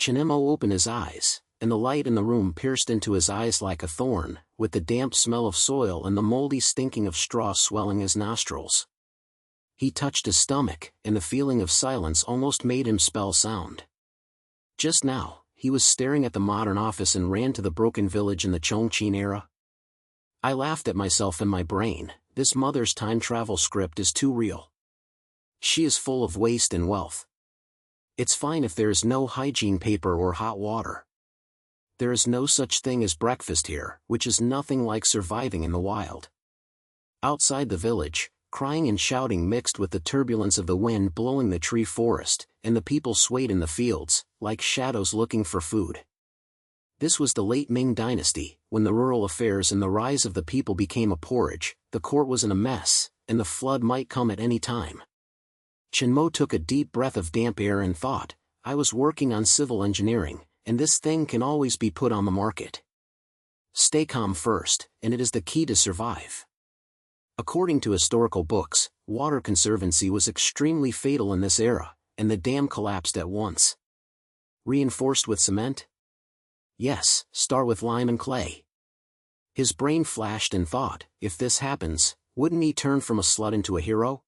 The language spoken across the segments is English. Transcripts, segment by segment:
Chen Mo opened his eyes, and the light in the room pierced into his eyes like a thorn, with the damp smell of soil and the moldy stinking of straw swelling his nostrils. He touched his stomach, and the feeling of silence almost made him spell sound. Just now, he was staring at the modern office and ran to the broken village in the Chongqing era. I laughed at myself in my brain. This mother's time travel script is too real. She is full of waste and wealth. It's fine if there is no hygiene paper or hot water. There is no such thing as breakfast here, which is nothing like surviving in the wild. Outside the village, crying and shouting mixed with the turbulence of the wind blowing the tree forest, and the people swayed in the fields, like shadows looking for food. This was the late Ming Dynasty, when the rural affairs and the rise of the people became a porridge. The court was in a mess, and the flood might come at any time. Chen Mo took a deep breath of damp air and thought, I was working on civil engineering, and this thing can always be put on the market. Stay calm first, and it is the key to survive. According to historical books, water conservancy was extremely fatal in this era, and the dam collapsed at once. Reinforced with cement? Yes, start with lime and clay. His brain flashed and thought, if this happens, wouldn't he turn from a slut into a hero?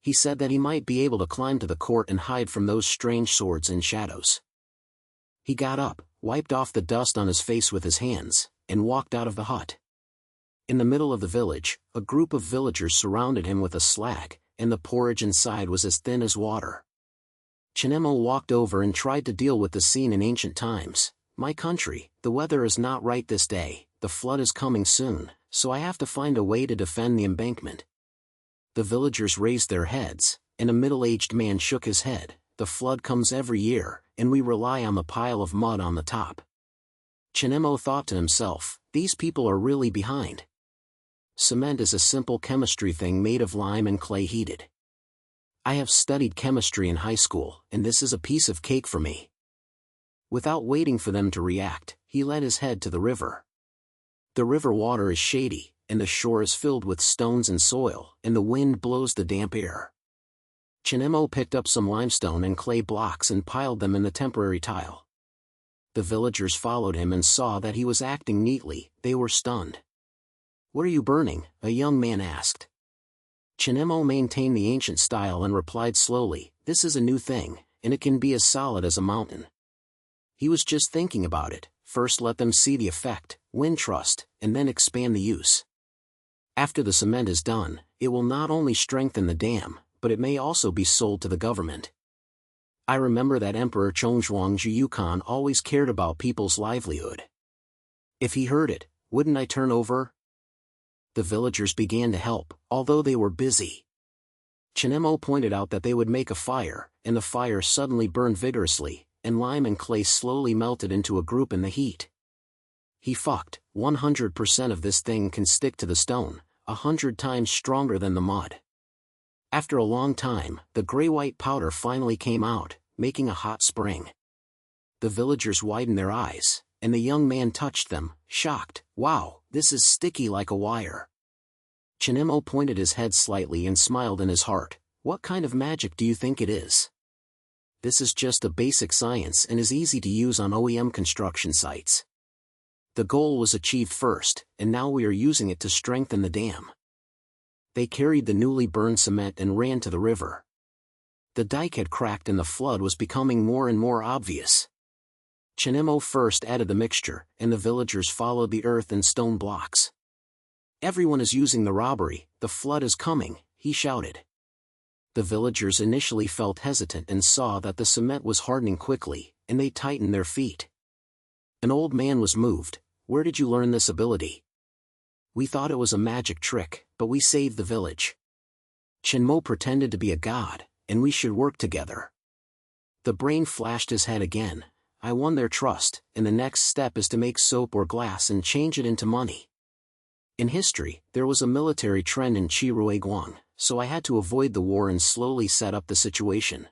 He said that he might be able to climb to the court and hide from those strange swords and shadows. He got up, wiped off the dust on his face with his hands, and walked out of the hut. In the middle of the village, a group of villagers surrounded him with a slag, and the porridge inside was as thin as water. Chen Mo walked over and tried to deal with the scene in ancient times. My country, the weather is not right this day, the flood is coming soon, so I have to find a way to defend the embankment. The villagers raised their heads, and a middle-aged man shook his head. The flood comes every year, and we rely on the pile of mud on the top. Chen Mo thought to himself, these people are really behind. Cement is a simple chemistry thing made of lime and clay heated. I have studied chemistry in high school, and this is a piece of cake for me. Without waiting for them to react, he led his head to the river. The river water is shady, and the shore is filled with stones and soil, and the wind blows the damp air. Chen Mo picked up some limestone and clay blocks and piled them in the temporary tile. The villagers followed him and saw that he was acting neatly. They were stunned. What are you burning? A young man asked. Chen Mo maintained the ancient style and replied slowly, this is a new thing, and it can be as solid as a mountain. He was just thinking about it. First let them see the effect, win trust, and then expand the use. After the cement is done, it will not only strengthen the dam, but it may also be sold to the government. I remember that Emperor Chongzhuang Zhiyukan always cared about people's livelihood. If he heard it, wouldn't I turn over? The villagers began to help, although they were busy. Chen Mo pointed out that they would make a fire, and the fire suddenly burned vigorously, and lime and clay slowly melted into a group in the heat. He fucked, 100% of this thing can stick to the stone, 100 times stronger than the mud. After a long time, the gray-white powder finally came out, making a hot spring. The villagers widened their eyes, and the young man touched them, shocked. Wow, this is sticky like a wire. Chen Mo pointed his head slightly and smiled in his heart. What kind of magic do you think it is? This is just a basic science and is easy to use on OEM construction sites. The goal was achieved first, and now we are using it to strengthen the dam. They carried the newly burned cement and ran to the river. The dike had cracked and the flood was becoming more and more obvious. Chen Mo first added the mixture, and the villagers followed the earth and stone blocks. Everyone is using the robbery, the flood is coming, he shouted. The villagers initially felt hesitant and saw that the cement was hardening quickly, and they tightened their feet. An old man was moved. Where did you learn this ability? We thought it was a magic trick, but we saved the village. Chen Mo pretended to be a god, and we should work together. The brain flashed his head again. I won their trust, and the next step is to make soap or glass and change it into money. In history, there was a military trend in Guang, so I had to avoid the war and slowly set up the situation.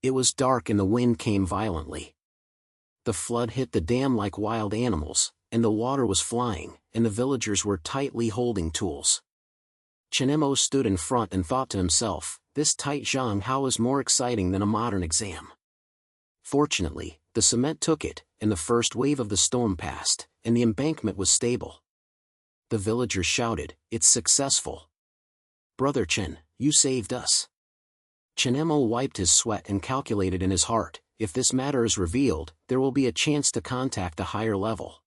It was dark and the wind came violently. The flood hit the dam like wild animals, and the water was flying, and the villagers were tightly holding tools. Chen Mo stood in front and thought to himself, this tight Zhang Hao is more exciting than a modern exam. Fortunately, The cement took it, and the first wave of the storm passed, and the embankment was stable. The villagers shouted, "It's successful. Brother Chen, you saved us." Chen Mo wiped his sweat and calculated in his heart, if this matter is revealed, there will be a chance to contact a higher level.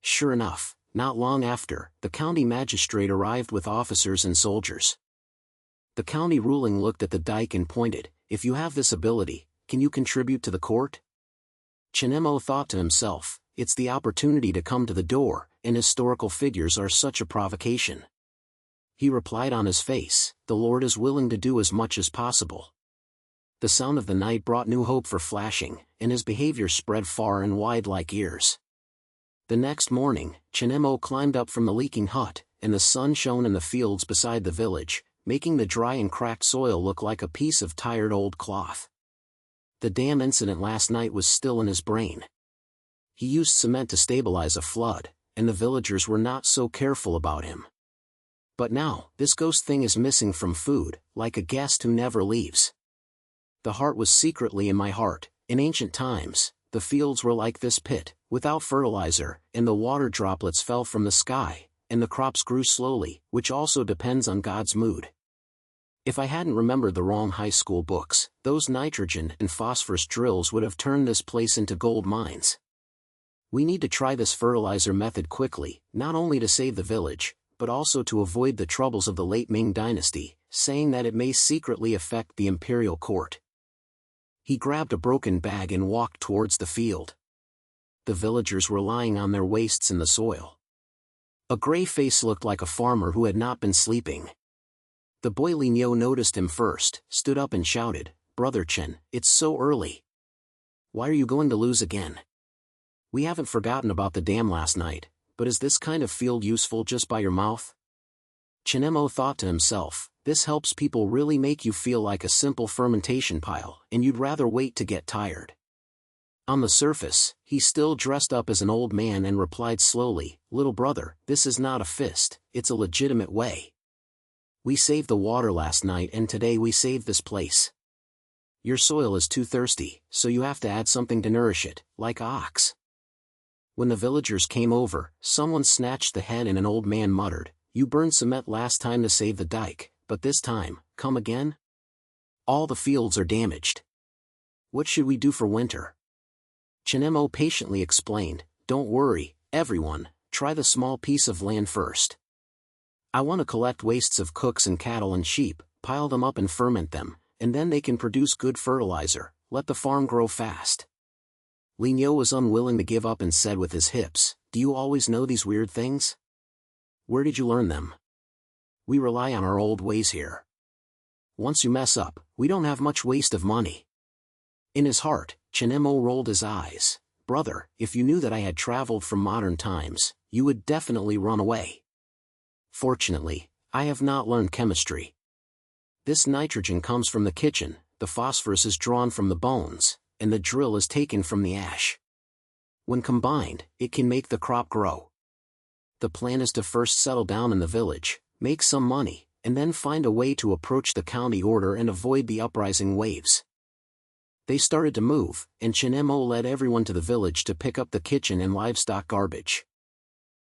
Sure enough, not long after, the county magistrate arrived with officers and soldiers. The county ruling looked at the dike and pointed, "If you have this ability, can you contribute to the court?" Chen Mo thought to himself, it's the opportunity to come to the door, and historical figures are such a provocation. He replied on his face, "The Lord is willing to do as much as possible." The sound of the night brought new hope for Flashing, and his behavior spread far and wide like ears. The next morning, Chen Mo climbed up from the leaking hut, and the sun shone in the fields beside the village, making the dry and cracked soil look like a piece of tired old cloth. The dam incident last night was still in his brain. He used cement to stabilize a flood, and the villagers were not so careful about him. But now, this ghost thing is missing from food, like a guest who never leaves. The heart was secretly in my heart. In ancient times, the fields were like this pit, without fertilizer, and the water droplets fell from the sky, and the crops grew slowly, which also depends on God's mood. If I hadn't remembered the wrong high school books, those nitrogen and phosphorus drills would have turned this place into gold mines. We need to try this fertilizer method quickly, not only to save the village, but also to avoid the troubles of the late Ming Dynasty, saying that it may secretly affect the imperial court. He grabbed a broken bag and walked towards the field. The villagers were lying on their waists in the soil. A gray face looked like a farmer who had not been sleeping. The boy Liao noticed him first, stood up and shouted, "Brother Chen, it's so early. Why are you going to lose again? We haven't forgotten about the dam last night, but is this kind of field useful just by your mouth?" Chen Mo thought to himself, this helps people really make you feel like a simple fermentation pile, and you'd rather wait to get tired. On the surface, he still dressed up as an old man and replied slowly, "Little brother, this is not a fist, it's a legitimate way. We saved the water last night and today we saved this place. Your soil is too thirsty, so you have to add something to nourish it, like ox." When the villagers came over, someone snatched the head and an old man muttered, "You burned cement last time to save the dike, but this time, come again? All the fields are damaged. What should we do for winter?" Chen Mo patiently explained, "Don't worry, everyone, try the small piece of land first. I want to collect wastes of cooks and cattle and sheep, pile them up and ferment them, and then they can produce good fertilizer, let the farm grow fast." Liao was unwilling to give up and said with his hips, "Do you always know these weird things? Where did you learn them? We rely on our old ways here. Once you mess up, we don't have much waste of money." In his heart, Chen Mo rolled his eyes. "Brother, if you knew that I had traveled from modern times, you would definitely run away. Fortunately, I have not learned chemistry. This nitrogen comes from the kitchen, the phosphorus is drawn from the bones, and the drill is taken from the ash. When combined, it can make the crop grow. The plan is to first settle down in the village, make some money, and then find a way to approach the county order and avoid the uprising waves." They started to move, and Chen Mo led everyone to the village to pick up the kitchen and livestock garbage.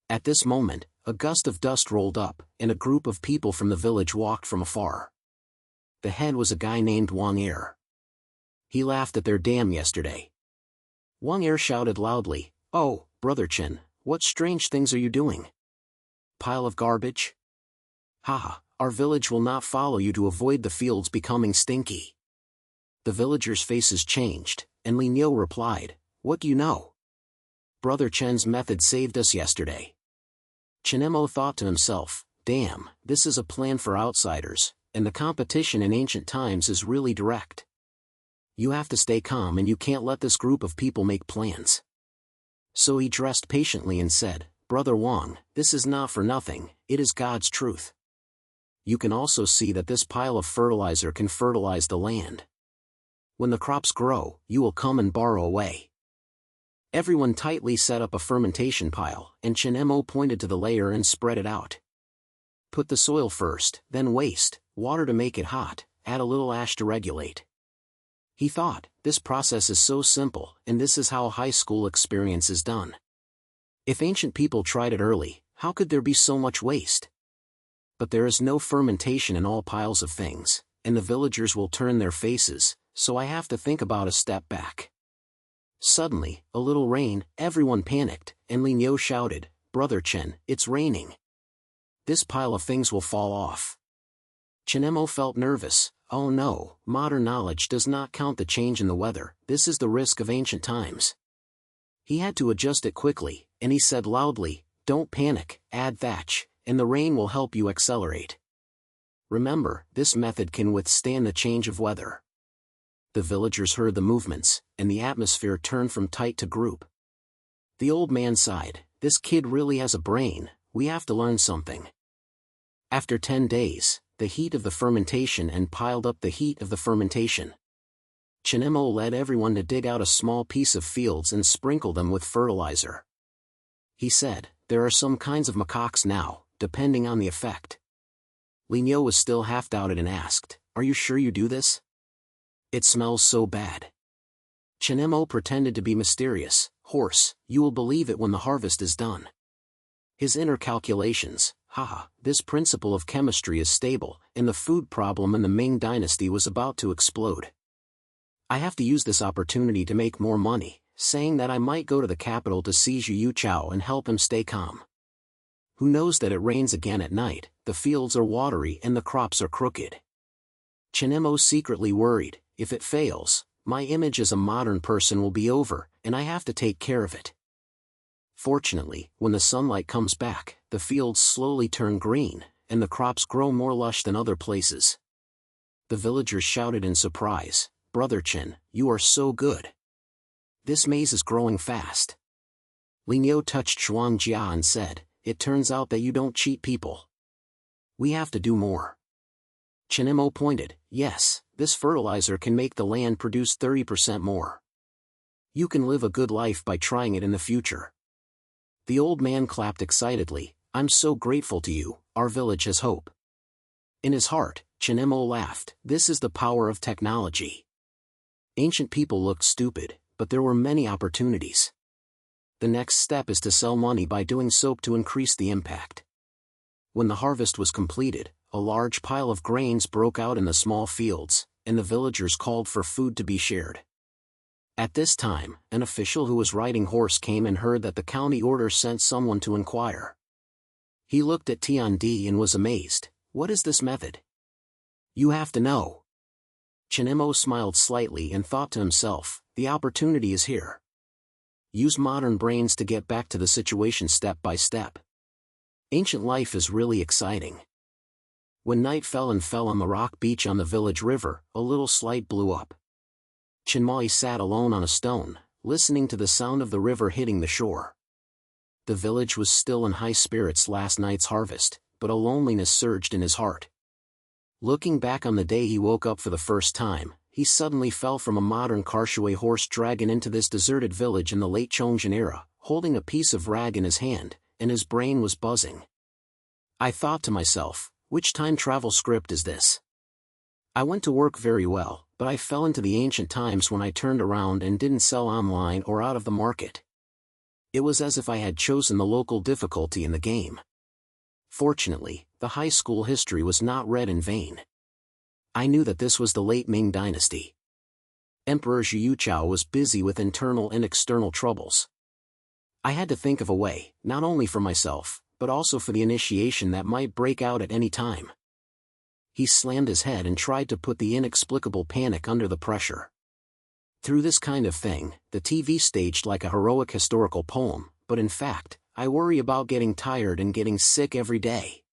At this moment, a gust of dust rolled up, and a group of people from the village walked from afar. The head was a guy named Wang Er. He laughed at their dam yesterday. Wang Er shouted loudly, "Oh, Brother Chen, what strange things are you doing? Pile of garbage? Haha, our village will not follow you to avoid the fields becoming stinky." The villagers' faces changed, and Liao replied, "What do you know? Brother Chen's method saved us yesterday." Chen Mo thought to himself, "Damn, this is a plan for outsiders, and the competition in ancient times is really direct. You have to stay calm and you can't let this group of people make plans." So he dressed patiently and said, "Brother Wang, this is not for nothing, it is God's truth. You can also see that this pile of fertilizer can fertilize the land. When the crops grow, you will come and borrow away." Everyone tightly set up a fermentation pile, and Chen Mo pointed to the layer and spread it out. "Put the soil first, then waste, water to make it hot, add a little ash to regulate." He thought, this process is so simple, and this is how a high school experience is done. If ancient people tried it early, how could there be so much waste? But there is no fermentation in all piles of things, and the villagers will turn their faces, so I have to think about a step back. Suddenly, a little rain, everyone panicked, and Li Niu shouted, "Brother Chen, it's raining. This pile of things will fall off." Chen Mo felt nervous. Oh no, modern knowledge does not count the change in the weather, this is the risk of ancient times. He had to adjust it quickly, and he said loudly, "Don't panic, add thatch, and the rain will help you accelerate. Remember, this method can withstand the change of weather." The villagers heard the movements, and the atmosphere turned from tight to group. The old man sighed, "This kid really has a brain, we have to learn something." After 10 days, the heat of the fermentation and piled up the heat of the fermentation. Chen Mo led everyone to dig out a small piece of fields and sprinkle them with fertilizer. He said, "There are some kinds of macaques now, depending on the effect." Li Niu was still half-doubted and asked, "Are you sure you do this? It smells so bad." Chen Mo pretended to be mysterious, "Horse, you will believe it when the harvest is done." His inner calculations, haha, this principle of chemistry is stable, and the food problem in the Ming Dynasty was about to explode. I have to use this opportunity to make more money, saying that I might go to the capital to see Zhu Yuchao and help him stay calm. Who knows that it rains again at night, the fields are watery and the crops are crooked. Chen Mo secretly worried, if it fails, my image as a modern person will be over, and I have to take care of it. Fortunately, when the sunlight comes back, the fields slowly turn green, and the crops grow more lush than other places. The villagers shouted in surprise, "Brother Chen, you are so good. This maize is growing fast." Li Niu touched Shuang Jia and said, "It turns out that you don't cheat people. We have to do more." Chen Mo pointed, "Yes, this fertilizer can make the land produce 30% more. You can live a good life by trying it in the future." The old man clapped excitedly, "I'm so grateful to you, our village has hope." In his heart, Chen Mo laughed, "This is the power of technology." Ancient people looked stupid, but there were many opportunities. The next step is to sell money by doing soap to increase the impact. When the harvest was completed, a large pile of grains broke out in the small fields, and the villagers called for food to be shared. At this time, an official who was riding horse came and heard that the county order sent someone to inquire. He looked at Tiandi and was amazed. "What is this method? You have to know." Chen Mo smiled slightly and thought to himself, the opportunity is here. Use modern brains to get back to the situation step by step. Ancient life is really exciting. When night fell on the rock beach on the village river, a little slide blew up. Chen Mo sat alone on a stone, listening to the sound of the river hitting the shore. The village was still in high spirits last night's harvest, but a loneliness surged in his heart. Looking back on the day he woke up for the first time, he suddenly fell from a modern Karshui horse dragon into this deserted village in the late Chongzhen era, holding a piece of rag in his hand, and his brain was buzzing. I thought to myself, which time travel script is this? I went to work very well, but I fell into the ancient times when I turned around and didn't sell online or out of the market. It was as if I had chosen the local difficulty in the game. Fortunately, the high school history was not read in vain. I knew that this was the late Ming Dynasty. Emperor Zhu Yuchao was busy with internal and external troubles. I had to think of a way, not only for myself, but also for the initiation that might break out at any time. He slammed his head and tried to put the inexplicable panic under the pressure. Through this kind of thing, the TV staged like a heroic historical poem, but in fact, I worry about getting tired and getting sick every day.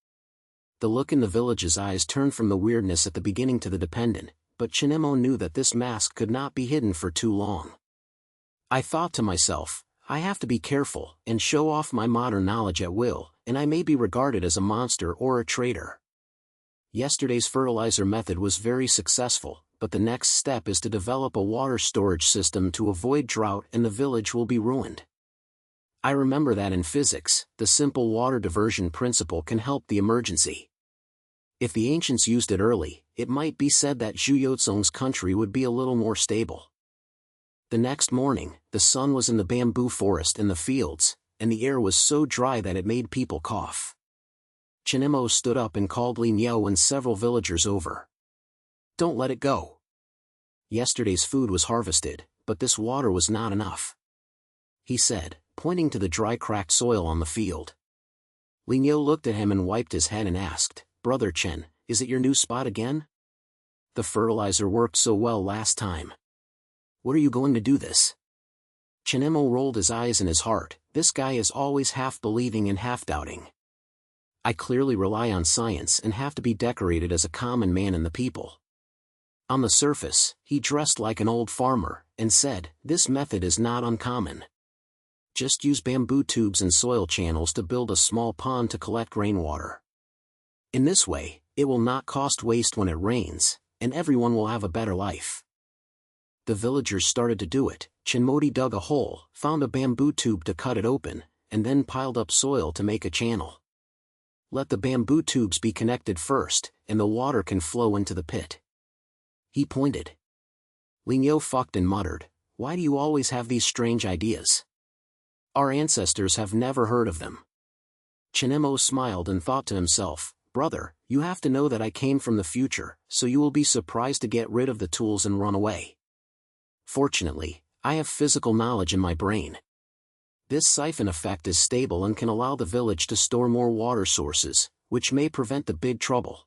The look in the village's eyes turned from the weirdness at the beginning to the dependent, but Chen Mo knew that this mask could not be hidden for too long. I thought to myself, I have to be careful and show off my modern knowledge at will, and I may be regarded as a monster or a traitor. Yesterday's fertilizer method was very successful, but the next step is to develop a water storage system to avoid drought and the village will be ruined. I remember that in physics, the simple water diversion principle can help the emergency. If the ancients used it early, it might be said that Zhu Youzong's country would be a little more stable. The next morning, the sun was in the bamboo forest in the fields, and the air was so dry that it made people cough. Chen Mo stood up and called Li Niu and several villagers over. "Don't let it go. Yesterday's food was harvested, but this water was not enough," he said, pointing to the dry cracked soil on the field. Li Niu looked at him and wiped his head and asked, "Brother Chen, is it your new spot again? The fertilizer worked so well last time. What are you going to do this?" Chen Mo rolled his eyes in his heart. This guy is always half believing and half doubting. I clearly rely on science and have to be decorated as a common man in the people. On the surface, he dressed like an old farmer, and said, "This method is not uncommon. Just use bamboo tubes and soil channels to build a small pond to collect rainwater. In this way, it will not cost waste when it rains, and everyone will have a better life." The villagers started to do it. Chen Mo dug a hole, found a bamboo tube to cut it open, and then piled up soil to make a channel. Let the bamboo tubes be connected first, and the water can flow into the pit. He pointed. Li Niu fucked and muttered, "Why do you always have these strange ideas? Our ancestors have never heard of them." Chen Mo smiled and thought to himself, "Brother, you have to know that I came from the future, so you will be surprised to get rid of the tools and run away. Fortunately, I have physical knowledge in my brain. This siphon effect is stable and can allow the village to store more water sources, which may prevent the big trouble."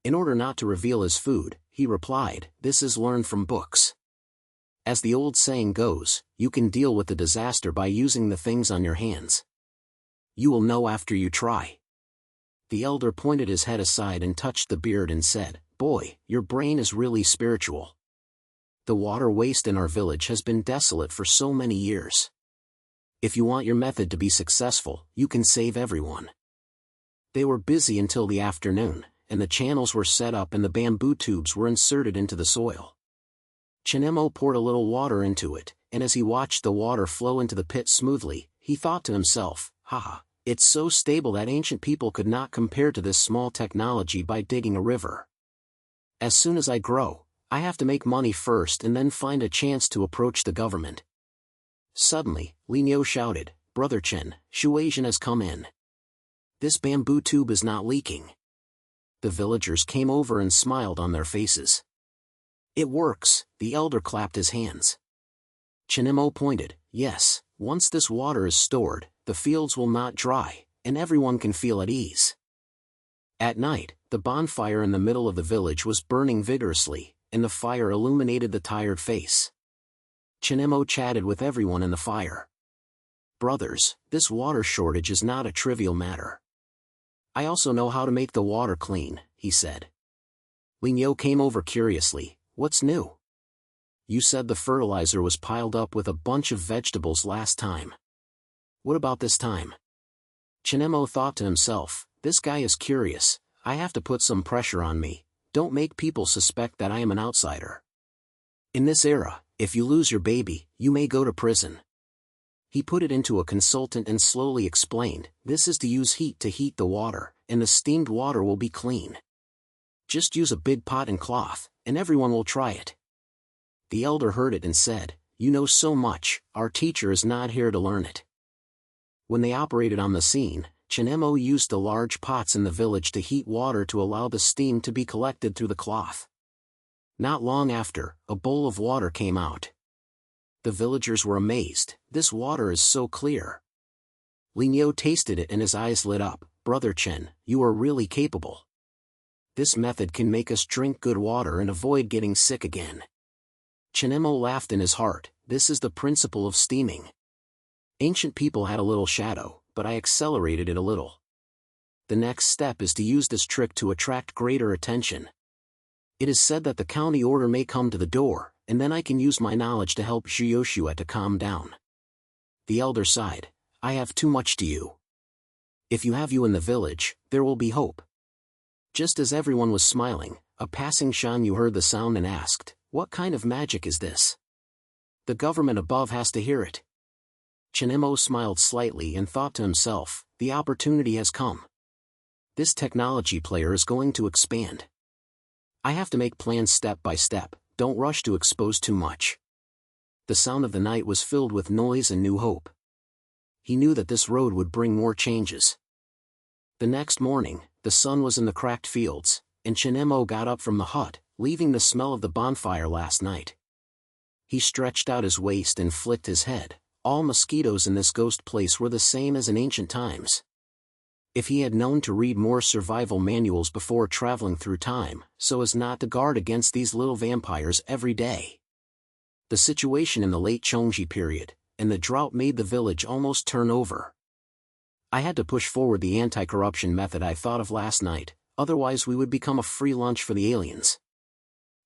In order not to reveal his food, he replied, "This is learned from books. As the old saying goes, you can deal with the disaster by using the things on your hands. You will know after you try." The elder pointed his head aside and touched the beard and said, "Boy, your brain is really spiritual. The water waste in our village has been desolate for so many years. If you want your method to be successful, you can save everyone." They were busy until the afternoon, and the channels were set up and the bamboo tubes were inserted into the soil. Chen Mo poured a little water into it, and as he watched the water flow into the pit smoothly, he thought to himself, "Haha, it's so stable that ancient people could not compare to this small technology by digging a river. As soon as I grow, I have to make money first and then find a chance to approach the government." Suddenly, Li Niu shouted, "Brother Chen, Shuaisian has come in. This bamboo tube is not leaking." The villagers came over and smiled on their faces. "It works," the elder clapped his hands. Chen Mo pointed, "Yes, once this water is stored, the fields will not dry, and everyone can feel at ease." At night, the bonfire in the middle of the village was burning vigorously, and the fire illuminated the tired face. Chen Mo chatted with everyone in the fire. "Brothers, this water shortage is not a trivial matter. I also know how to make the water clean," he said. Li Niu came over curiously, "What's new? You said the fertilizer was piled up with a bunch of vegetables last time. What about this time?" Chen Mo thought to himself, "This guy is curious, I have to put some pressure on me. Don't make people suspect that I am an outsider. In this era, if you lose your baby, you may go to prison." He put it into a consultant and slowly explained, "This is to use heat to heat the water, and the steamed water will be clean. Just use a big pot and cloth, and everyone will try it." The elder heard it and said, "You know so much, our teacher is not here to learn it." When they operated on the scene, Chen Mo used the large pots in the village to heat water to allow the steam to be collected through the cloth. Not long after, a bowl of water came out. The villagers were amazed, "This water is so clear." Li Niu tasted it and his eyes lit up, "Brother Chen, you are really capable. This method can make us drink good water and avoid getting sick again." Chen Mo laughed in his heart, "This is the principle of steaming. Ancient people had a little shadow, but I accelerated it a little. The next step is to use this trick to attract greater attention. It is said that the county order may come to the door, and then I can use my knowledge to help Zhiyoshua to calm down." The elder sighed, "I have too much to you. If you have you in the village, there will be hope." Just as everyone was smiling, a passing Shan Yu heard the sound and asked, "What kind of magic is this? The government above has to hear it." Chen Mo smiled slightly and thought to himself, "The opportunity has come. This technology player is going to expand. I have to make plans step by step, don't rush to expose too much. The sound of the night was filled with noise and new hope. He knew that this road would bring more changes. The next morning, the sun was in the cracked fields, and Chen Mo got up from the hut, leaving the smell of the bonfire last night. He stretched out his waist and flicked his head. All mosquitoes in this ghost place were the same as in ancient times. If he had known to read more survival manuals before traveling through time, so as not to guard against these little vampires every day. The situation in the late Chongji period, and the drought made the village almost turn over. I had to push forward the anti-corruption method I thought of last night, otherwise we would become a free lunch for the aliens.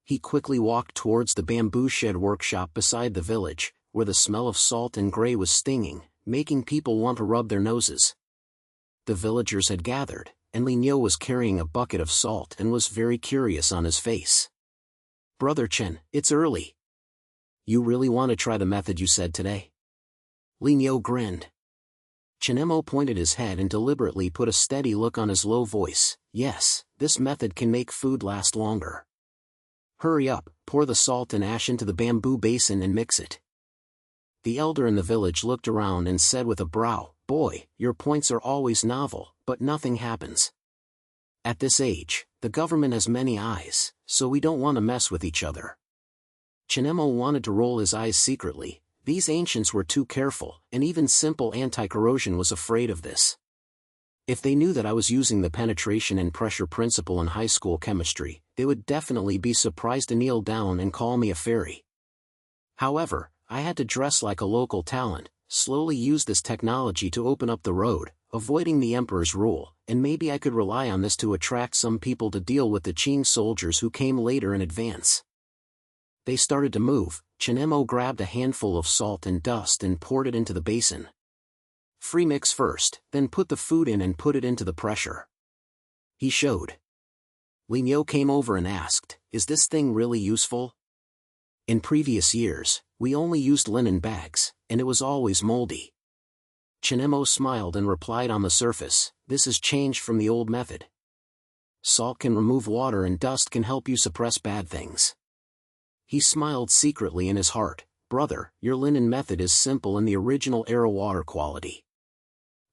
He quickly walked towards the bamboo shed workshop beside the village, where the smell of salt and gray was stinging, making people want to rub their noses. The villagers had gathered, and Li Niu was carrying a bucket of salt and was very curious on his face. "Brother Chen, it's early. You really want to try the method you said today?" Li Niu grinned. Chen Mo pointed his head and deliberately put a steady look on his low voice. "Yes, this method can make food last longer. Hurry up, pour the salt and ash into the bamboo basin and mix it." The elder in the village looked around and said with a brow, "Boy, your points are always novel, but nothing happens. At this age, the government has many eyes, so we don't want to mess with each other." Chen Mo wanted to roll his eyes secretly. These ancients were too careful, and even simple anti-corrosion was afraid of this. If they knew that I was using the penetration and pressure principle in high school chemistry, they would definitely be surprised to kneel down and call me a fairy. However, I had to dress like a local talent, slowly use this technology to open up the road, avoiding the emperor's rule, and maybe I could rely on this to attract some people to deal with the Qing soldiers who came later in advance. They started to move. Chen Mo grabbed a handful of salt and dust and poured it into the basin. "Free mix first, then put the food in and put it into the pressure," he showed. Li Niu came over and asked, "Is this thing really useful? In previous years, we only used linen bags, and it was always moldy." Chen Mo smiled and replied, "On the surface, this has changed from the old method. Salt can remove water and dust can help you suppress bad things." He smiled secretly in his heart. "Brother, your linen method is simple in the original era water quality.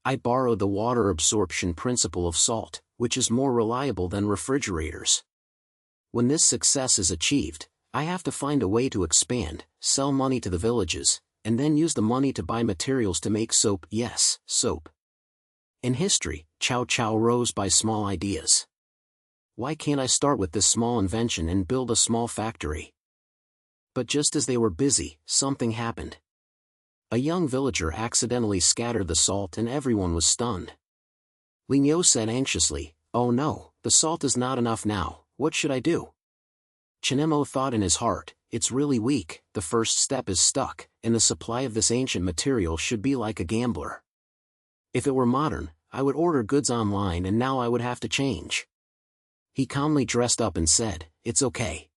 I borrowed the water absorption principle of salt, which is more reliable than refrigerators. When this success is achieved, I have to find a way to expand, sell money to the villages, and then use the money to buy materials to make soap. Yes, soap. In history, Cao Cao rose by small ideas. Why can't I start with this small invention and build a small factory?" But just as they were busy, something happened. A young villager accidentally scattered the salt and everyone was stunned. Li Niu said anxiously, "Oh no, the salt is not enough now, what should I do?" Chen Mo thought in his heart, "It's really weak, the first step is stuck, and the supply of this ancient material should be like a gambler. If it were modern, I would order goods online and now I would have to change." He calmly dressed up and said, "It's okay.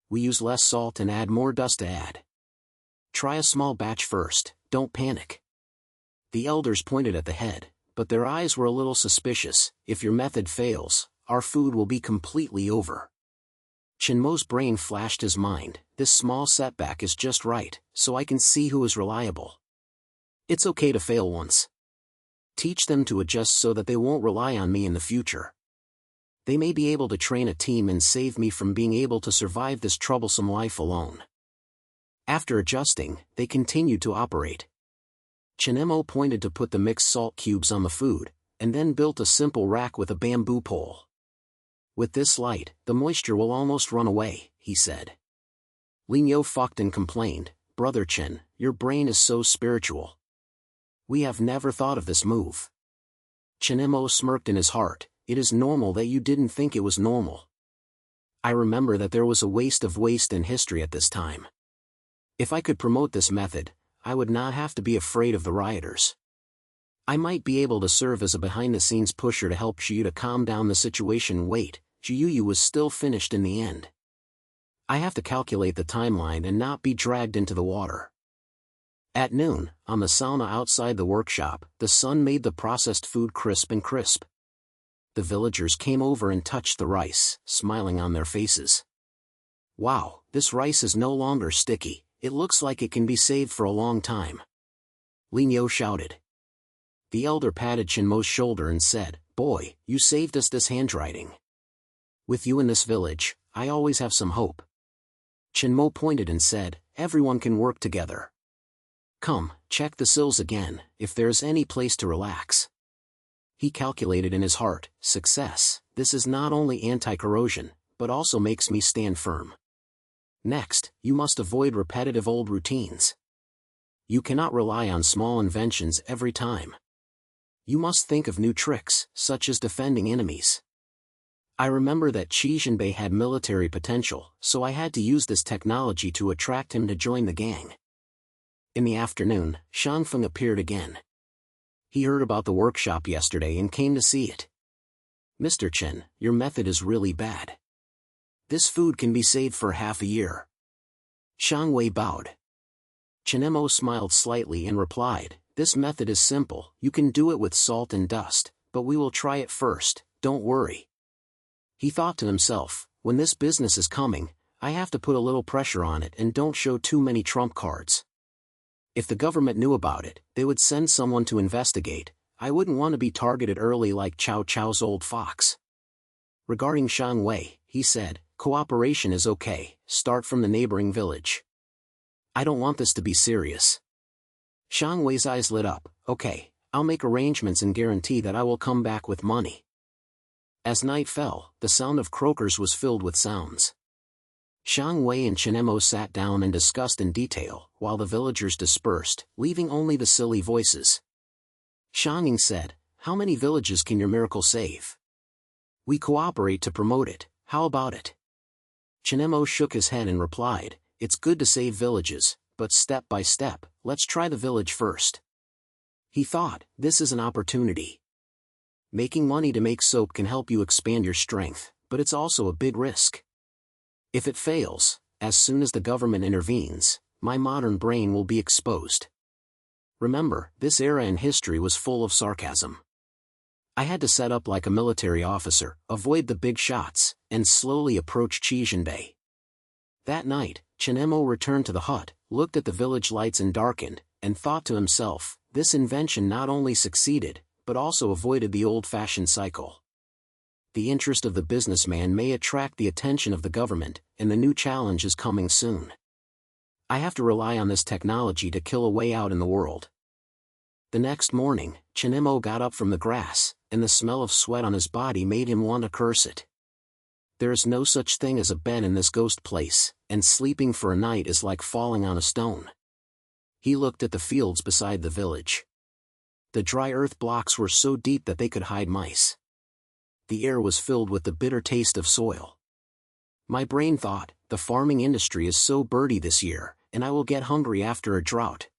We use less salt and add more dust to add. Try a small batch first, don't panic." The elders pointed at the head, but their eyes were a little suspicious. "If your method fails, our food will be completely over." Chen Mo's brain flashed his mind, "This small setback is just right, so I can see who is reliable. It's okay to fail once. Teach them to adjust so that they won't rely on me in the future. They may be able to train a team and save me from being able to survive this troublesome life alone." After adjusting, they continued to operate. Chen Mo pointed to put the mixed salt cubes on the food, and then built a simple rack with a bamboo pole. "With this light, the moisture will almost run away," he said. Li Niu fucked and complained, "Brother Chen, your brain is so spiritual. We have never thought of this move." Chen Mo smirked in his heart, "It is normal that you didn't think it was normal. I remember that there was a waste in history at this time. If I could promote this method, I would not have to be afraid of the rioters. I might be able to serve as a behind-the-scenes pusher to help Xiu to calm down the situation." Wait, Xiu was still finished in the end. I have to calculate the timeline and not be dragged into the water. At noon, on the sauna outside the workshop, the sun made the processed food crisp and crisp. The villagers came over and touched the rice, smiling on their faces. Wow, this rice is no longer sticky, it looks like it can be saved for a long time. Ling Yo shouted. The elder patted Chen Mo's shoulder and said, "Boy, you saved us this handwriting. With you in this village, I always have some hope." Chen Mo pointed and said, "Everyone can work together. Come, check the sills again, if there's any place to relax." He calculated in his heart, "Success, this is not only anti-corrosion, but also makes me stand firm. Next, you must avoid repetitive old routines. You cannot rely on small inventions every time. You must think of new tricks, such as defending enemies. I remember that Qi Jinbei had military potential, so I had to use this technology to attract him to join the gang." In the afternoon, Shangfeng appeared again. He heard about the workshop yesterday and came to see it. "Mr. Chen, your method is really bad. This food can be saved for half a year." Shang Wei bowed. Chen Mo smiled slightly and replied, "This method is simple, you can do it with salt and dust, but we will try it first, don't worry." He thought to himself, when this business is coming, I have to put a little pressure on it and don't show too many trump cards. If the government knew about it, they would send someone to investigate. I wouldn't want to be targeted early like Chow Chow's old fox. Regarding Shang Wei, he said, "Cooperation is okay, start from the neighboring village. I don't want this to be serious." Shang Wei's eyes lit up. "Okay, I'll make arrangements and guarantee that I will come back with money." As night fell, the sound of croakers was filled with sounds. Shang Wei and Chen Mo sat down and discussed in detail, while the villagers dispersed, leaving only the silly voices. Shang Ying said, "How many villages can your miracle save? We cooperate to promote it, how about it?" Chen Mo shook his head and replied, "It's good to save villages, but step by step, let's try the village first." He thought, this is an opportunity. Making money to make soap can help you expand your strength, but it's also a big risk. If it fails, as soon as the government intervenes, my modern brain will be exposed. Remember, this era in history was full of sarcasm. I had to set up like a military officer, avoid the big shots, and slowly approach Qi Jinbei. That night, Chen Mo returned to the hut, looked at the village lights and darkened, and thought to himself, this invention not only succeeded, but also avoided the old-fashioned cycle. The interest of the businessman may attract the attention of the government, and the new challenge is coming soon. I have to rely on this technology to kill a way out in the world. The next morning, Chen Mo got up from the grass, and the smell of sweat on his body made him want to curse it. There is no such thing as a bed in this ghost place, and sleeping for a night is like falling on a stone. He looked at the fields beside the village. The dry earth blocks were so deep that they could hide mice. The air was filled with the bitter taste of soil. My brain thought, the farming industry is so birdy this year, and I will get hungry after a drought.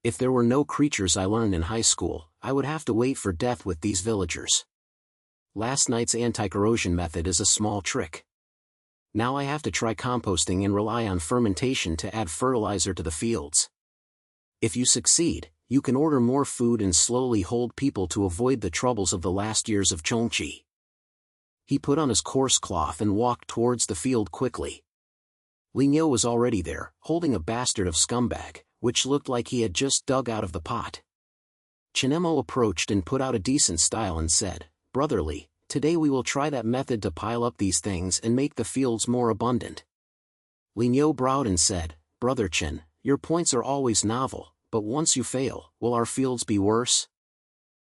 If there were no creatures I learned in high school, I would have to wait for death with these villagers. Last night's anti-corrosion method is a small trick. Now I have to try composting and rely on fermentation to add fertilizer to the fields. If you succeed, you can order more food and slowly hold people to avoid the troubles of the last years of Chongqi. He put on his coarse cloth and walked towards the field quickly. Ling Yo was already there, holding a bastard of scumbag, which looked like he had just dug out of the pot. Chen Mo approached and put out a decent style and said, "Brotherly, today we will try that method to pile up these things and make the fields more abundant." Ling Yo bowed and said, "Brother Chen, your points are always novel, but once you fail, will our fields be worse?"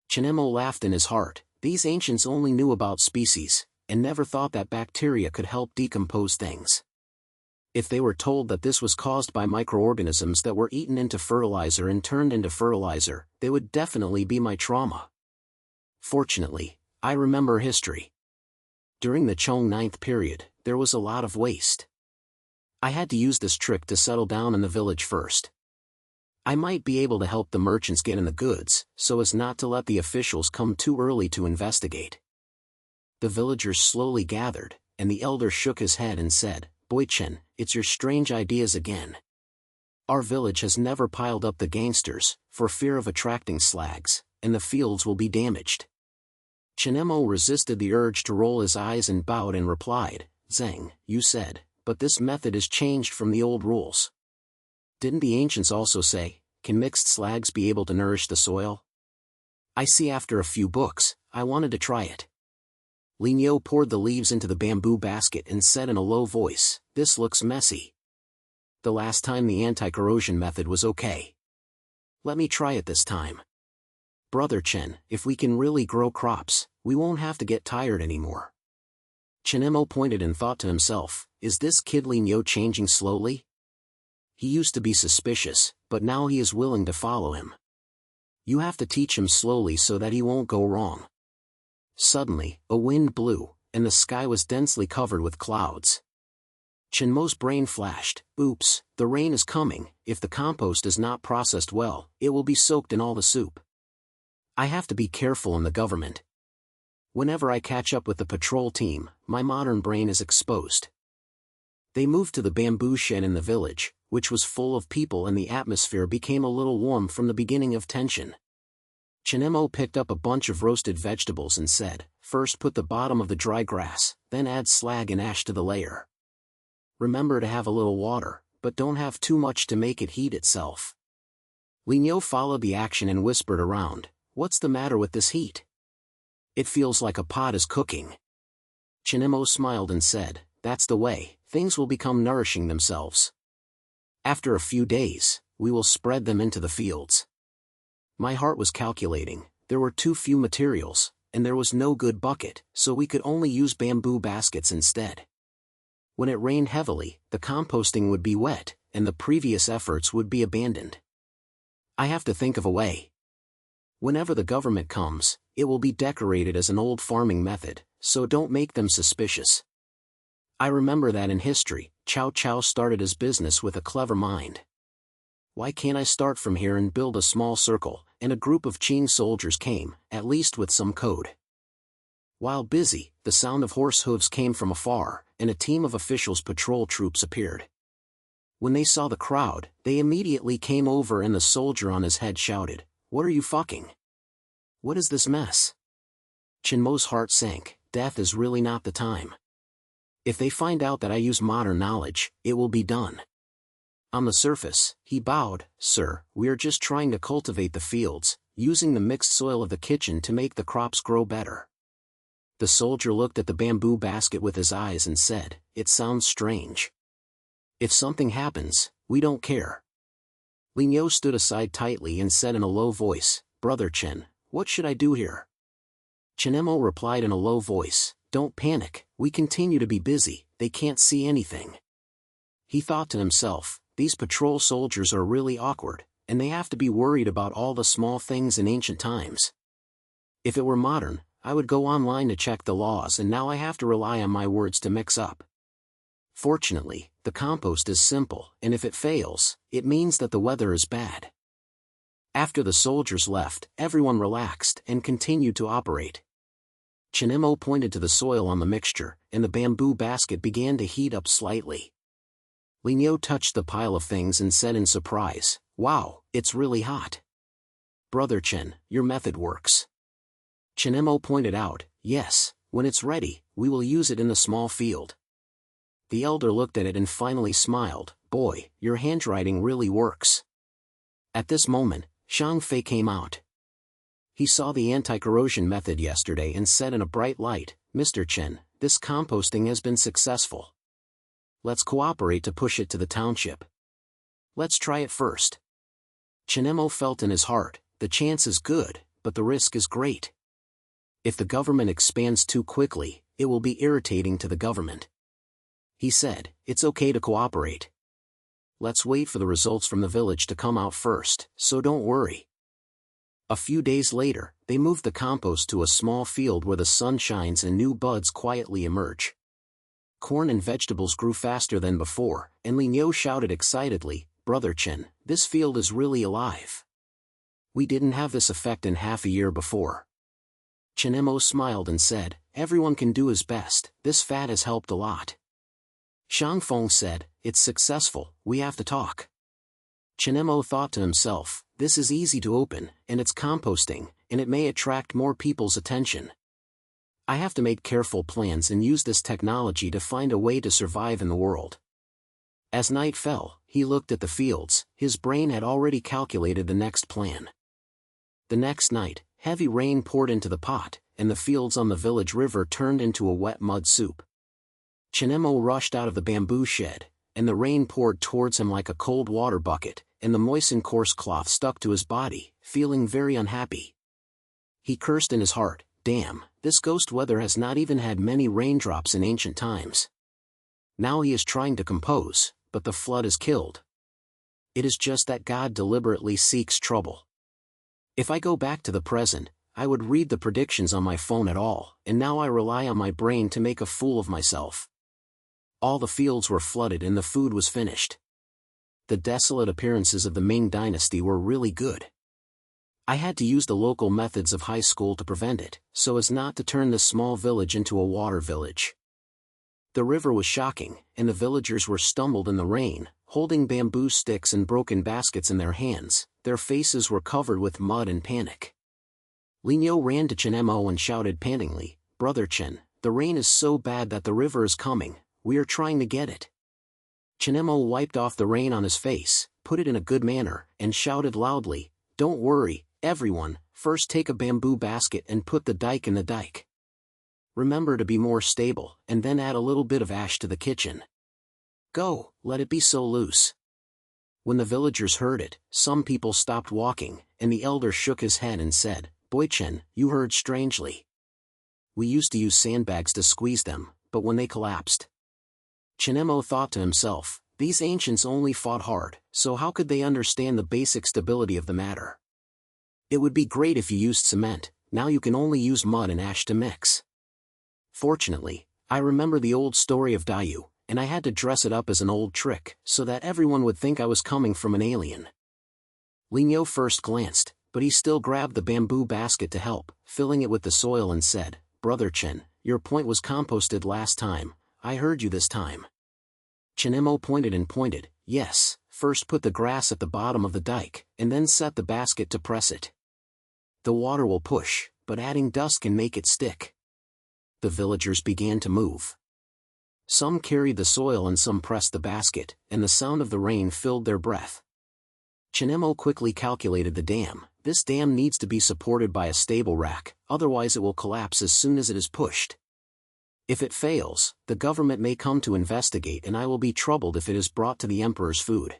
Chen Mo laughed in his heart. These ancients only knew about species, and never thought that bacteria could help decompose things. If they were told that this was caused by microorganisms that were eaten into fertilizer and turned into fertilizer, they would definitely be my trauma. Fortunately, I remember history. During the Chong ninth period, there was a lot of waste. I had to use this trick to settle down in the village first. I might be able to help the merchants get in the goods, so as not to let the officials come too early to investigate. The villagers slowly gathered, and the elder shook his head and said, "Boy Chen, it's your strange ideas again. Our village has never piled up the gangsters, for fear of attracting slags, and the fields will be damaged." Chen Mo resisted the urge to roll his eyes and bowed and replied, "Zeng, you said, but this method is changed from the old rules. Didn't the ancients also say, can mixed slags be able to nourish the soil? I see after a few books, I wanted to try it." Li Niu poured the leaves into the bamboo basket and said in a low voice, "This looks messy. The last time the anti-corrosion method was okay. Let me try it this time. Brother Chen, if we can really grow crops, we won't have to get tired anymore." Chen Mo pointed and thought to himself, is this kid Li Niu changing slowly? He used to be suspicious, but now he is willing to follow him. You have to teach him slowly so that he won't go wrong. Suddenly, a wind blew, and the sky was densely covered with clouds. Chen Mo's brain flashed, oops, the rain is coming. If the compost is not processed well, it will be soaked in all the soup. I have to be careful in the government. Whenever I catch up with the patrol team, my modern brain is exposed. They moved to the bamboo shed in the village, which was full of people, and the atmosphere became a little warm from the beginning of tension. Chen Mo picked up a bunch of roasted vegetables and said, "First put the bottom of the dry grass, then add slag and ash to the layer. Remember to have a little water, but don't have too much to make it heat itself." Li Niu followed the action and whispered around, "What's the matter with this heat? It feels like a pot is cooking." Chen Mo smiled and said, "That's the way, things will become nourishing themselves. After a few days, we will spread them into the fields." My heart was calculating, there were too few materials, and there was no good bucket, so we could only use bamboo baskets instead. When it rained heavily, the composting would be wet, and the previous efforts would be abandoned. I have to think of a way. Whenever the government comes, it will be decorated as an old farming method, so don't make them suspicious. I remember that in history, Cao Cao started his business with a clever mind. Why can't I start from here and build a small circle? And a group of Qing soldiers came, at least with some code. While busy, the sound of horse hooves came from afar, and a team of officials' patrol troops appeared. When they saw the crowd, they immediately came over, and the soldier on his head shouted, "What are you fucking? What is this mess?" Chen Mo's heart sank, death is really not the time. If they find out that I use modern knowledge, it will be done. On the surface, he bowed, "Sir, we are just trying to cultivate the fields, using the mixed soil of the kitchen to make the crops grow better." The soldier looked at the bamboo basket with his eyes and said, "It sounds strange. If something happens, we don't care." Li Niu stood aside tightly and said in a low voice, "Brother Chen, what should I do here?" Chen Mo replied in a low voice, "Don't panic, we continue to be busy, they can't see anything." He thought to himself, these patrol soldiers are really awkward, and they have to be worried about all the small things in ancient times. If it were modern, I would go online to check the laws, and now I have to rely on my words to mix up. Fortunately, the compost is simple, and if it fails, it means that the weather is bad. After the soldiers left, everyone relaxed and continued to operate. Chen Mo pointed to the soil on the mixture, and the bamboo basket began to heat up slightly. Li Niu touched the pile of things and said in surprise, "Wow, it's really hot. Brother Chen, your method works." Chen Mo pointed out, "Yes, when it's ready, we will use it in the small field." The elder looked at it and finally smiled, "Boy, your handwriting really works." At this moment, Shang Fei came out. He saw the anti-corrosion method yesterday and said in a bright light, "Mr. Chen, this composting has been successful. Let's cooperate to push it to the township. Let's try it first." Chen Mo felt in his heart, the chance is good, but the risk is great. If the government expands too quickly, it will be irritating to the government. He said, "It's okay to cooperate. Let's wait for the results from the village to come out first, so don't worry." A few days later, they moved the compost to a small field where the sun shines and new buds quietly emerge. Corn and vegetables grew faster than before, and Li Niu shouted excitedly, "Brother Chen, this field is really alive. We didn't have this effect in half a year before." Chen Mo smiled and said, "Everyone can do his best, this fad has helped a lot." Shang Feng said, "It's successful, we have to talk." Chen Mo thought to himself, this is easy to open, and it's composting, and it may attract more people's attention. I have to make careful plans and use this technology to find a way to survive in the world. As night fell, he looked at the fields. His brain had already calculated the next plan. The next night, heavy rain poured into the pot, and the fields on the village river turned into a wet mud soup. Chen Mo rushed out of the bamboo shed, and the rain poured towards him like a cold water bucket, and the moistened coarse cloth stuck to his body, feeling very unhappy. He cursed in his heart, "Damn, this ghost weather has not even had many raindrops in ancient times. Now he is trying to compose, but the flood is killed. It is just that God deliberately seeks trouble. If I go back to the present, I would read the predictions on my phone at all, and now I rely on my brain to make a fool of myself." All the fields were flooded and the food was finished. The desolate appearances of the Ming Dynasty were really good. I had to use the local methods of high school to prevent it, so as not to turn this small village into a water village. The river was shocking, and the villagers were stumbled in the rain, holding bamboo sticks and broken baskets in their hands. Their faces were covered with mud and panic. Liu ran to Chen Mo and shouted pantingly, "Brother Chen, the rain is so bad that the river is coming. We are trying to get it." Chen Mo wiped off the rain on his face, put it in a good manner, and shouted loudly, "Don't worry, everyone, first take a bamboo basket and put the dike in the dike. Remember to be more stable, and then add a little bit of ash to the kitchen. Go, let it be so loose." When the villagers heard it, some people stopped walking, and the elder shook his head and said, "Boy Chen, you heard strangely. We used to use sandbags to squeeze them, but when they collapsed." Chen Mo thought to himself, these ancients only fought hard, so how could they understand the basic stability of the matter? It would be great if you used cement. Now you can only use mud and ash to mix. Fortunately, I remember the old story of Dayu, and I had to dress it up as an old trick, so that everyone would think I was coming from an alien. Liu first glanced, but he still grabbed the bamboo basket to help, filling it with the soil and said, "Brother Chen, your point was composted last time. I heard you this time." Chen Mo pointed and pointed, "Yes, first put the grass at the bottom of the dike, and then set the basket to press it. The water will push, but adding dust can make it stick." The villagers began to move. Some carried the soil and some pressed the basket, and the sound of the rain filled their breath. Chen Mo quickly calculated the dam. This dam needs to be supported by a stable rack, otherwise it will collapse as soon as it is pushed. If it fails, the government may come to investigate and I will be troubled if it is brought to the emperor's food.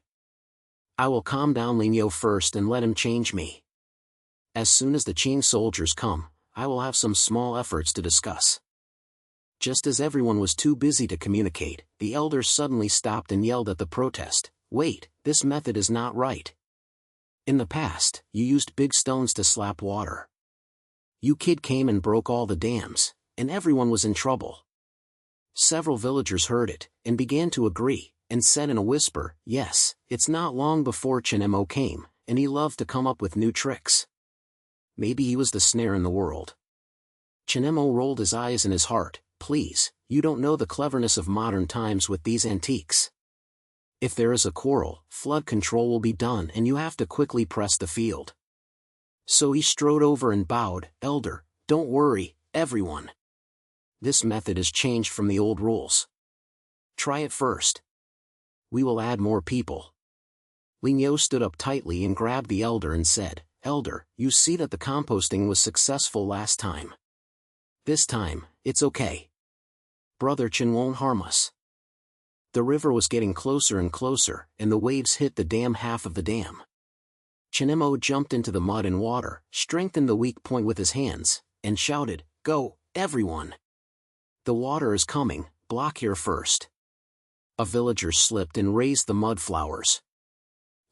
I will calm down Liu first and let him change me. As soon as the Qing soldiers come, I will have some small efforts to discuss. Just as everyone was too busy to communicate, the elders suddenly stopped and yelled at the protest, "Wait, this method is not right. In the past, you used big stones to slap water. You kid came and broke all the dams, and everyone was in trouble." Several villagers heard it, and began to agree, and said in a whisper, "Yes, it's not long before Chen Mo came, and he loved to come up with new tricks. Maybe he was the snare in the world." Chen Mo rolled his eyes in his heart, "Please, you don't know the cleverness of modern times with these antiques. If there is a quarrel, flood control will be done and you have to quickly press the field." So he strode over and bowed, "Elder, don't worry, everyone. This method is changed from the old rules. Try it first. We will add more people." Liu stood up tightly and grabbed the elder and said, "Elder, you see that the composting was successful last time. This time, it's okay. Brother Chen won't harm us." The river was getting closer and closer, and the waves hit the dam half of the dam. Chen Mo jumped into the mud and water, strengthened the weak point with his hands, and shouted, "Go, everyone! The water is coming, block here first." A villager slipped and raised the mud flowers.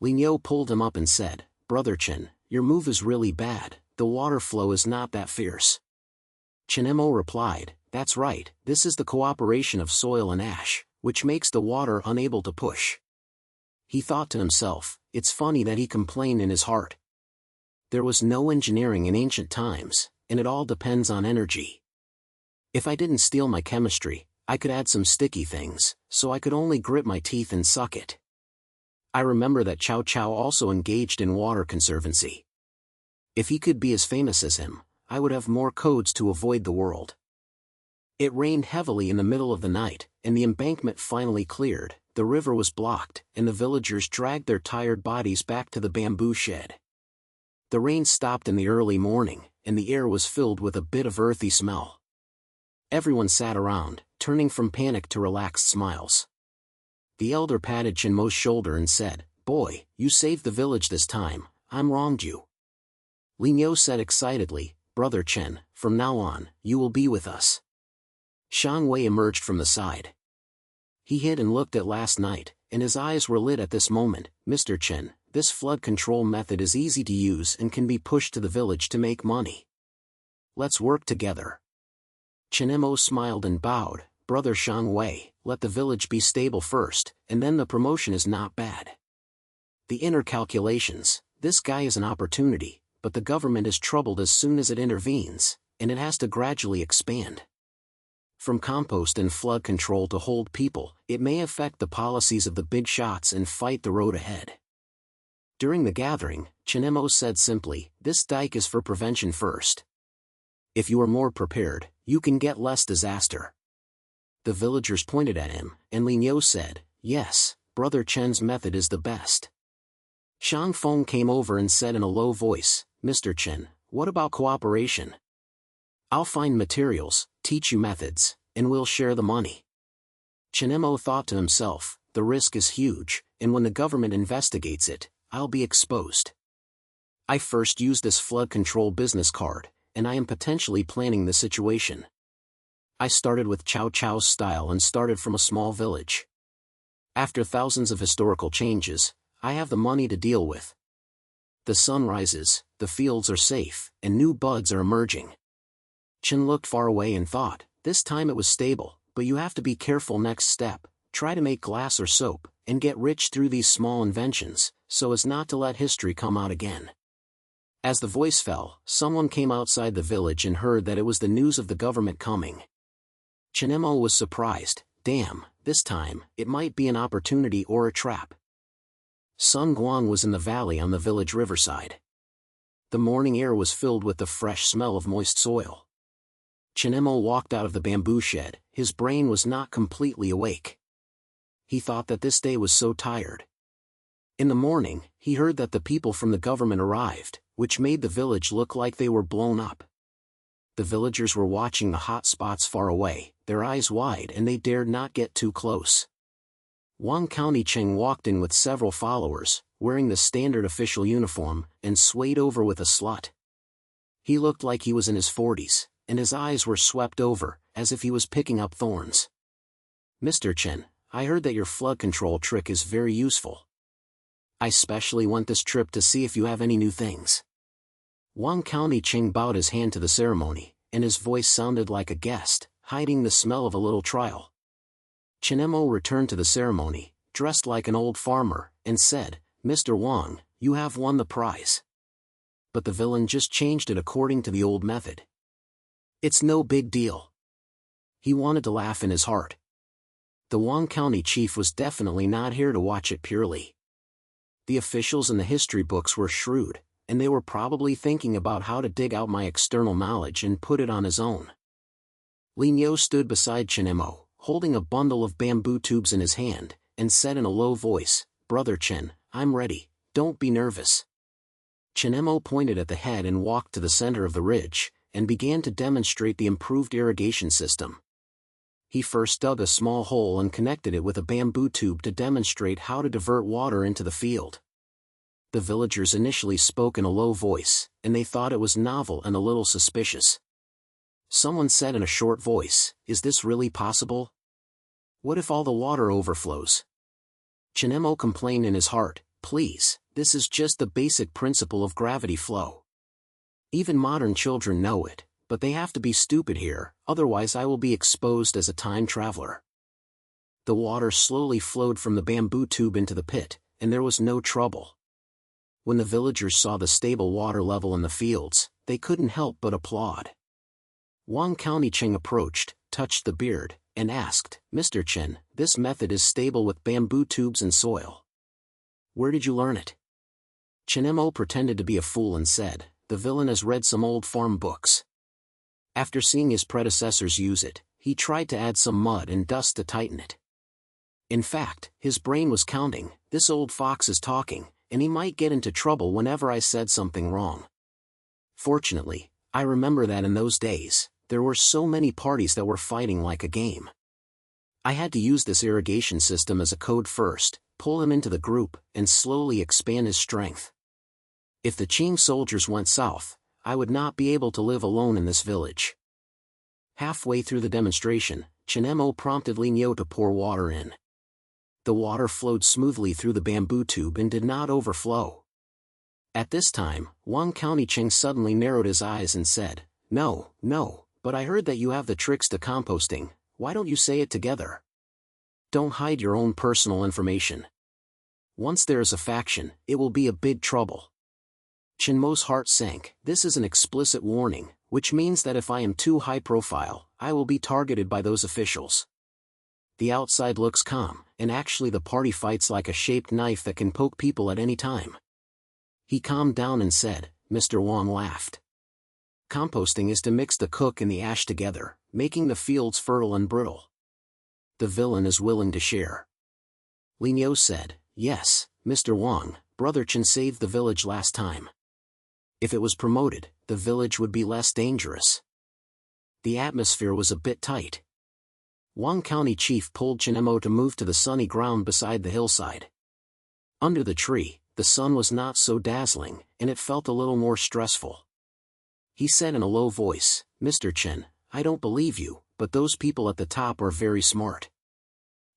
Liu pulled him up and said, "Brother Chen, your move is really bad, the water flow is not that fierce." Chen Mo replied, "That's right, this is the cooperation of soil and ash, which makes the water unable to push." He thought to himself, it's funny that he complained in his heart. There was no engineering in ancient times, and it all depends on energy. If I didn't steal my chemistry, I could add some sticky things, so I could only grit my teeth and suck it. I remember that Cao Cao also engaged in water conservancy. If he could be as famous as him, I would have more codes to avoid the world. It rained heavily in the middle of the night, and the embankment finally cleared, the river was blocked, and the villagers dragged their tired bodies back to the bamboo shed. The rain stopped in the early morning, and the air was filled with a bit of earthy smell. Everyone sat around, turning from panic to relaxed smiles. The elder patted Chen Mo's shoulder and said, "Boy, you saved the village this time, I'm wronged you." Lin Yo said excitedly, "Brother Chen, from now on, you will be with us." Shang Wei emerged from the side. He hid and looked at last night, and his eyes were lit at this moment. "Mr. Chen, this flood control method is easy to use and can be pushed to the village to make money. Let's work together." Chen Mo smiled and bowed. "Brother Shang Wei, let the village be stable first, and then the promotion is not bad." The inner calculations: this guy is an opportunity, but the government is troubled as soon as it intervenes, and it has to gradually expand. From compost and flood control to hold people, it may affect the policies of the big shots and fight the road ahead. During the gathering, Chen Mo said simply, "This dike is for prevention first. If you are more prepared, you can get less disaster." The villagers pointed at him, and Lin Yo said, "Yes, Brother Chen's method is the best." Shang Feng came over and said in a low voice, "Mr. Chen, what about cooperation? I'll find materials, teach you methods, and we'll share the money." Chen Mo thought to himself, the risk is huge, and when the government investigates it, I'll be exposed. I first used this flood control business card, and I am potentially planning the situation. I started with Cao Cao's style and started from a small village. After thousands of historical changes, I have the money to deal with. The sun rises, the fields are safe, and new buds are emerging. Chen looked far away and thought, this time it was stable, but you have to be careful next step, try to make glass or soap, and get rich through these small inventions, so as not to let history come out again. As the voice fell, someone came outside the village and heard that it was the news of the government coming. Chen Mo was surprised. Damn, this time, it might be an opportunity or a trap. Sun Guang was in the valley on the village riverside. The morning air was filled with the fresh smell of moist soil. Chen Mo walked out of the bamboo shed, his brain was not completely awake. He thought that this day was so tired. In the morning, he heard that the people from the government arrived, which made the village look like they were blown up. The villagers were watching the hot spots far away, their eyes wide, and they dared not get too close. Wang County Cheng walked in with several followers, wearing the standard official uniform, and swayed over with a slut. He looked like he was in his 40s, and his eyes were swept over, as if he was picking up thorns. "Mr. Chen, I heard that your flood control trick is very useful. I specially went this trip to see if you have any new things." Wang County Cheng bowed his hand to the ceremony, and his voice sounded like a guest, hiding the smell of a little trial. Chen Mo returned to the ceremony, dressed like an old farmer, and said, "Mr. Wang, you have won the prize. But the villain just changed it according to the old method. It's no big deal." He wanted to laugh in his heart. The Wang County chief was definitely not here to watch it purely. The officials in the history books were shrewd, and they were probably thinking about how to dig out my external knowledge and put it on his own. Lin Yo stood beside Chen Mo, holding a bundle of bamboo tubes in his hand, and said in a low voice, "Brother Chen, I'm ready, don't be nervous." Chen Mo pointed at the head and walked to the center of the ridge, and began to demonstrate the improved irrigation system. He first dug a small hole and connected it with a bamboo tube to demonstrate how to divert water into the field. The villagers initially spoke in a low voice, and they thought it was novel and a little suspicious. Someone said in a short voice, "Is this really possible? What if all the water overflows?" Chen Mo complained in his heart, "Please, this is just the basic principle of gravity flow. Even modern children know it, but they have to be stupid here, otherwise I will be exposed as a time traveler." The water slowly flowed from the bamboo tube into the pit, and there was no trouble. When the villagers saw the stable water level in the fields, they couldn't help but applaud. Wang County Cheng approached, touched the beard, and asked, "Mr. Chen, this method is stable with bamboo tubes and soil. Where did you learn it?" Chen Mo pretended to be a fool and said, "The villain has read some old farm books. After seeing his predecessors use it, he tried to add some mud and dust to tighten it. In fact, his brain was counting, this old fox is talking, and he might get into trouble whenever I said something wrong. Fortunately, I remember that in those days, there were so many parties that were fighting like a game. I had to use this irrigation system as a code first, pull him into the group, and slowly expand his strength. If the Qing soldiers went south, I would not be able to live alone in this village. Halfway through the demonstration, Chen Mo prompted Li Niu to pour water in. The water flowed smoothly through the bamboo tube and did not overflow. At this time, Wang Countycheng suddenly narrowed his eyes and said, "No, but I heard that you have the tricks to composting, why don't you say it together? Don't hide your own personal information. Once there is a faction, it will be a big trouble." Chen Mo's heart sank. This is an explicit warning, which means that if I am too high profile, I will be targeted by those officials. The outside looks calm, and actually the party fights like a shaped knife that can poke people at any time. He calmed down and said, Mr. Wang laughed. Composting is to mix the cook and the ash together, making the fields fertile and brittle. The villain is willing to share. Li Niu said, yes, Mr. Wang, Brother Chen saved the village last time. If it was promoted, the village would be less dangerous. The atmosphere was a bit tight. Wang County Chief pulled Chen Mo to move to the sunny ground beside the hillside. Under the tree, the sun was not so dazzling, and it felt a little more stressful. He said in a low voice, Mr. Chen, I don't believe you, but those people at the top are very smart.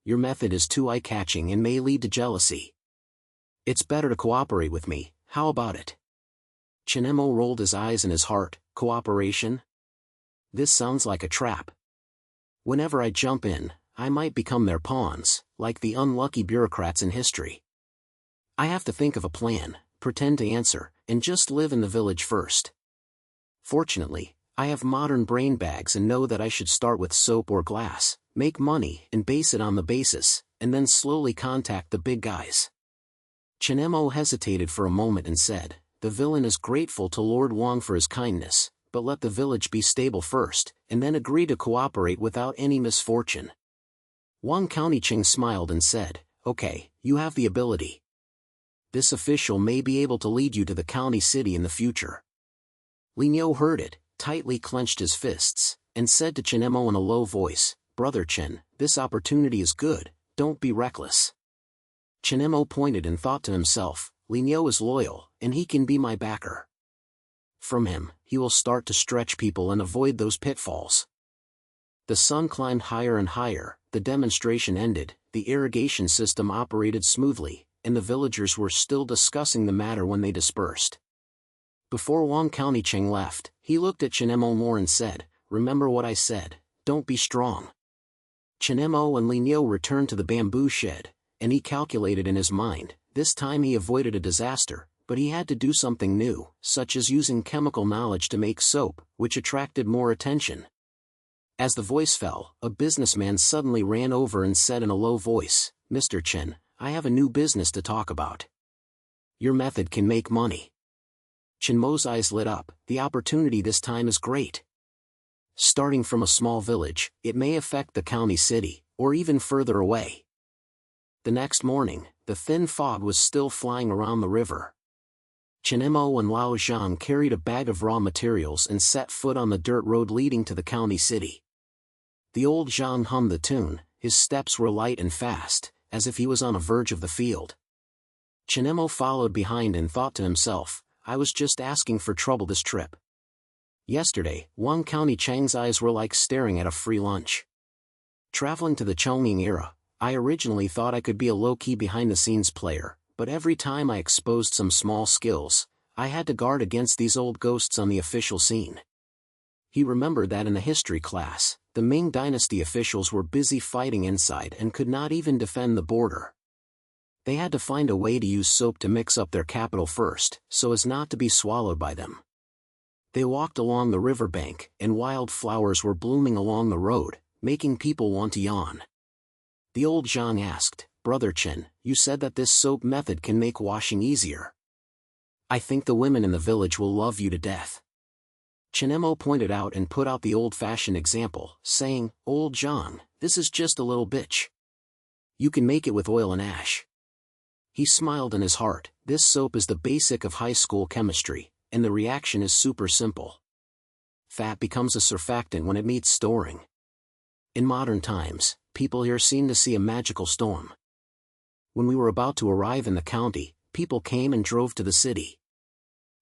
Your method is too eye-catching and may lead to jealousy. It's better to cooperate with me, how about it? Chen Mo rolled his eyes in his heart, cooperation? This sounds like a trap. Whenever I jump in, I might become their pawns, like the unlucky bureaucrats in history. I have to think of a plan, pretend to answer, and just live in the village first. Fortunately, I have modern brain bags and know that I should start with soap or glass, make money and base it on the basis, and then slowly contact the big guys. Chen Mo hesitated for a moment and said, the villain is grateful to Lord Wang for his kindness, but let the village be stable first, and then agree to cooperate without any misfortune. Wang Countycheng smiled and said, okay, you have the ability. This official may be able to lead you to the county city in the future. Li Niu heard it, tightly clenched his fists, and said to Chen Mo in a low voice, Brother Chen, this opportunity is good, don't be reckless. Chen Mo pointed and thought to himself, Li Niu is loyal, and he can be my backer. From him, he will start to stretch people and avoid those pitfalls. The sun climbed higher and higher, the demonstration ended, the irrigation system operated smoothly, and the villagers were still discussing the matter when they dispersed. Before Wang Countycheng left, he looked at Chen Mo more and said, remember what I said, don't be strong. Chen Mo and Li Niu returned to the bamboo shed, and he calculated in his mind, this time he avoided a disaster, but he had to do something new, such as using chemical knowledge to make soap, which attracted more attention. As the voice fell, a businessman suddenly ran over and said in a low voice, Mr. Chen, I have a new business to talk about. Your method can make money. Chen Mo's eyes lit up, the opportunity this time is great. Starting from a small village, it may affect the county city, or even further away. The next morning, the thin fog was still flying around the river. Chen Mo and Lao Zhang carried a bag of raw materials and set foot on the dirt road leading to the county city. The old Zhang hummed the tune, his steps were light and fast, as if he was on a verge of the field. Chen Mo followed behind and thought to himself, I was just asking for trouble this trip. Yesterday, Wang Countycheng's eyes were like staring at a free lunch. Traveling to the Chongming era, I originally thought I could be a low-key behind-the-scenes player, but every time I exposed some small skills, I had to guard against these old ghosts on the official scene. He remembered that in the history class, the Ming Dynasty officials were busy fighting inside and could not even defend the border. They had to find a way to use soap to mix up their capital first, so as not to be swallowed by them. They walked along the riverbank, and wild flowers were blooming along the road, making people want to yawn. The old Zhang asked, Brother Chen, you said that this soap method can make washing easier. I think the women in the village will love you to death. Chen Mo pointed out and put out the old-fashioned example, saying, "Old Zhang, this is just a little bitch. You can make it with oil and ash." He smiled in his heart. This soap is the basic of high school chemistry, and the reaction is super simple. Fat becomes a surfactant when it meets storing. In modern times, people here seem to see a magical storm. When we were about to arrive in the county, people came and drove to the city.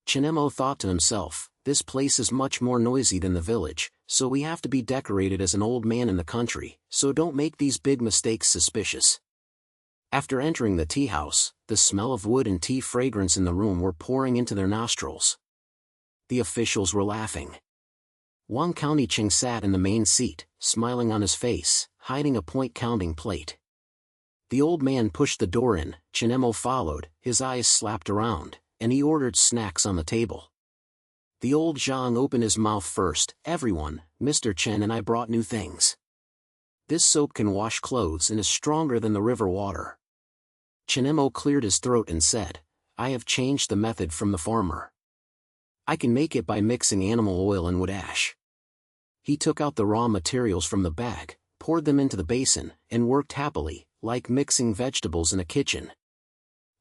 Chen Mo thought to himself, this place is much more noisy than the village, so we have to be decorated as an old man in the country, so don't make these big mistakes suspicious. After entering the tea house, the smell of wood and tea fragrance in the room were pouring into their nostrils. The officials were laughing. Wang County Ching sat in the main seat, smiling on his face, hiding a point-counting plate. The old man pushed the door in, Chen Mo followed, his eyes slapped around, and he ordered snacks on the table. The old Zhang opened his mouth first. "Everyone, Mr. Chen and I brought new things. This soap can wash clothes and is stronger than the river water." Chen Mo cleared his throat and said, "I have changed the method from the farmer. I can make it by mixing animal oil and wood ash." He took out the raw materials from the bag, poured them into the basin, and worked happily, like mixing vegetables in a kitchen.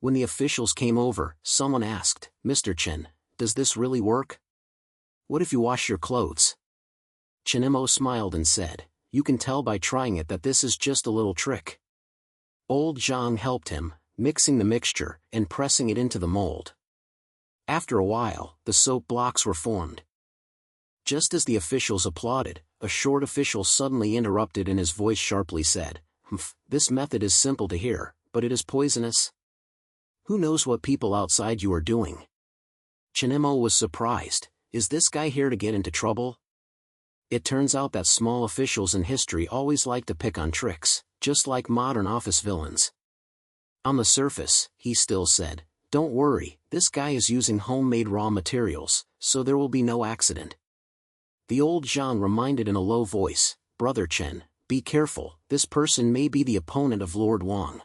When the officials came over, someone asked, "Mr. Chen, does this really work? What if you wash your clothes?" Chen Mo smiled and said, "You can tell by trying it that this is just a little trick." Old Zhang helped him, mixing the mixture and pressing it into the mold. After a while, the soap blocks were formed. Just as the officials applauded, a short official suddenly interrupted and his voice sharply said, "This method is simple to hear, but it is poisonous. Who knows what people outside you are doing?" Chen Mo was surprised. Is this guy here to get into trouble? It turns out that small officials in history always like to pick on tricks, just like modern office villains. On the surface, he still said, "Don't worry, this guy is using homemade raw materials, so there will be no accident." The old Zhang reminded in a low voice, "Brother Chen, be careful, this person may be the opponent of Lord Wang."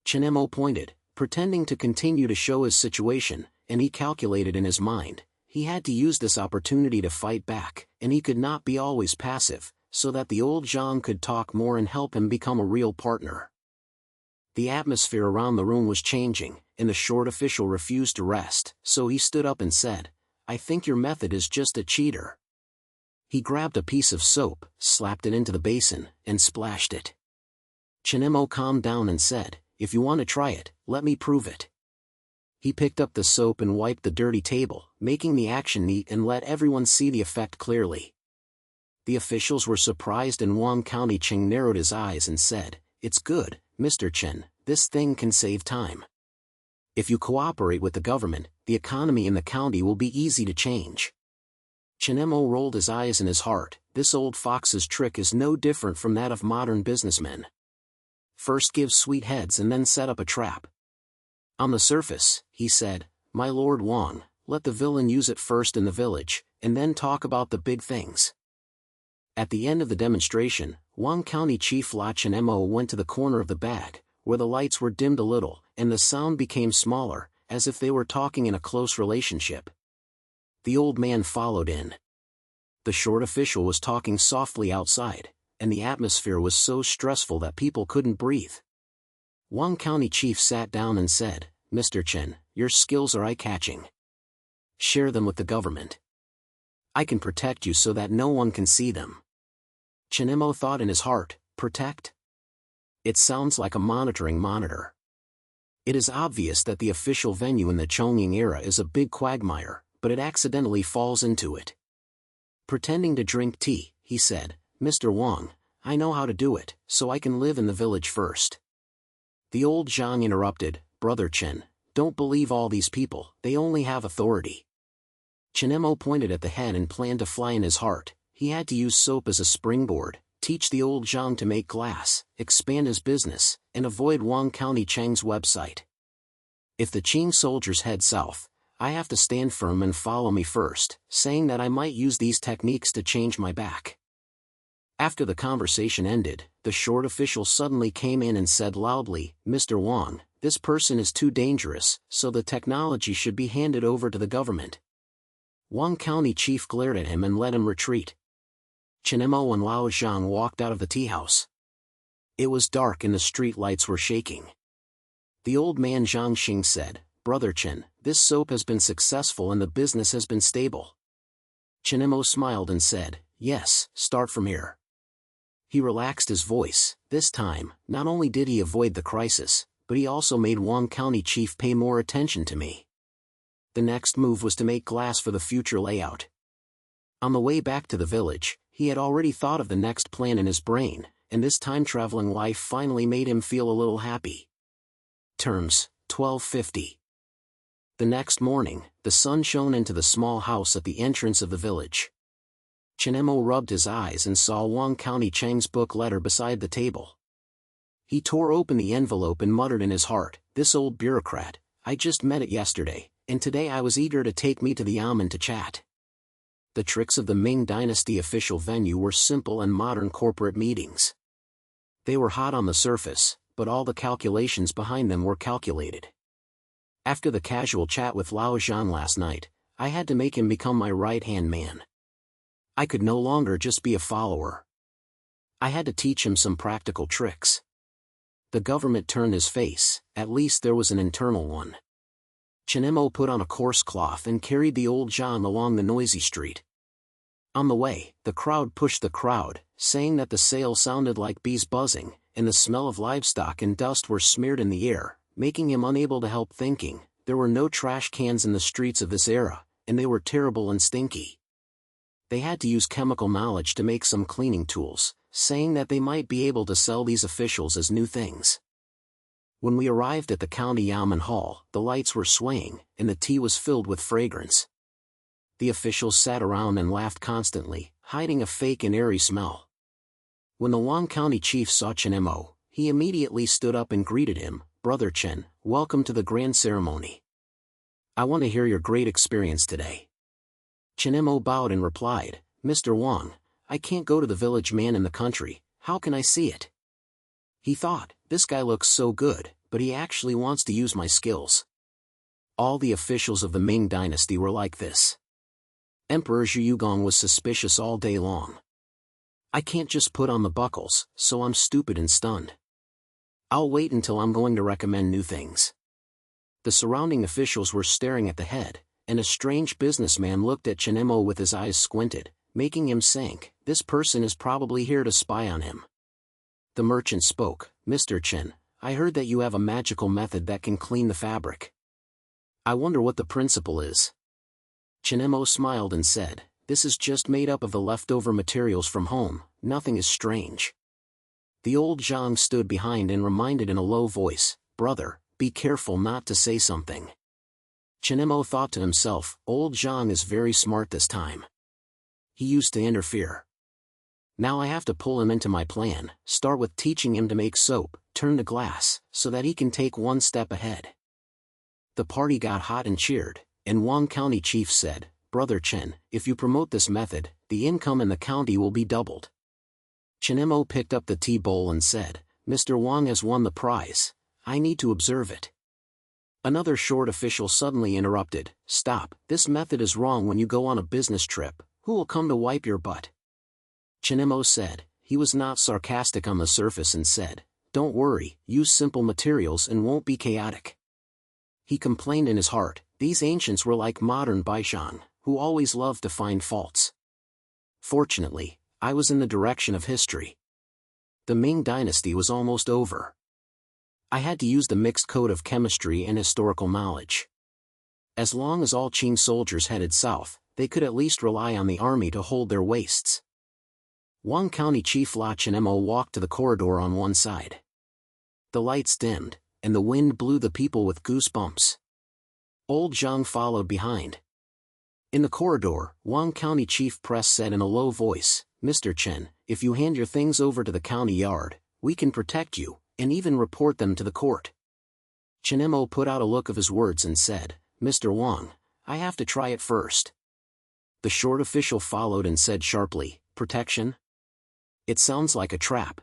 Chen Mo pointed, pretending to continue to show his situation, and he calculated in his mind, he had to use this opportunity to fight back, and he could not be always passive, so that the old Zhang could talk more and help him become a real partner. The atmosphere around the room was changing, and the short official refused to rest, so he stood up and said, "I think your method is just a cheater." He grabbed a piece of soap, slapped it into the basin, and splashed it. Chen Mo calmed down and said, "If you want to try it, let me prove it." He picked up the soap and wiped the dirty table, making the action neat and let everyone see the effect clearly. The officials were surprised and Wang County Ching narrowed his eyes and said, "It's good, Mr. Chen, this thing can save time. If you cooperate with the government, the economy in the county will be easy to change." Chen Mo rolled his eyes in his heart. This old fox's trick is no different from that of modern businessmen. First give sweet heads and then set up a trap. On the surface, he said, "My Lord Wang, let the villain use it first in the village, and then talk about the big things." At the end of the demonstration, Wang County Chief La Chen Mo went to the corner of the bag, where the lights were dimmed a little, and the sound became smaller, as if they were talking in a close relationship. The old man followed in. The short official was talking softly outside, and the atmosphere was so stressful that people couldn't breathe. Wang County Chief sat down and said, "Mr. Chen, your skills are eye-catching. Share them with the government. I can protect you so that no one can see them." Chen Mo thought in his heart, "Protect?" It sounds like a monitoring monitor. It is obvious that the official venue in the Chongqing era is a big quagmire, but it accidentally falls into it. Pretending to drink tea, he said, "Mr. Wang, I know how to do it, so I can live in the village first." The old Zhang interrupted, "Brother Chen, don't believe all these people, they only have authority." Chen Mo pointed at the head and planned to fly in his heart. He had to use soap as a springboard, teach the old Zhang to make glass, expand his business, and avoid Wang County Cheng's website. If the Qing soldiers head south, I have to stand firm and follow me first, saying that I might use these techniques to change my back. After the conversation ended, the short official suddenly came in and said loudly, "Mr. Wang, this person is too dangerous, so the technology should be handed over to the government." Wang County chief glared at him and let him retreat. Chen Mo and Lao Zhang walked out of the tea house. It was dark and the street lights were shaking. The old man Zhang Xing said, "Brother Chen, this soap has been successful and the business has been stable." Chen Mo smiled and said, "Yes, start from here." He relaxed his voice. This time, not only did he avoid the crisis, but he also made Wang County chief pay more attention to me. The next move was to make glass for the future layout. On the way back to the village, he had already thought of the next plan in his brain, and this time-traveling life finally made him feel a little happy. Terms, 1250. The next morning, the sun shone into the small house at the entrance of the village. Chen Mo rubbed his eyes and saw Wang County Cheng's book letter beside the table. He tore open the envelope and muttered in his heart, "This old bureaucrat, I just met it yesterday, and today I was eager to take me to the Yamen to chat." The tricks of the Ming Dynasty official venue were simple and modern corporate meetings. They were hot on the surface, but all the calculations behind them were calculated. After the casual chat with Lao Zhan last night, I had to make him become my right-hand man. I could no longer just be a follower. I had to teach him some practical tricks. The government turned his face, at least there was an internal one. Chen Mo put on a coarse cloth and carried the old Zhang along the noisy street. On the way, the crowd pushed the crowd, saying that the sale sounded like bees buzzing, and the smell of livestock and dust were smeared in the air, making him unable to help thinking. There were no trash cans in the streets of this era, and they were terrible and stinky. They had to use chemical knowledge to make some cleaning tools, saying that they might be able to sell these officials as new things. When we arrived at the county Yamen hall, the lights were swaying, and the tea was filled with fragrance. The officials sat around and laughed constantly, hiding a fake and airy smell. When the Wang County chief saw Chen Mo, he immediately stood up and greeted him, "Brother Chen, welcome to the grand ceremony. I want to hear your great experience today." Chen Mo bowed and replied, "Mr. Wang, I can't go to the village man in the country, how can I see it?" He thought, "This guy looks so good, but he actually wants to use my skills." All the officials of the Ming Dynasty were like this. Emperor Zhu Yugong was suspicious all day long. "I can't just put on the buckles, so I'm stupid and stunned. I'll wait until I'm going to recommend new things." The surrounding officials were staring at the head, and a strange businessman looked at Chen Mo with his eyes squinted, making him think, "This person is probably here to spy on him." The merchant spoke, "Mr. Chen, I heard that you have a magical method that can clean the fabric. I wonder what the principle is." Chen Mo smiled and said, "This is just made up of the leftover materials from home, nothing is strange." The old Zhang stood behind and reminded in a low voice, "Brother, be careful not to say something." Chen Mo thought to himself, "Old Zhang is very smart this time. He used to interfere. Now I have to pull him into my plan, start with teaching him to make soap, turn to glass, so that he can take one step ahead." The party got hot and cheered, and Wang County chief said, "Brother Chen, if you promote this method, the income in the county will be doubled." Chen Mo picked up the tea bowl and said, "Mr. Wang has won the prize, I need to observe it." Another short official suddenly interrupted, "Stop, this method is wrong when you go on a business trip, who will come to wipe your butt?" Chen Mo said, he was not sarcastic on the surface and said, "Don't worry, use simple materials and won't be chaotic." He complained in his heart, these ancients were like modern Baishan, who always loved to find faults. Fortunately, I was in the direction of history. The Ming Dynasty was almost over. I had to use the mixed code of chemistry and historical knowledge. As long as all Qing soldiers headed south, they could at least rely on the army to hold their waists. Wang County Chief La Chen Mo walked to the corridor on one side. The lights dimmed, and the wind blew the people with goosebumps. Old Zhang followed behind. In the corridor, Wang County Chief Press said in a low voice, "Mr. Chen, if you hand your things over to the county yard, we can protect you, and even report them to the court." Chen Mo put out a look of his words and said, "Mr. Wang, I have to try it first." The short official followed and said sharply, "Protection? It sounds like a trap."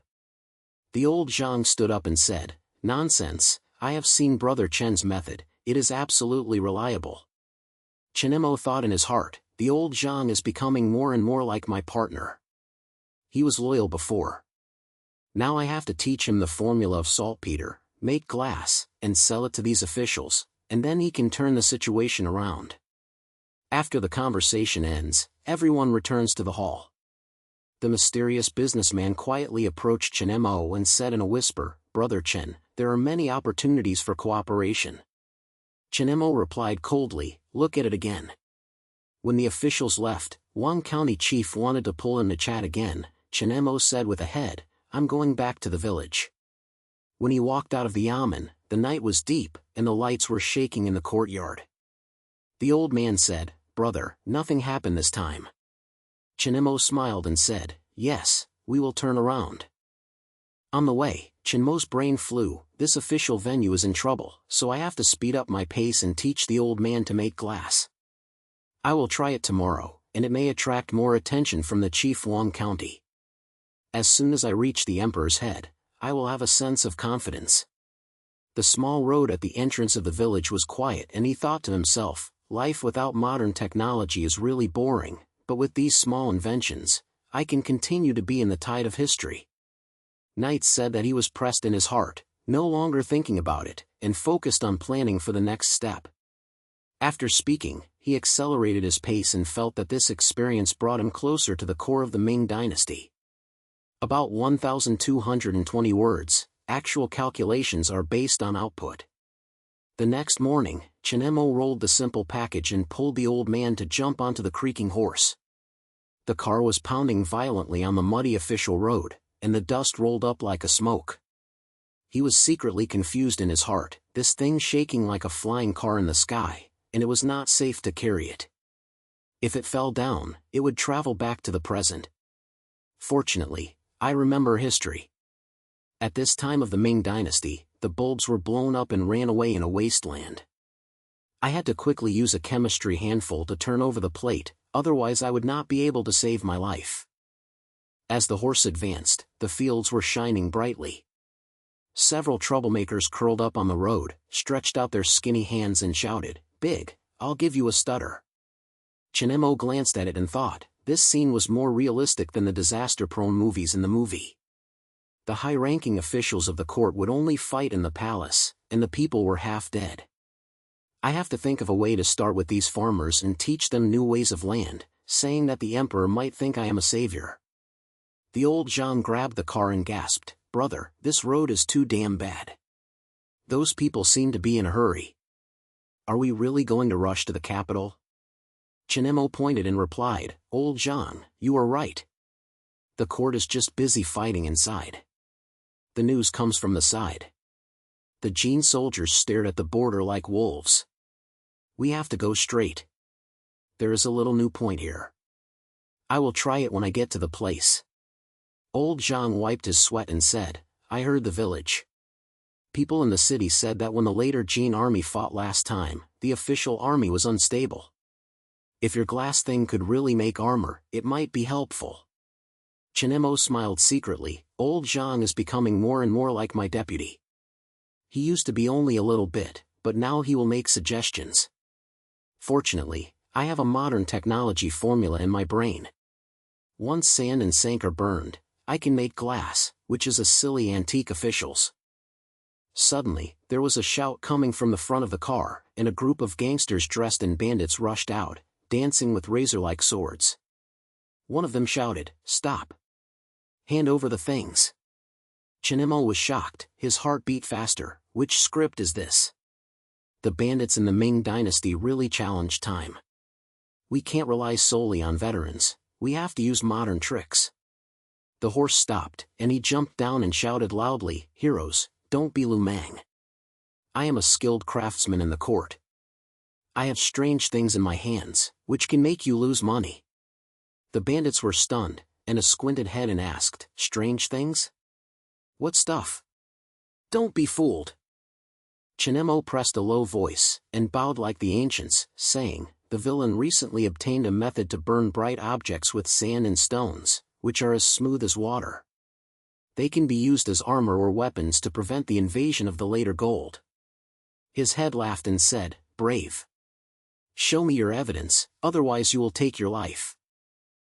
The old Zhang stood up and said, "Nonsense, I have seen Brother Chen's method, it is absolutely reliable." Chen Mo thought in his heart, the old Zhang is becoming more and more like my partner. He was loyal before. Now I have to teach him the formula of saltpeter, make glass, and sell it to these officials, and then he can turn the situation around. After the conversation ends, everyone returns to the hall. The mysterious businessman quietly approached Chen Mo and said in a whisper, "Brother Chen, there are many opportunities for cooperation." Chen Mo replied coldly, "Look at it again." When the officials left, one county chief wanted to pull him to chat again. Chen Mo said with a head, "I'm going back to the village." When he walked out of the yamen, the night was deep, and the lights were shaking in the courtyard. The old man said, "Brother, nothing happened this time." Chen Mo smiled and said, "Yes, we will turn around." On the way, Chen Mo's brain flew. This official venue is in trouble, so I have to speed up my pace and teach the old man to make glass. I will try it tomorrow, and it may attract more attention from the chief Wang County. As soon as I reach the emperor's head, I will have a sense of confidence. The small road at the entrance of the village was quiet, and he thought to himself, life without modern technology is really boring, but with these small inventions, I can continue to be in the tide of history. Knights said that he was pressed in his heart, no longer thinking about it, and focused on planning for the next step. After speaking, he accelerated his pace and felt that this experience brought him closer to the core of the Ming Dynasty. About 1,220 words, actual calculations are based on output. The next morning, Chen Mo rolled the simple package and pulled the old man to jump onto the creaking horse. The car was pounding violently on the muddy official road, and the dust rolled up like a smoke. He was secretly confused in his heart, this thing shaking like a flying car in the sky, and it was not safe to carry it. If it fell down, it would travel back to the present. Fortunately, I remember history. At this time of the Ming Dynasty, the bulbs were blown up and ran away in a wasteland. I had to quickly use a chemistry handful to turn over the plate, otherwise I would not be able to save my life. As the horse advanced, the fields were shining brightly. Several troublemakers curled up on the road, stretched out their skinny hands and shouted, "Big, I'll give you a stutter." Chen Mo glanced at it and thought, this scene was more realistic than the disaster-prone movies in the movie. The high-ranking officials of the court would only fight in the palace, and the people were half dead. I have to think of a way to start with these farmers and teach them new ways of land, saying that the emperor might think I am a savior. The old Zhang grabbed the car and gasped, "Brother, this road is too damn bad. Those people seem to be in a hurry. Are we really going to rush to the capital?" Chen Mo pointed and replied, "Old Zhang, you are right. The court is just busy fighting inside. The news comes from the side." The Jin soldiers stared at the border like wolves. "We have to go straight. There is a little new point here. I will try it when I get to the place." Old Zhang wiped his sweat and said, "I heard the village. People in the city said that when the later Jin army fought last time, the official army was unstable. If your glass thing could really make armor, it might be helpful." Chen Mo smiled secretly, "Old Zhang is becoming more and more like my deputy. He used to be only a little bit, but now he will make suggestions. Fortunately, I have a modern technology formula in my brain. Once sand and sank are burned, I can make glass, which is a silly antique officials." Suddenly, there was a shout coming from the front of the car, and a group of gangsters dressed in bandits rushed out, dancing with razor-like swords. One of them shouted, "Stop! Hand over the things." Chen Mo was shocked, his heart beat faster. Which script is this? The bandits in the Ming Dynasty really challenged time. We can't rely solely on veterans, we have to use modern tricks. The horse stopped, and he jumped down and shouted loudly, "Heroes, don't be Lu Mang. I am a skilled craftsman in the court. I have strange things in my hands, which can make you lose money." The bandits were stunned, and a squinted head and asked, "Strange things? What stuff? Don't be fooled." Chen Mo pressed a low voice, and bowed like the ancients, saying, "The villain recently obtained a method to burn bright objects with sand and stones, which are as smooth as water. They can be used as armor or weapons to prevent the invasion of the later gold." His head laughed and said, "Brave. show me your evidence, otherwise you will take your life.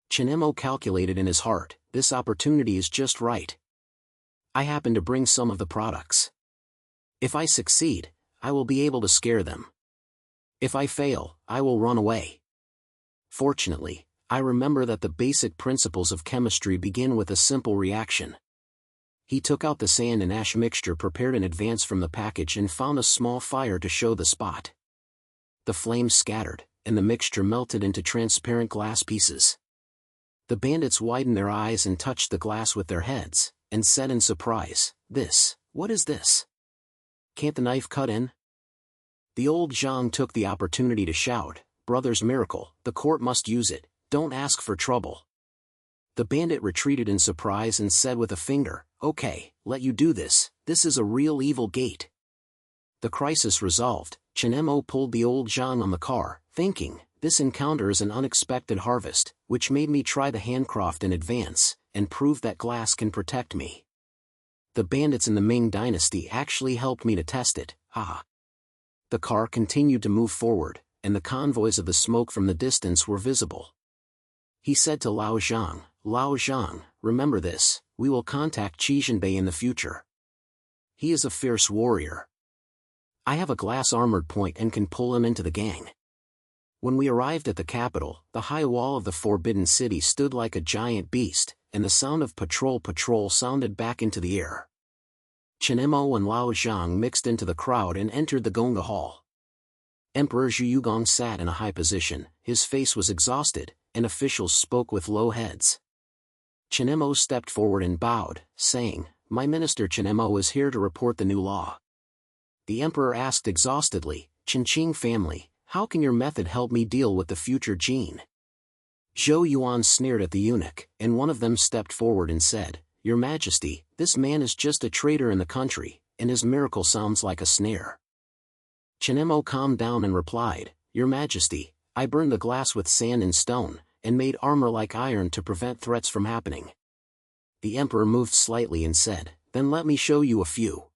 Chen Mo calculated in his heart, this opportunity is just right. I happen to bring some of the products. If I succeed, I will be able to scare them. If I fail, I will run away. Fortunately, I remember that the basic principles of chemistry begin with a simple reaction. He took out the sand and ash mixture prepared in advance from the package and found a small fire to show the spot. The flames scattered, and the mixture melted into transparent glass pieces. The bandits widened their eyes and touched the glass with their heads, and said in surprise, what is this? Can't the knife cut in? The old Zhang took the opportunity to shout, brother's miracle, the court must use it, don't ask for trouble. The bandit retreated in surprise and said with a finger, okay, let you do this is a real evil gate. The crisis resolved, Chen Mo pulled the old Zhang on the car, thinking, this encounter is an unexpected harvest, which made me try the handcraft in advance, and prove that glass can protect me. The bandits in the Ming Dynasty actually helped me to test it, haha. The car continued to move forward, and the convoys of the smoke from the distance were visible. He said to Lao Zhang, remember this, we will contact Qizhenbei in the future. He is a fierce warrior. I have a glass armored point and can pull him into the gang. When we arrived at the capital, the high wall of the Forbidden City stood like a giant beast, and the sound of patrol sounded back into the air. Chen Mo and Lao Zhang mixed into the crowd and entered the Gonga Hall. Emperor Zhu Yugong sat in a high position, his face was exhausted, and officials spoke with low heads. Chen Mo stepped forward and bowed, saying, my minister Chen Mo is here to report the new law. The emperor asked exhaustedly, Qing family, how can your method help me deal with the future Jin? Zhou Yuan sneered at the eunuch, and one of them stepped forward and said, Your Majesty, this man is just a traitor in the country, and his miracle sounds like a snare. Chen Mo calmed down and replied, Your Majesty, I burned the glass with sand and stone, and made armor like iron to prevent threats from happening. The emperor moved slightly and said, Then let me show you a few.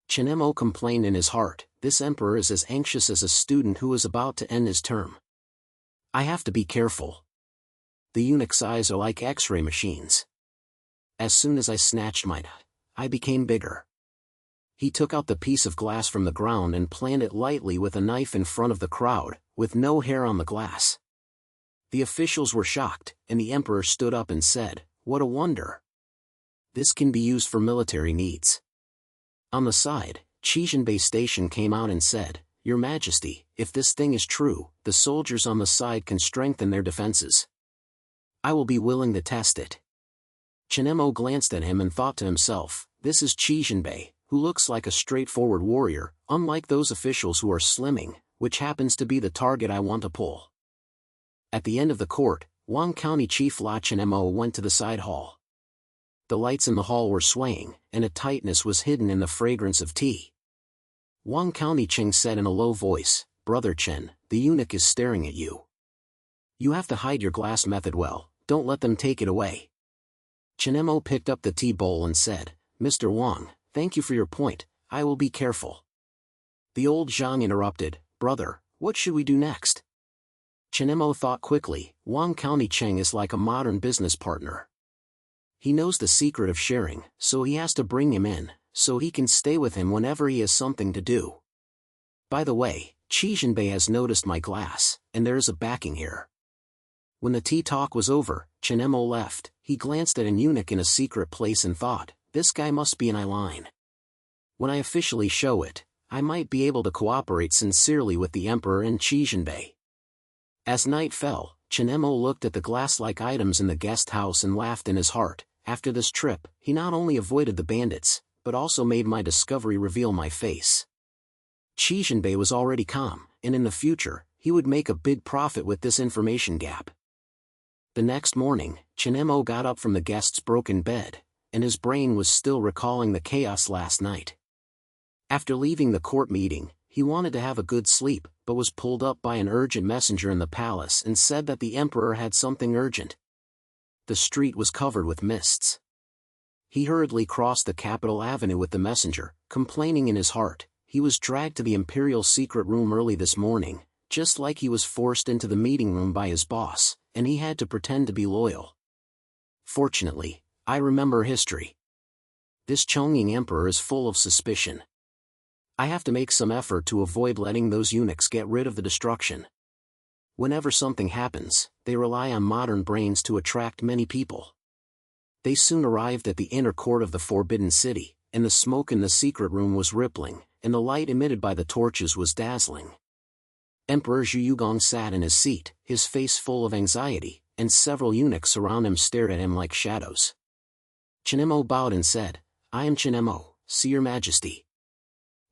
Chen Mo complained in his heart, this emperor is as anxious as a student who is about to end his term. I have to be careful. The eunuch's eyes are like X-ray machines. As soon as I snatched mine, I became bigger. He took out the piece of glass from the ground and planted it lightly with a knife in front of the crowd, with no hair on the glass. The officials were shocked, and the emperor stood up and said, What a wonder! This can be used for military needs. On the side, Qizhenbei Station came out and said, Your Majesty, if this thing is true, the soldiers on the side can strengthen their defenses. I will be willing to test it. Chen Mo glanced at him and thought to himself, this is Qizhenbei, who looks like a straightforward warrior, unlike those officials who are slimming, which happens to be the target I want to pull. At the end of the court, Wang County Chief La Chen Mo went to the side hall. The lights in the hall were swaying, and a tightness was hidden in the fragrance of tea. Wang County Cheng said in a low voice, Brother Chen, the eunuch is staring at you. You have to hide your glass method well, don't let them take it away. Chen Mo picked up the tea bowl and said, Mr. Wang, thank you for your point, I will be careful. The old Zhang interrupted, Brother, what should we do next? Chen Mo thought quickly, Wang County Cheng is like a modern business partner. He knows the secret of sharing, so he has to bring him in, so he can stay with him whenever he has something to do. By the way, Qizhenbei has noticed my glass, and there is a backing here. When the tea talk was over, Chen Mo left. He glanced at an eunuch in a secret place and thought, this guy must be an eye-line. When I officially show it, I might be able to cooperate sincerely with the emperor and Qizhenbei. As night fell, Chen Mo looked at the glass-like items in the guest house and laughed in his heart. After this trip, he not only avoided the bandits, but also made my discovery reveal my face. Qizhenbei was already calm, and in the future, he would make a big profit with this information gap. The next morning, Chen Mo got up from the guest's broken bed, and his brain was still recalling the chaos last night. After leaving the court meeting, he wanted to have a good sleep, but was pulled up by an urgent messenger in the palace and said that the emperor had something urgent. The street was covered with mists. He hurriedly crossed the Capitol Avenue with the messenger, complaining in his heart, he was dragged to the imperial secret room early this morning, just like he was forced into the meeting room by his boss, and he had to pretend to be loyal. Fortunately, I remember history. This Chongqing emperor is full of suspicion. I have to make some effort to avoid letting those eunuchs get rid of the destruction. Whenever something happens, they rely on modern brains to attract many people. They soon arrived at the inner court of the Forbidden City, and the smoke in the secret room was rippling, and the light emitted by the torches was dazzling. Emperor Zhu Yugong sat in his seat, his face full of anxiety, and several eunuchs around him stared at him like shadows. Chen Mo bowed and said, "I am Chen Mo, see your majesty."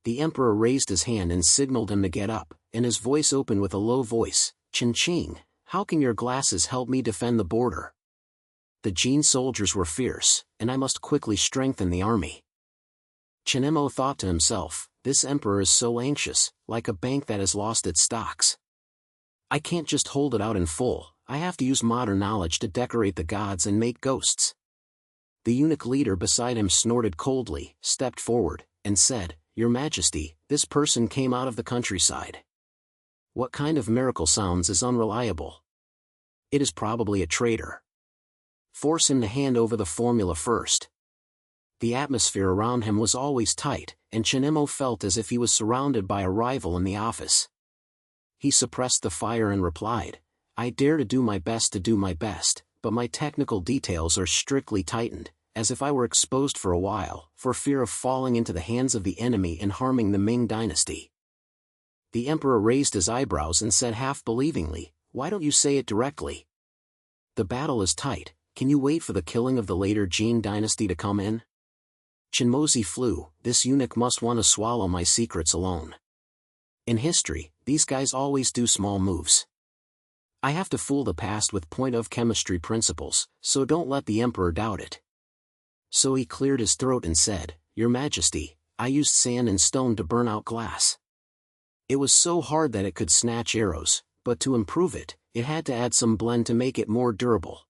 The emperor raised his hand and signaled him to get up, and his voice opened with a low voice, "Chen Qing, how can your glasses help me defend the border?" The Jin soldiers were fierce, and I must quickly strengthen the army. Chen Mo thought to himself, this emperor is so anxious, like a bank that has lost its stocks. I can't just hold it out in full, I have to use modern knowledge to decorate the gods and make ghosts. The eunuch leader beside him snorted coldly, stepped forward, and said, "Your Majesty, this person came out of the countryside. What kind of miracle sounds is unreliable? It is probably a traitor. Force him to hand over the formula first." The atmosphere around him was always tight, and Chen Mo felt as if he was surrounded by a rival in the office. He suppressed the fire and replied, "I dare to do my best, but my technical details are strictly tightened, as if I were exposed for a while, for fear of falling into the hands of the enemy and harming the Ming Dynasty." The emperor raised his eyebrows and said half-believingly, "Why don't you say it directly? The battle is tight, can you wait for the killing of the later Jin Dynasty to come in?" Chen Mozi flew, "This eunuch must want to swallow my secrets alone. In history, these guys always do small moves. I have to fool the past with point-of-chemistry principles, so don't let the emperor doubt it." So he cleared his throat and said, "Your Majesty, I used sand and stone to burn out glass. It was so hard that it could snatch arrows, but to improve it, it had to add some blend to make it more durable.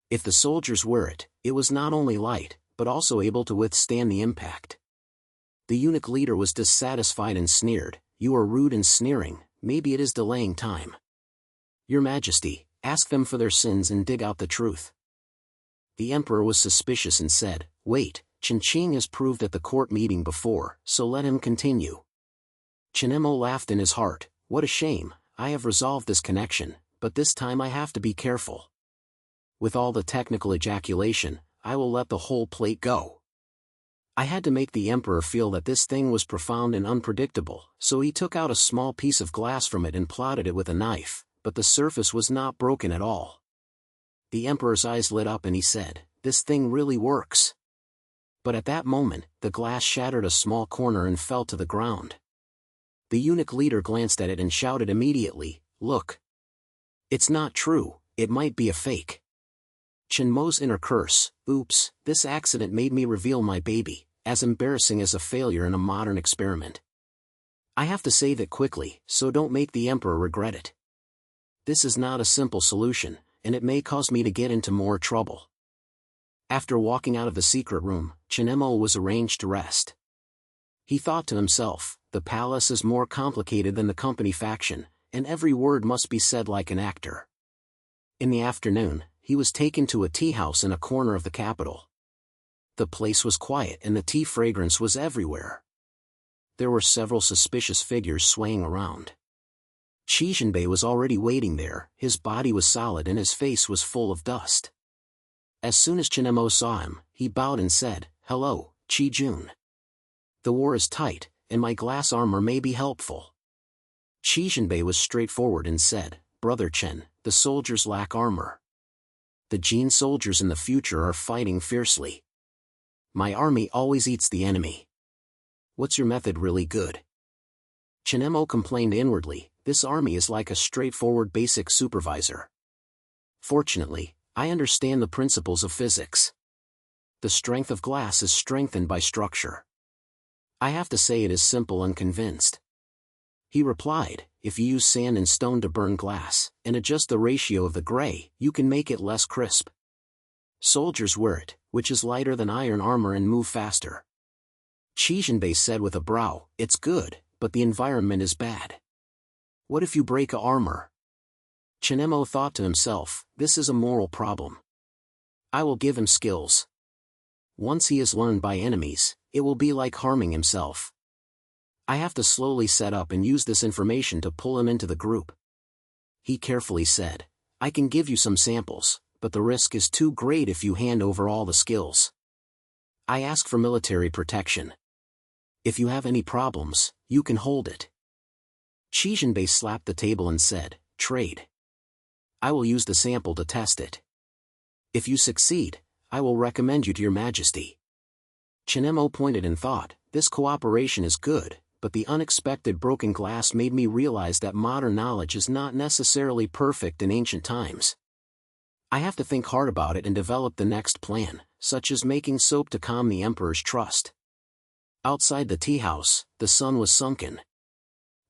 If the soldiers wear it, it was not only light, but also able to withstand the impact." The eunuch leader was dissatisfied and sneered, "You are rude and sneering, maybe it is delaying time. Your Majesty, ask them for their sins and dig out the truth." The emperor was suspicious and said, "Wait, Chen Qing has proved at the court meeting before, so let him continue." Chen Mo laughed in his heart, "What a shame, I have resolved this connection, but this time I have to be careful. With all the technical ejaculation, I will let the whole plate go." I had to make the emperor feel that this thing was profound and unpredictable, so he took out a small piece of glass from it and plotted it with a knife, but the surface was not broken at all. The emperor's eyes lit up and he said, "This thing really works." But at that moment, the glass shattered a small corner and fell to the ground. The eunuch leader glanced at it and shouted immediately, "Look! It's not true, it might be a fake." Chen Mo's inner curse, "Oops, this accident made me reveal my baby, as embarrassing as a failure in a modern experiment. I have to save it quickly, so don't make the emperor regret it. This is not a simple solution, and it may cause me to get into more trouble." After walking out of the secret room, Chen Mo was arranged to rest. He thought to himself, the palace is more complicated than the company faction, and every word must be said like an actor. In the afternoon, he was taken to a tea house in a corner of the capital. The place was quiet and the tea fragrance was everywhere. There were several suspicious figures swaying around. Qi Jinbei was already waiting there, his body was solid and his face was full of dust. As soon as Chen Mo saw him, he bowed and said, "Hello, Qi Jun. The war is tight, and my glass armor may be helpful." Qi Jinbei was straightforward and said, "Brother Chen, the soldiers lack armor. The Jin soldiers in the future are fighting fiercely. My army always eats the enemy. What's your method really good?" Chen Mo complained inwardly, "This army is like a straightforward basic supervisor. Fortunately, I understand the principles of physics. The strength of glass is strengthened by structure. I have to say it is simple and convinced." He replied, "If you use sand and stone to burn glass, and adjust the ratio of the gray, you can make it less crisp. Soldiers wear it, which is lighter than iron armor and move faster." Qi Jinbei said with a brow, "It's good, but the environment is bad. What if you break a armor? Chen Mo thought to himself, this is a moral problem. I will give him skills. Once he is learned by enemies, it will be like harming himself. I have to slowly set up and use this information to pull him into the group. He carefully said, I can give you some samples, but the risk is too great if you hand over all the skills. I ask for military protection. If you have any problems, you can hold it. Qianbei slapped the table and said, trade. I will use the sample to test it. If you succeed, I will recommend you to your majesty. Chen Mo pointed and thought, this cooperation is good, but the unexpected broken glass made me realize that modern knowledge is not necessarily perfect in ancient times. I have to think hard about it and develop the next plan, such as making soap to calm the emperor's trust. Outside the tea house, the sun was sunken.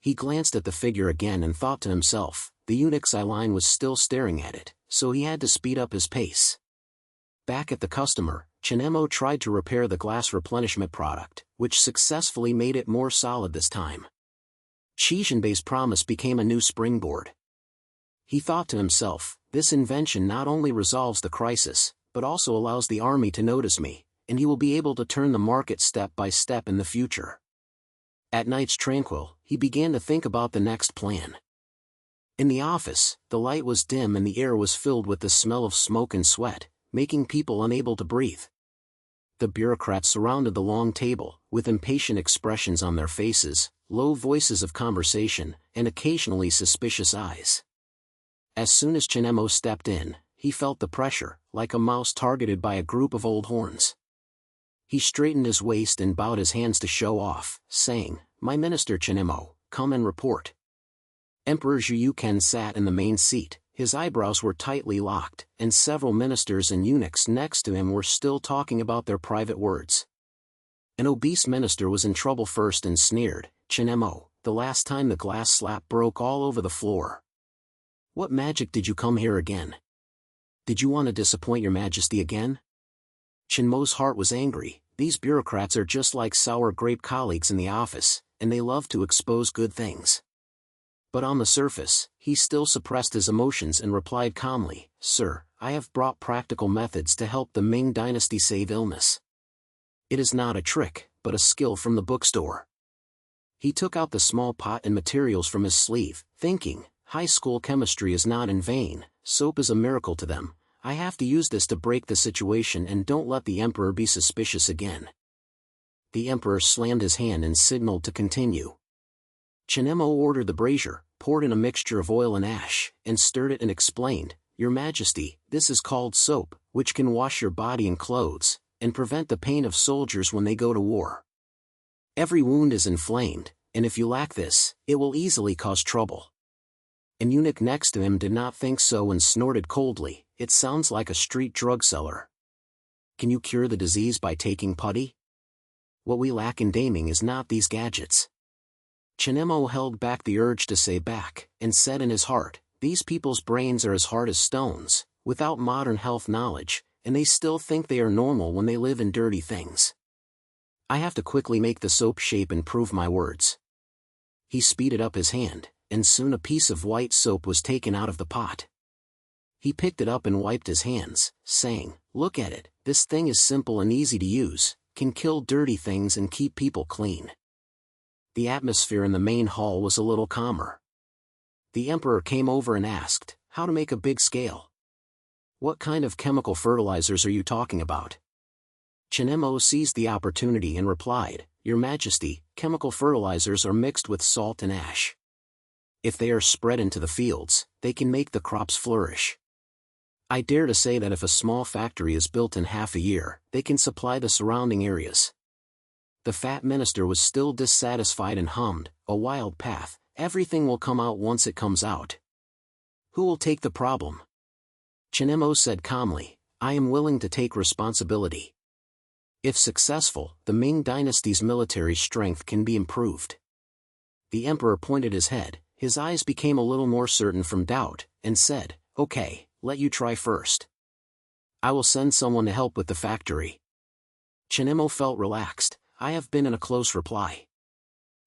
He glanced at the figure again and thought to himself, the eunuch's eye line was still staring at it, so he had to speed up his pace. Back at the customer, Chen Mo tried to repair the glass replenishment product, which successfully made it more solid this time. Qianbei's promise became a new springboard. He thought to himself, this invention not only resolves the crisis, but also allows the army to notice me, and he will be able to turn the market step by step in the future. At nights tranquil, he began to think about the next plan. In the office, the light was dim and the air was filled with the smell of smoke and sweat, making people unable to breathe. The bureaucrats surrounded the long table, with impatient expressions on their faces, low voices of conversation, and occasionally suspicious eyes. As soon as Chen Mo stepped in, he felt the pressure, like a mouse targeted by a group of old horns. He straightened his waist and bowed his hands to show off, saying, My minister Chen Mo, come and report. Emperor Zhu Ken sat in the main seat, his eyebrows were tightly locked, and several ministers and eunuchs next to him were still talking about their private words. An obese minister was in trouble first and sneered, Chen Mo, the last time the glass slab broke all over the floor. What magic did you come here again? Did you want to disappoint your majesty again? Chen Mo's heart was angry, these bureaucrats are just like sour grape colleagues in the office, and they love to expose good things. But on the surface, he still suppressed his emotions and replied calmly, Sir, I have brought practical methods to help the Ming Dynasty save illness. It is not a trick, but a skill from the bookstore. He took out the small pot and materials from his sleeve, thinking, high school chemistry is not in vain, soap is a miracle to them, I have to use this to break the situation and don't let the emperor be suspicious again. The emperor slammed his hand and signaled to continue. Chen Mo ordered the brazier, poured in a mixture of oil and ash, and stirred it and explained, Your Majesty, this is called soap, which can wash your body and clothes, and prevent the pain of soldiers when they go to war. Every wound is inflamed, and if you lack this, it will easily cause trouble. An eunuch next to him did not think so and snorted coldly, It sounds like a street drug seller. Can you cure the disease by taking putty? What we lack in daming is not these gadgets. Chen Mo held back the urge to say back, and said in his heart, these people's brains are as hard as stones, without modern health knowledge, and they still think they are normal when they live in dirty things. I have to quickly make the soap shape and prove my words. He speeded up his hand, and soon a piece of white soap was taken out of the pot. He picked it up and wiped his hands, saying, Look at it, this thing is simple and easy to use, can kill dirty things and keep people clean. The atmosphere in the main hall was a little calmer. The emperor came over and asked, How to make a big scale? What kind of chemical fertilizers are you talking about? Chen Mo seized the opportunity and replied, Your Majesty, chemical fertilizers are mixed with salt and ash. If they are spread into the fields, they can make the crops flourish. I dare to say that if a small factory is built in half a year, they can supply the surrounding areas. The fat minister was still dissatisfied and hummed, A wild path, everything will come out once it comes out. Who will take the problem? Chen Mo said calmly, I am willing to take responsibility. If successful, the Ming Dynasty's military strength can be improved. The emperor pointed his head, his eyes became a little more certain from doubt, and said, Okay, let you try first. I will send someone to help with the factory. Chen Mo felt relaxed, I have been in a close reply.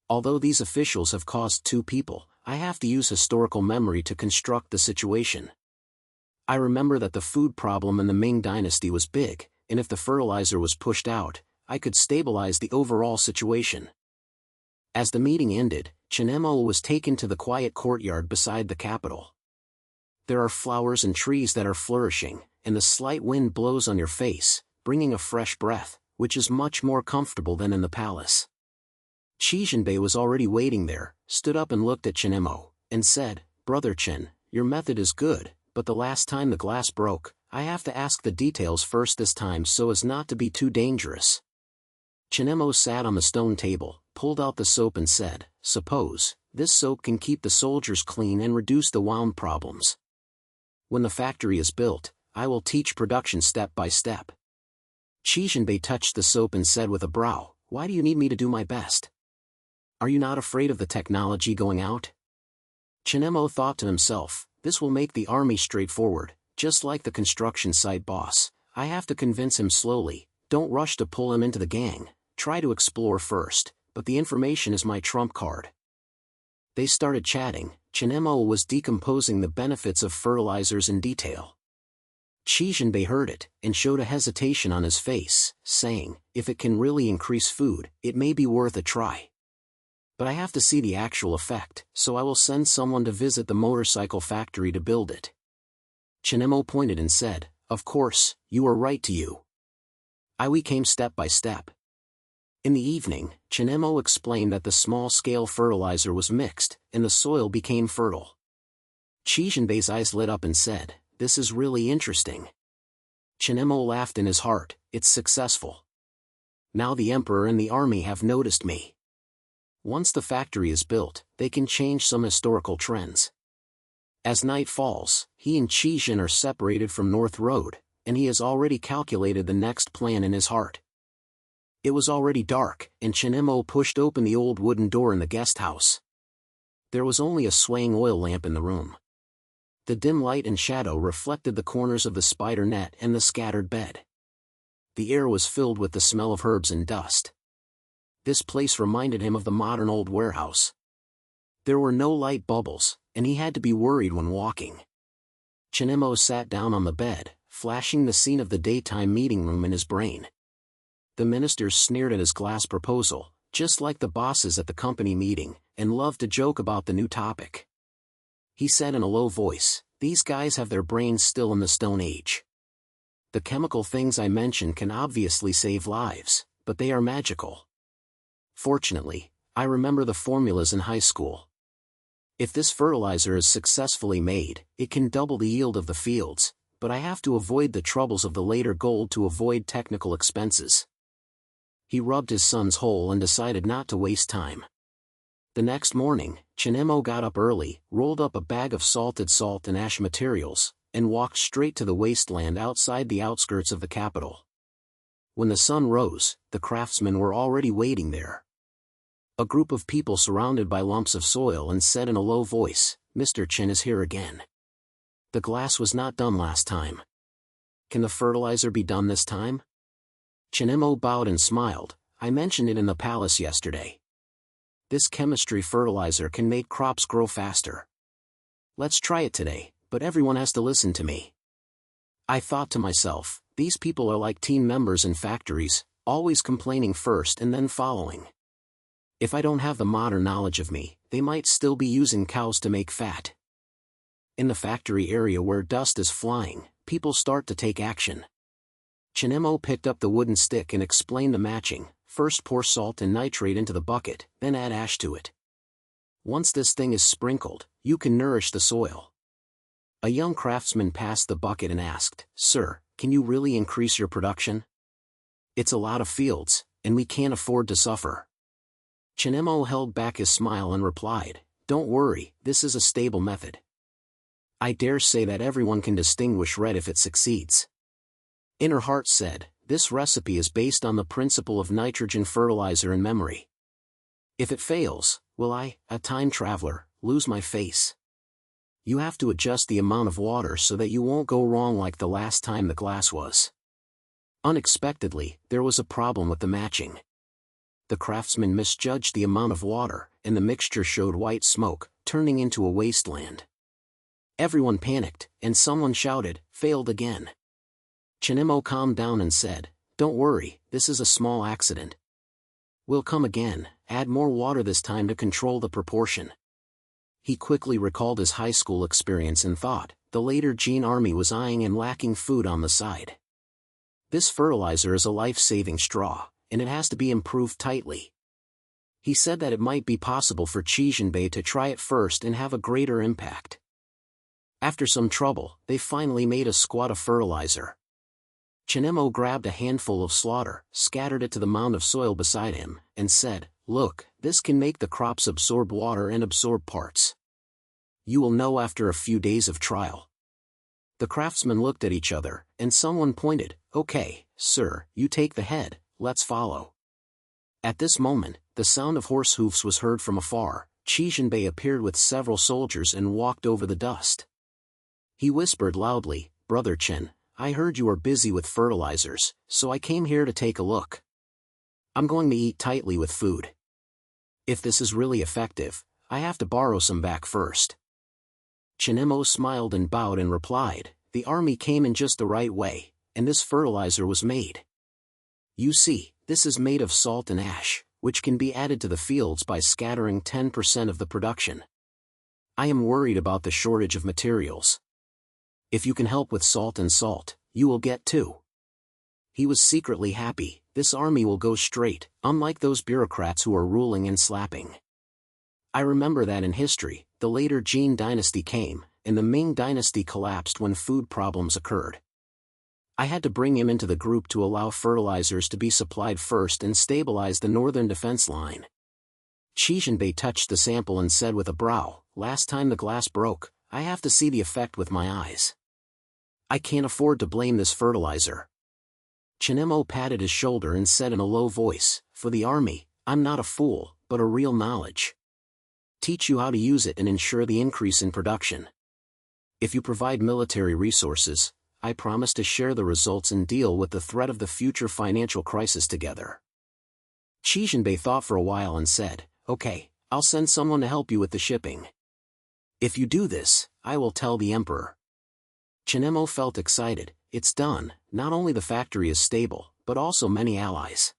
Although these officials have caused 2 people, I have to use historical memory to construct the situation. I remember that the food problem in the Ming Dynasty was big, and if the fertilizer was pushed out, I could stabilize the overall situation. As the meeting ended, Chen Mo was taken to the quiet courtyard beside the capital. There are flowers and trees that are flourishing, and the slight wind blows on your face, bringing a fresh breath, which is much more comfortable than in the palace. Bei was already waiting there, stood up and looked at Chen Mo, and said, "Brother Chen, your method is good, but the last time the glass broke, I have to ask the details first this time so as not to be too dangerous." Chen Mo sat on the stone table, pulled out the soap and said, "Suppose, this soap can keep the soldiers clean and reduce the wound problems. When the factory is built, I will teach production step by step." Bei touched the soap and said with a brow, "Why do you need me to do my best? Are you not afraid of the technology going out?" Chen Mo thought to himself, "This will make the army straightforward, just like the construction site boss. I have to convince him slowly, don't rush to pull him into the gang, try to explore first, but the information is my trump card." They started chatting. Chen Mo was decomposing the benefits of fertilizers in detail. Bei heard it, and showed a hesitation on his face, saying, "If it can really increase food, it may be worth a try. But I have to see the actual effect, so I will send someone to visit the motorcycle factory to build it." Chen Mo pointed and said, "Of course, you are right to you. We came step by step." In the evening, Chen Mo explained that the small-scale fertilizer was mixed, and the soil became fertile. Bei's eyes lit up and said, "This is really interesting." Chen Mo laughed in his heart, "It's successful. Now the emperor and the army have noticed me. Once the factory is built, they can change some historical trends." As night falls, he and Qixin are separated from North Road, and he has already calculated the next plan in his heart. It was already dark, and Chen Mo pushed open the old wooden door in the guest house. There was only a swaying oil lamp in the room. The dim light and shadow reflected the corners of the spider net and the scattered bed. The air was filled with the smell of herbs and dust. This place reminded him of the modern old warehouse. There were no light bubbles, and he had to be worried when walking. Chen Mo sat down on the bed, flashing the scene of the daytime meeting room in his brain. The ministers sneered at his glass proposal, just like the bosses at the company meeting, and loved to joke about the new topic. He said in a low voice, "These guys have their brains still in the Stone Age. The chemical things I mention can obviously save lives, but they are magical. Fortunately, I remember the formulas in high school. If this fertilizer is successfully made, it can double the yield of the fields, but I have to avoid the troubles of the later gold to avoid technical expenses." He rubbed his son's hole and decided not to waste time. The next morning, Chen Mo got up early, rolled up a bag of salted salt and ash materials, and walked straight to the wasteland outside the outskirts of the capital. When the sun rose, the craftsmen were already waiting there. A group of people surrounded by lumps of soil and said in a low voice, "Mr. Chen is here again. The glass was not done last time. Can the fertilizer be done this time?" Chen Mo bowed and smiled, "I mentioned it in the palace yesterday. This chemistry fertilizer can make crops grow faster. Let's try it today, but everyone has to listen to me." I thought to myself, these people are like team members in factories, always complaining first and then following. If I don't have the modern knowledge of me, they might still be using cows to make fat. In the factory area where dust is flying, people start to take action. Chen Mo picked up the wooden stick and explained the matching. First pour salt and nitrate into the bucket, then add ash to it. Once this thing is sprinkled, you can nourish the soil. A young craftsman passed the bucket and asked, "Sir, can you really increase your production? It's a lot of fields, and we can't afford to suffer." Chen Mo held back his smile and replied, "Don't worry, this is a stable method. I dare say that everyone can distinguish red if it succeeds." Inner heart said, "This recipe is based on the principle of nitrogen fertilizer and memory. If it fails, will I, a time traveler, lose my face? You have to adjust the amount of water so that you won't go wrong like the last time the glass was." Unexpectedly, there was a problem with the matching. The craftsman misjudged the amount of water, and the mixture showed white smoke, turning into a wasteland. Everyone panicked, and someone shouted, "Failed again." Chen Mo calmed down and said, "Don't worry, this is a small accident. We'll come again, add more water this time to control the proportion." He quickly recalled his high school experience and thought, the later Jin army was eyeing and lacking food on the side. This fertilizer is a life-saving straw, and it has to be improved tightly. He said that it might be possible for Qijinbei to try it first and have a greater impact. After some trouble, they finally made a squat of fertilizer. Chen Mo grabbed a handful of slaughter, scattered it to the mound of soil beside him, and said, "Look, this can make the crops absorb water and absorb parts. You will know after a few days of trial." The craftsmen looked at each other, and someone pointed, "Okay, sir, you take the head, let's follow." At this moment, the sound of horse hoofs was heard from afar. Qijinbei appeared with several soldiers and walked over the dust. He whispered loudly, "Brother Chen, I heard you are busy with fertilizers, so I came here to take a look. I'm going to eat tightly with food. If this is really effective, I have to borrow some back first." Chen Mo smiled and bowed and replied, "The army came in just the right way, and this fertilizer was made. You see, this is made of salt and ash, which can be added to the fields by scattering 10% of the production. I am worried about the shortage of materials. If you can help with salt and salt, you will get too." He was secretly happy. This army will go straight, unlike those bureaucrats who are ruling and slapping. I remember that in history, the later Jin Dynasty came, and the Ming Dynasty collapsed when food problems occurred. I had to bring him into the group to allow fertilizers to be supplied first and stabilize the northern defense line. Qijinbei touched the sample and said with a brow, "Last time the glass broke, I have to see the effect with my eyes. I can't afford to blame this fertilizer." Chen Mo patted his shoulder and said in a low voice, "For the army, I'm not a fool, but a real knowledge. Teach you how to use it and ensure the increase in production. If you provide military resources, I promise to share the results and deal with the threat of the future financial crisis together." Qijinbei thought for a while and said, "Okay, I'll send someone to help you with the shipping. If you do this, I will tell the emperor." Chen Mo felt excited. It's done. Not only the factory is stable, but also many allies.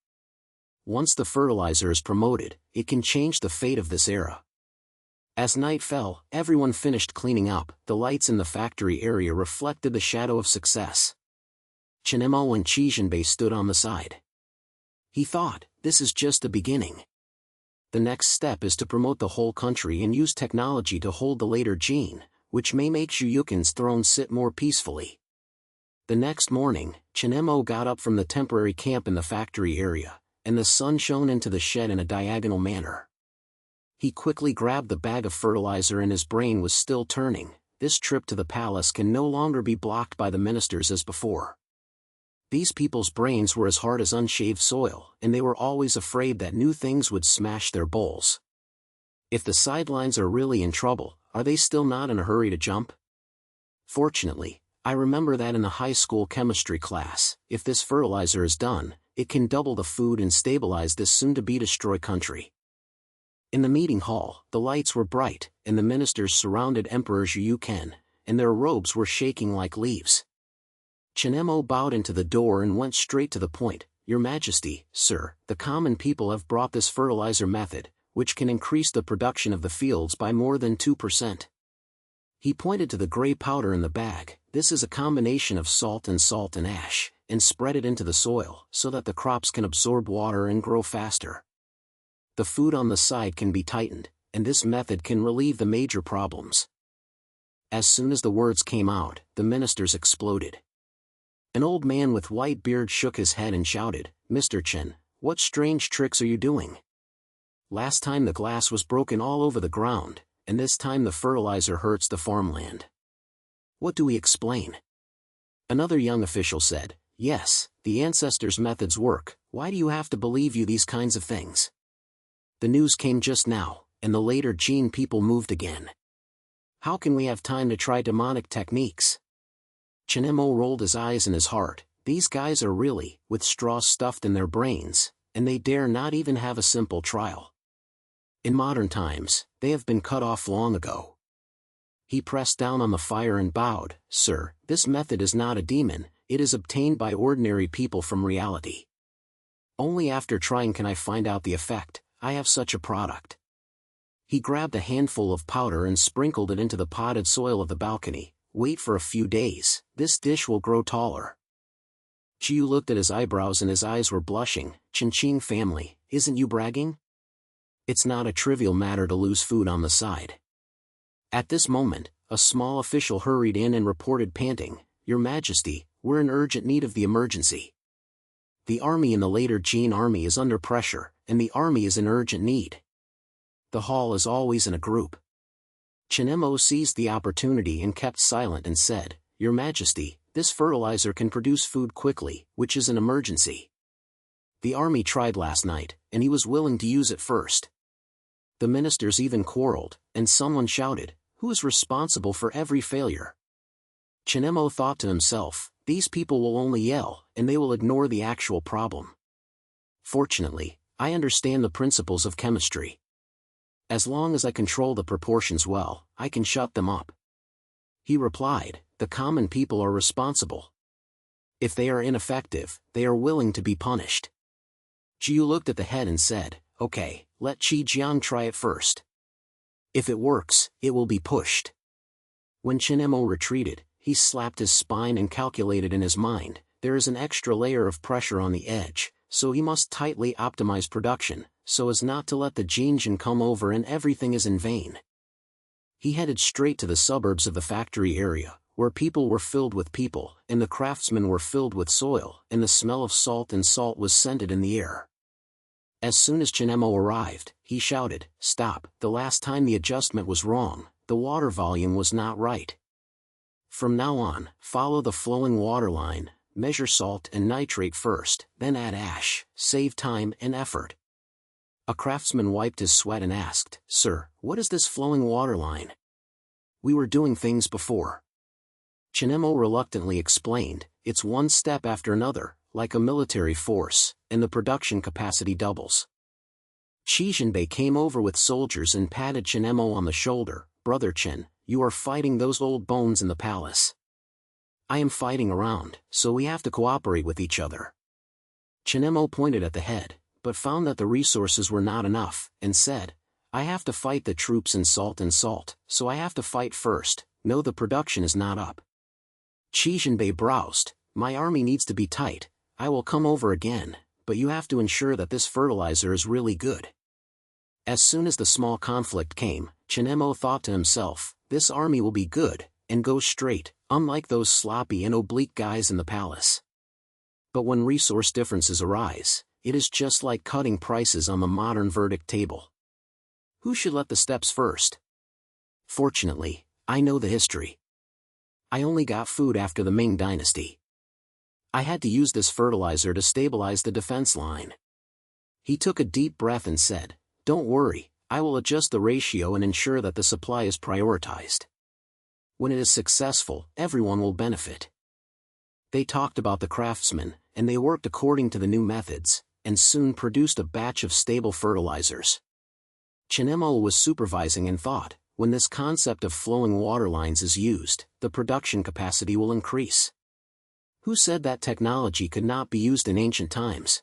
Once the fertilizer is promoted, it can change the fate of this era. As night fell, everyone finished cleaning up. The lights in the factory area reflected the shadow of success. Chen Mo and Qijinbei stood on the side. He thought, this is just the beginning. The next step is to promote the whole country and use technology to hold the later Jin, which may make Shuyukin's throne sit more peacefully. The next morning, Chen Mo got up from the temporary camp in the factory area, and the sun shone into the shed in a diagonal manner. He quickly grabbed the bag of fertilizer and his brain was still turning. This trip to the palace can no longer be blocked by the ministers as before. These people's brains were as hard as unshaved soil, and they were always afraid that new things would smash their bowls. If the sidelines are really in trouble, are they still not in a hurry to jump? Fortunately, I remember that in the high school chemistry class, if this fertilizer is done, it can double the food and stabilize this soon-to-be-destroyed country. In the meeting hall, the lights were bright, and the ministers surrounded Emperor Zhuyuken, and their robes were shaking like leaves. Chen Mo bowed into the door and went straight to the point. "Your Majesty, sir, the common people have brought this fertilizer method, which can increase the production of the fields by more than 2%. He pointed to the gray powder in the bag. "This is a combination of salt and ash, and spread it into the soil so that the crops can absorb water and grow faster. The food on the side can be tightened, and this method can relieve the major problems." As soon as the words came out, the ministers exploded. An old man with white beard shook his head and shouted, "Mr. Chen, what strange tricks are you doing? Last time the glass was broken all over the ground, and this time the fertilizer hurts the farmland. What do we explain?" Another young official said, "Yes, the ancestors' methods work. Why do you have to believe these kinds of things? The news came just now, and the later Jin people moved again. How can we have time to try demonic techniques?" Chen Mo rolled his eyes in his heart. These guys are really, with straw stuffed in their brains, and they dare not even have a simple trial. In modern times, they have been cut off long ago. He pressed down on the fire and bowed. Sir, this method is not a demon, it is obtained by ordinary people from reality. Only after trying can I find out the effect. I have such a product. He grabbed a handful of powder and sprinkled it into the potted soil of the balcony. Wait for a few days, this dish will grow taller. Jiu looked at his eyebrows and his eyes were blushing. Chin family, isn't you bragging? It's not a trivial matter to lose food on the side. At this moment, a small official hurried in and reported panting, Your Majesty, we're in urgent need of the emergency. The army in the later Jin army is under pressure, and the army is in urgent need. The hall is always in a group. Chen Mo seized the opportunity and kept silent and said, Your Majesty, this fertilizer can produce food quickly, which is an emergency. The army tried last night, and he was willing to use it first. The ministers even quarreled, and someone shouted, Who is responsible for every failure? Chen Mo thought to himself, these people will only yell, and they will ignore the actual problem. Fortunately, I understand the principles of chemistry. As long as I control the proportions well, I can shut them up. He replied, the common people are responsible. If they are ineffective, they are willing to be punished. Jiu looked at the head and said, Okay, let Qi Jiang try it first. If it works, it will be pushed. When Chen Mo retreated, he slapped his spine and calculated in his mind, there is an extra layer of pressure on the edge, so he must tightly optimize production, so as not to let the Jinjin come over and everything is in vain. He headed straight to the suburbs of the factory area, where people were filled with people, and the craftsmen were filled with soil, and the smell of salt and salt was scented in the air. As soon as Chen Mo arrived, he shouted, Stop, the last time the adjustment was wrong, the water volume was not right. From now on, follow the flowing water line, measure salt and nitrate first, then add ash, save time and effort. A craftsman wiped his sweat and asked, Sir, what is this flowing water line? We were doing things before. Chen Mo reluctantly explained, it's one step after another, like a military force, and the production capacity doubles. Qi Jinbei came over with soldiers and patted Chen Mo on the shoulder, Brother Chen, you are fighting those old bones in the palace. I am fighting around, so we have to cooperate with each other. Chen Mo pointed at the head, but found that the resources were not enough, and said, I have to fight the troops in salt, so I have to fight first, no the production is not up. Qi Jinbei browsed, my army needs to be tight, I will come over again, but you have to ensure that this fertilizer is really good. As soon as the small conflict came, Chen Mo thought to himself, this army will be good, and go straight, unlike those sloppy and oblique guys in the palace. But when resource differences arise, it is just like cutting prices on the modern verdict table. Who should let the steps first? Fortunately, I know the history. I only got food after the Ming Dynasty. I had to use this fertilizer to stabilize the defense line. He took a deep breath and said, Don't worry, I will adjust the ratio and ensure that the supply is prioritized. When it is successful, everyone will benefit. They talked about the craftsmen, and they worked according to the new methods, and soon produced a batch of stable fertilizers. Chen Mo was supervising and thought, when this concept of flowing water lines is used, the production capacity will increase. Who said that technology could not be used in ancient times?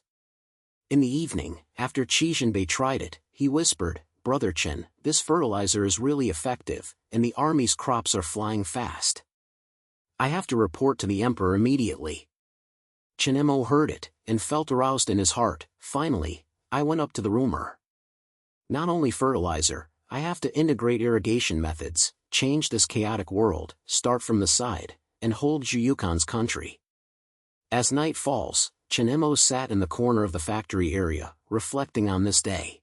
In the evening, after Qi Jinbei tried it, he whispered, Brother Chen, this fertilizer is really effective, and the army's crops are flying fast. I have to report to the emperor immediately. Chen Mo heard it, and felt aroused in his heart. Finally, I went up to the rumor. Not only fertilizer, I have to integrate irrigation methods, change this chaotic world, start from the side, and hold Juyukan's country. As night falls, Chen Mo sat in the corner of the factory area, reflecting on this day.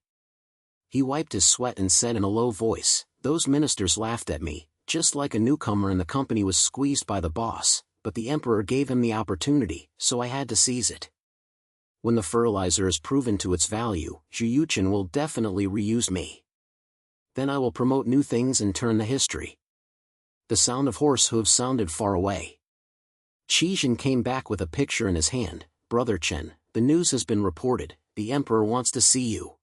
He wiped his sweat and said in a low voice, Those ministers laughed at me, just like a newcomer and the company was squeezed by the boss, but the emperor gave him the opportunity, so I had to seize it. When the fertilizer is proven to its value, Juyuchen will definitely reuse me. Then I will promote new things and turn the history. The sound of horse hooves sounded far away. Qi Jin came back with a picture in his hand, Brother Chen, the news has been reported, the Emperor wants to see you.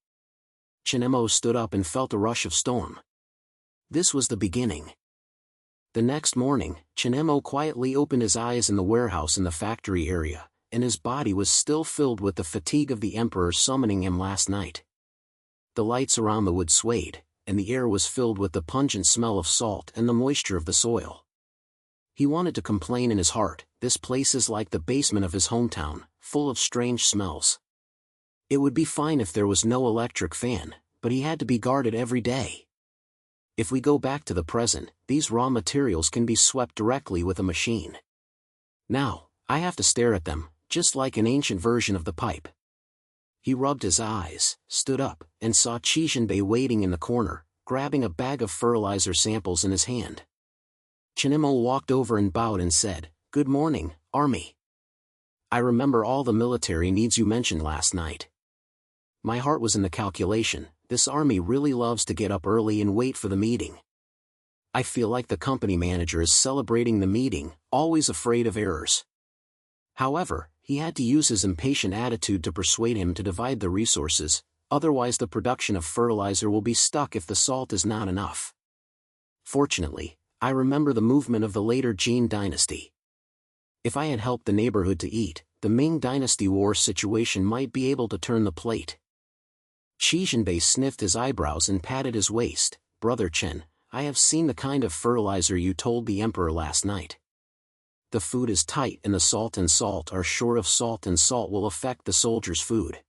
Chen Mo stood up and felt a rush of storm. This was the beginning. The next morning, Chen Mo quietly opened his eyes in the warehouse in the factory area, and his body was still filled with the fatigue of the Emperor summoning him last night. The lights around the wood swayed, and the air was filled with the pungent smell of salt and the moisture of the soil. He wanted to complain in his heart, this place is like the basement of his hometown, full of strange smells. It would be fine if there was no electric fan, but he had to be guarded every day. If we go back to the present, these raw materials can be swept directly with a machine. Now, I have to stare at them, just like an ancient version of the pipe. He rubbed his eyes, stood up, and saw Qixinbei waiting in the corner, grabbing a bag of fertilizer samples in his hand. Chen Mo walked over and bowed and said, "Good morning, Army. I remember all the military needs you mentioned last night." My heart was in the calculation, this army really loves to get up early and wait for the meeting. I feel like the company manager is celebrating the meeting, always afraid of errors. However, he had to use his impatient attitude to persuade him to divide the resources, otherwise the production of fertilizer will be stuck if the salt is not enough. Fortunately, I remember the movement of the later Qin dynasty. If I had helped the neighborhood to eat, the Ming Dynasty war situation might be able to turn the plate. Qixinbei sniffed his eyebrows and patted his waist. "Brother Chen, I have seen the kind of fertilizer you told the Emperor last night. The food is tight and the salt are short of salt and salt will affect the soldiers' food.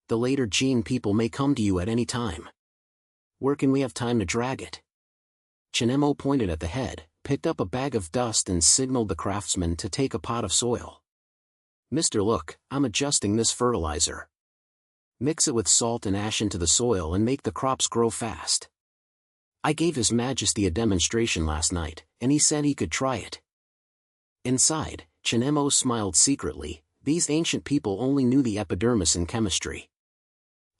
The later Qin people may come to you at any time. Where can we have time to drag it?" Chen Mo pointed at the head, picked up a bag of dust and signaled the craftsman to take a pot of soil. "Mister, look, I'm adjusting this fertilizer. Mix it with salt and ash into the soil and make the crops grow fast. I gave His Majesty a demonstration last night, and he said he could try it." Inside, Chen Mo smiled secretly, these ancient people only knew the epidermis in chemistry.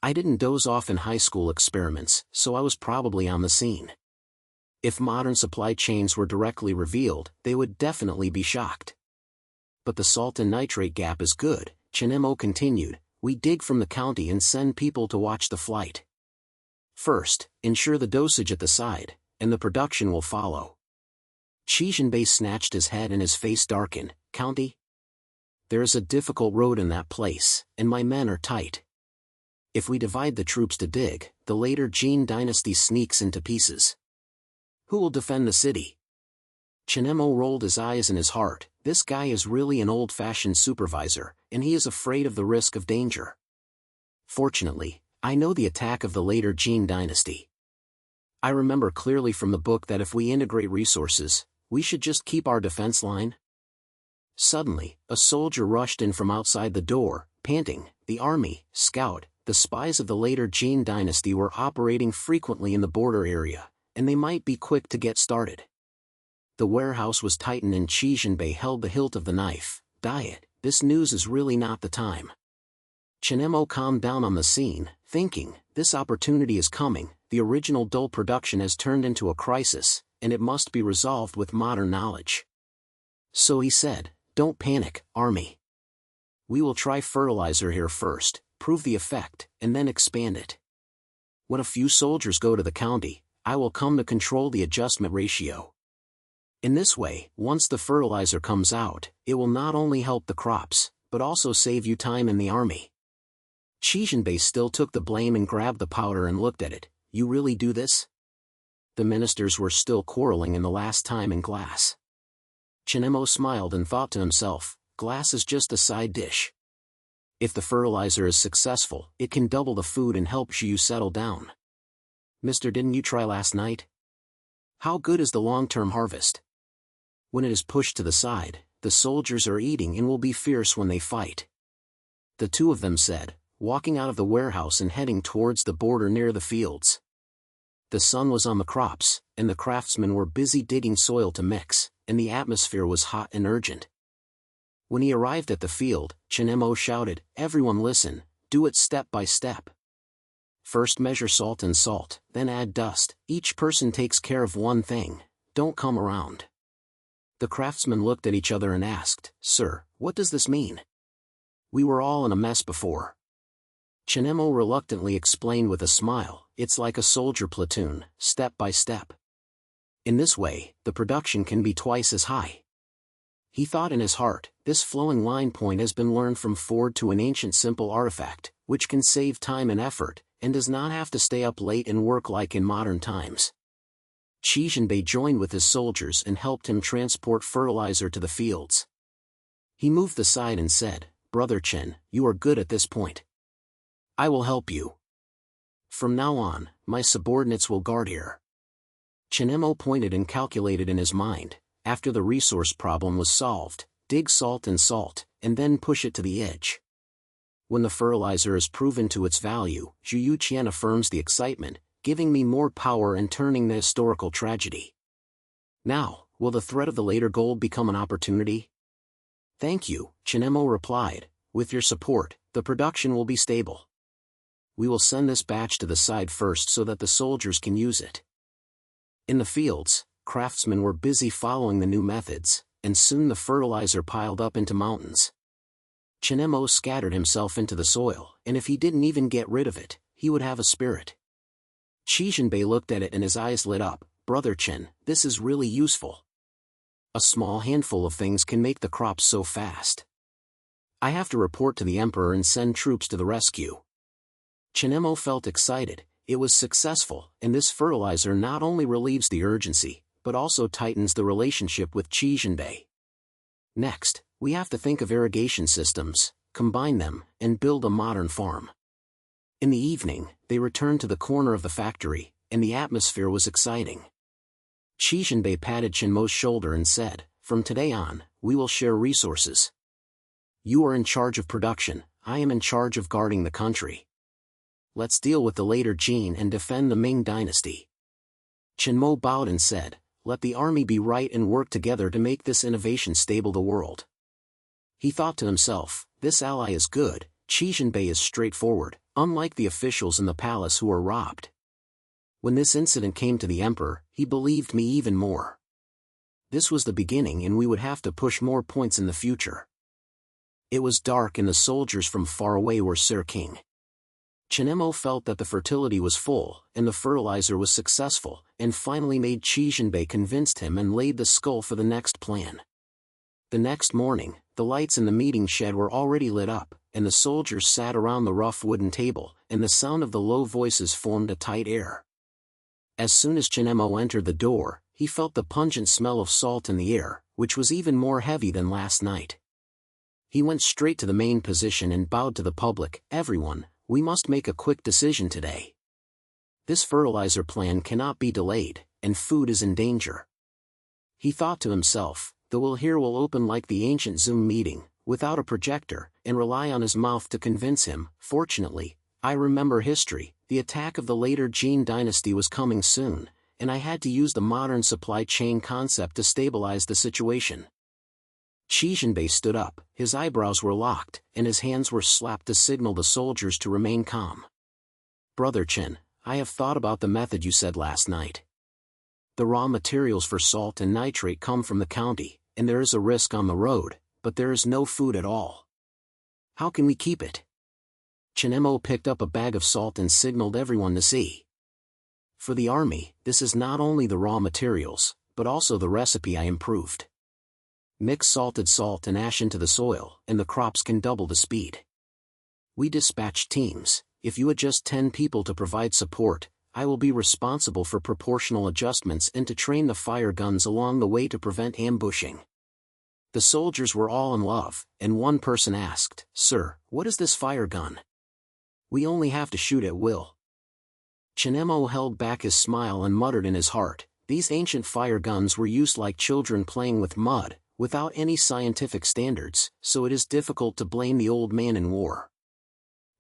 I didn't doze off in high school experiments, so I was probably on the scene. If modern supply chains were directly revealed, they would definitely be shocked. "But the salt and nitrate gap is good," Chen Mo continued. "We dig from the county and send people to watch the flight. First, ensure the dosage at the side, and the production will follow." Qixinbei snatched his head and his face darkened. "County? There is a difficult road in that place, and my men are tight. If we divide the troops to dig, the later Qin dynasty sneaks into pieces. Who will defend the city?" Chen Mo rolled his eyes in his heart, this guy is really an old-fashioned supervisor, and he is afraid of the risk of danger. Fortunately, I know the attack of the later Qin dynasty. I remember clearly from the book that if we integrate resources, we should just keep our defense line. Suddenly, a soldier rushed in from outside the door, panting. The army, scout, the spies of the later Qin dynasty were operating frequently in the border area, and they might be quick to get started. The warehouse was tightened and Qixinbei held the hilt of the knife. "Diet, this news is really not the time." Chen Mo calmed down on the scene, thinking, this opportunity is coming, the original dull production has turned into a crisis, and it must be resolved with modern knowledge. So he said, "Don't panic, army. We will try fertilizer here first, prove the effect, and then expand it. When a few soldiers go to the county, I will come to control the adjustment ratio. In this way, once the fertilizer comes out, it will not only help the crops, but also save you time in the army." Qixinbei still took the blame and grabbed the powder and looked at it. "You really do this?" The ministers were still quarreling in the last time in glass. Chen Mo smiled and thought to himself, glass is just a side dish. If the fertilizer is successful, it can double the food and help you settle down. "Mister, didn't you try last night? How good is the long-term harvest? When it is pushed to the side, the soldiers are eating and will be fierce when they fight." The two of them said, walking out of the warehouse and heading towards the border near the fields. The sun was on the crops, and the craftsmen were busy digging soil to mix, and the atmosphere was hot and urgent. When he arrived at the field, Chen Mo shouted, "Everyone listen, do it step by step. First measure salt and salt, then add dust, each person takes care of one thing, don't come around." The craftsmen looked at each other and asked, "Sir, what does this mean? We were all in a mess before." Chen Mo reluctantly explained with a smile, it's like a soldier platoon, step by step. In this way, the production can be twice as high. He thought in his heart, this flowing line point has been learned from Ford to an ancient simple artifact, which can save time and effort, and does not have to stay up late and work like in modern times. Qi Jinbei joined with his soldiers and helped him transport fertilizer to the fields. He moved aside and said, Brother Chen, you are good at this point. I will help you. From now on, my subordinates will guard here. Chen Mo pointed and calculated in his mind, after the resource problem was solved, dig salt, and then push it to the edge. When the fertilizer is proven to its value, Zhu Yuqian affirms the excitement, giving me more power and turning the historical tragedy. Now, will the threat of the later gold become an opportunity? Thank you, Chen Mo replied, with your support, the production will be stable. We will send this batch to the side first so that the soldiers can use it. In the fields, craftsmen were busy following the new methods, and soon the fertilizer piled up into mountains. Chen Mo scattered himself into the soil, and if he didn't even get rid of it, he would have a spirit. Qi Jinbei looked at it and his eyes lit up, Brother Chen, this is really useful. A small handful of things can make the crops so fast. I have to report to the Emperor and send troops to the rescue. Chen Mo felt excited, it was successful, and this fertilizer not only relieves the urgency, but also tightens the relationship with Qi Jinbei. Next, we have to think of irrigation systems, combine them, and build a modern farm. In the evening, they returned to the corner of the factory, and the atmosphere was exciting. Qi Jinbei patted Chen Mo's shoulder and said, From today on, we will share resources. You are in charge of production, I am in charge of guarding the country. Let's deal with the later Jin and defend the Ming Dynasty. Chen Mo bowed and said, Let the army be right and work together to make this innovation stable the world. He thought to himself, this ally is good, Qi Jinbei is straightforward, unlike the officials in the palace who were robbed. When this incident came to the emperor, he believed me even more. This was the beginning and we would have to push more points in the future. It was dark and the soldiers from far away were searching. Chen Mo felt that the fertility was full, and the fertilizer was successful, and finally made Qi Jinbei convinced him and laid the skull for the next plan. The next morning, the lights in the meeting shed were already lit up, and the soldiers sat around the rough wooden table, and the sound of the low voices formed a tight air. As soon as Chen Mo entered the door, he felt the pungent smell of salt in the air, which was even more heavy than last night. He went straight to the main position and bowed to the public, Everyone, we must make a quick decision today. This fertilizer plan cannot be delayed, and food is in danger. He thought to himself, the will here will open like the ancient Zoom meeting, without a projector, and rely on his mouth to convince him. Fortunately, I remember history, the attack of the later Jin dynasty was coming soon, and I had to use the modern supply chain concept to stabilize the situation. Qi Jinbei stood up, his eyebrows were locked, and his hands were slapped to signal the soldiers to remain calm. Brother Chen, I have thought about the method you said last night. The raw materials for salt and nitrate come from the county, and there is a risk on the road, but there is no food at all. How can we keep it? Chen Mo picked up a bag of salt and signaled everyone to see. For the army, this is not only the raw materials, but also the recipe I improved. Mix salted salt and ash into the soil, and the crops can double the speed. We dispatch teams. If you adjust 10 people to provide support, I will be responsible for proportional adjustments and to train the fire guns along the way to prevent ambushing. The soldiers were all in love, and one person asked, Sir, what is this fire gun? We only have to shoot at will. Chen Mo held back his smile and muttered in his heart, these ancient fire guns were used like children playing with mud, without any scientific standards, so it is difficult to blame the old man in war.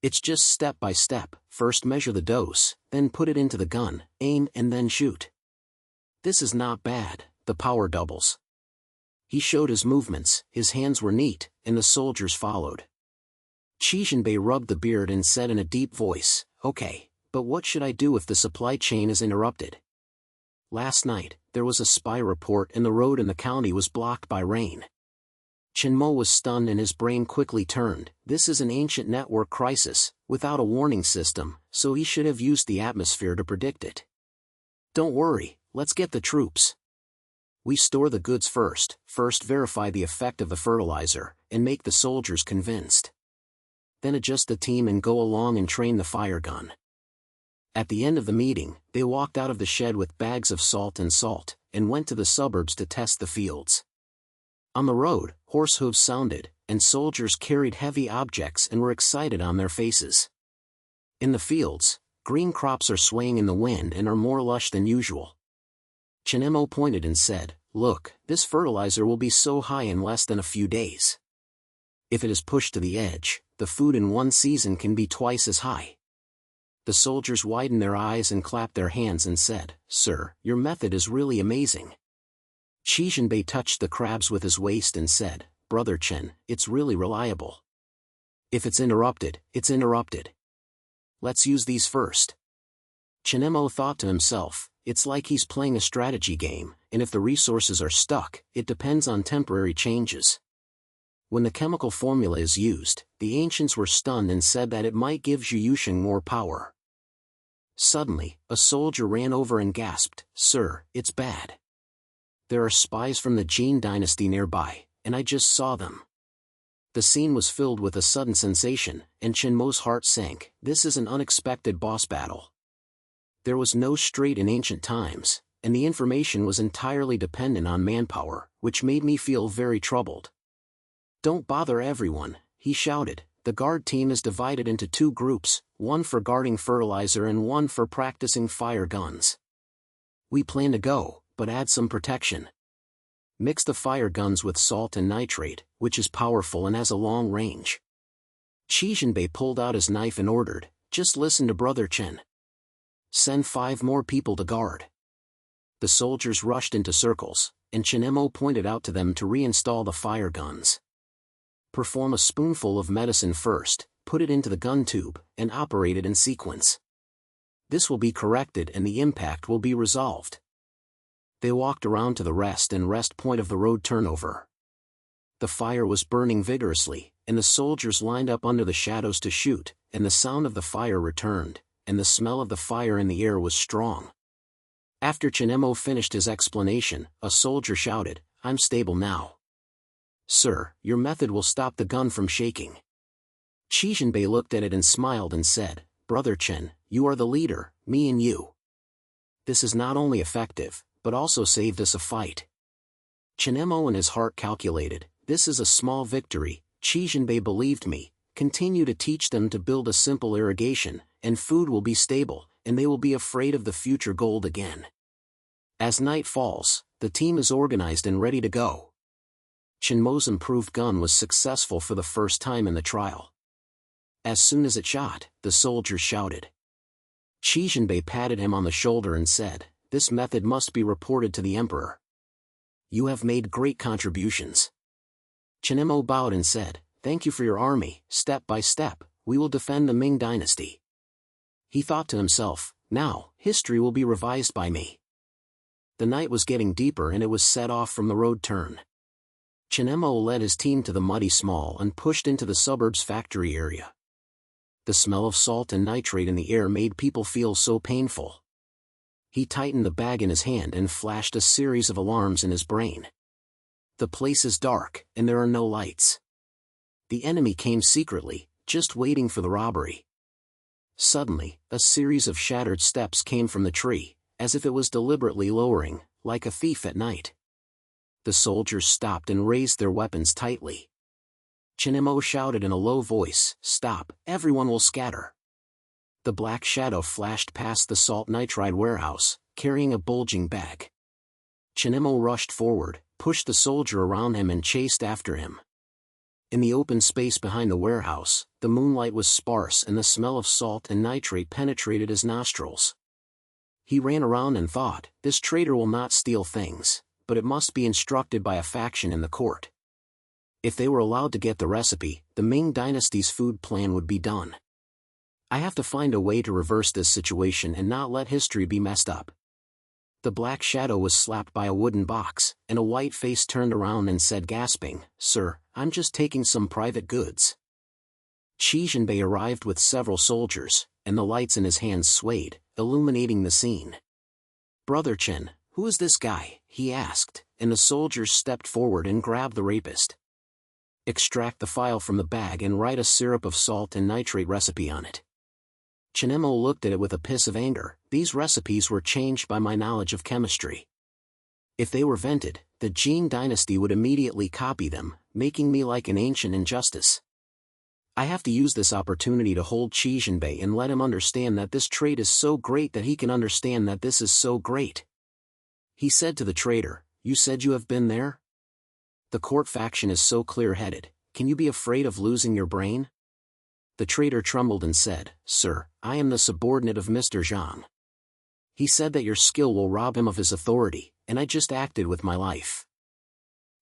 It's just step by step, first measure the dose, then put it into the gun, aim and then shoot. This is not bad, the power doubles. He showed his movements, his hands were neat, and the soldiers followed. Qi Jinbei rubbed the beard and said in a deep voice, Okay, but what should I do if the supply chain is interrupted? Last night, there was a spy report and the road in the county was blocked by rain. Chen Mo was stunned and his brain quickly turned. This is an ancient network crisis, without a warning system, so he should have used the atmosphere to predict it. Don't worry, let's get the troops. We store the goods first verify the effect of the fertilizer, and make the soldiers convinced. Then adjust the team and go along and train the fire gun. At the end of the meeting, they walked out of the shed with bags of salt, and went to the suburbs to test the fields. On the road, horse hooves sounded, and soldiers carried heavy objects and were excited on their faces. In the fields, green crops are swaying in the wind and are more lush than usual. Chen Mo pointed and said, "Look, this fertilizer will be so high in less than a few days. If it is pushed to the edge, the food in one season can be twice as high." The soldiers widened their eyes and clapped their hands and said, "Sir, your method is really amazing." Bei touched the crabs with his waist and said, "Brother Chen, it's really reliable. If it's interrupted, it's interrupted. Let's use these first." Chen Mo thought to himself, it's like he's playing a strategy game, and if the resources are stuck, it depends on temporary changes. When the chemical formula is used, the ancients were stunned and said that it might give Zhu Yusheng more power. Suddenly, a soldier ran over and gasped, "Sir, it's bad. There are spies from the Ming Dynasty nearby, and I just saw them." The scene was filled with a sudden sensation, and Chen Mo's heart sank. This is an unexpected boss battle. There was no strait in ancient times, and the information was entirely dependent on manpower, which made me feel very troubled. "Don't bother everyone," he shouted. "The guard team is divided into two groups, one for guarding fertilizer and one for practicing fire guns. We plan to go, but add some protection. Mix the fire guns with salt and nitrate, which is powerful and has a long range." Bei pulled out his knife and ordered, "Just listen to Brother Chen. Send 5 more people to guard." The soldiers rushed into circles, and Chen Mo pointed out to them to reinstall the fire guns. Perform a spoonful of medicine first, put it into the gun tube, and operate it in sequence. This will be corrected and the impact will be resolved. They walked around to the rest point of the road turnover. The fire was burning vigorously, and the soldiers lined up under the shadows to shoot, and the sound of the fire returned, and the smell of the fire in the air was strong. After Chen Mo finished his explanation, a soldier shouted, "I'm stable now. Sir, your method will stop the gun from shaking." Bei looked at it and smiled and said, "Brother Chen, you are the leader, me and you. This is not only effective, but also saved us a fight." Chen Mo in his heart calculated, this is a small victory. Bei believed me, continue to teach them to build a simple irrigation, and food will be stable, and they will be afraid of the future gold again. As night falls, the team is organized and ready to go. Chen Mo's improved gun was successful for the first time in the trial. As soon as it shot, the soldiers shouted. Bei patted him on the shoulder and said, "This method must be reported to the emperor. You have made great contributions." Chen Mo bowed and said, "Thank you for your army. Step by step, we will defend the Ming Dynasty." He thought to himself, now, history will be revised by me. The night was getting deeper and it was set off from the road turn. Chen Mo led his team to the muddy small and pushed into the suburbs factory area. The smell of salt and nitrate in the air made people feel so painful. He tightened the bag in his hand and flashed a series of alarms in his brain. The place is dark, and there are no lights. The enemy came secretly, just waiting for the robbery. Suddenly, a series of shattered steps came from the tree, as if it was deliberately lowering, like a thief at night. The soldiers stopped and raised their weapons tightly. Chen Mo shouted in a low voice, "Stop, everyone will scatter." The black shadow flashed past the salt nitride warehouse, carrying a bulging bag. Chen Mo rushed forward, pushed the soldier around him and chased after him. In the open space behind the warehouse, the moonlight was sparse and the smell of salt and nitrate penetrated his nostrils. He ran around and thought, this traitor will not steal things, but it must be instructed by a faction in the court. If they were allowed to get the recipe, the Ming Dynasty's food plan would be done. I have to find a way to reverse this situation and not let history be messed up. The black shadow was slapped by a wooden box, and a white face turned around and said gasping, "Sir, I'm just taking some private goods." Qi Jinbei arrived with several soldiers, and the lights in his hands swayed, illuminating the scene. "Brother Chen, who is this guy?" he asked, and the soldiers stepped forward and grabbed the rapist. "Extract the file from the bag and write a syrup of salt and nitrate recipe on it." Chen Mo looked at it with a piss of anger. These recipes were changed by my knowledge of chemistry. If they were vented, the Ming Dynasty would immediately copy them, making me like an ancient injustice. I have to use this opportunity to hold Qi Jinbei and let him understand that this trait is so great that he can understand that this is so great. He said to the traitor, "You said you have been there? The court faction is so clear-headed, can you be afraid of losing your brain?" The traitor trembled and said, "Sir, I am the subordinate of Mr. Zhang. He said that your skill will rob him of his authority, and I just acted with my life."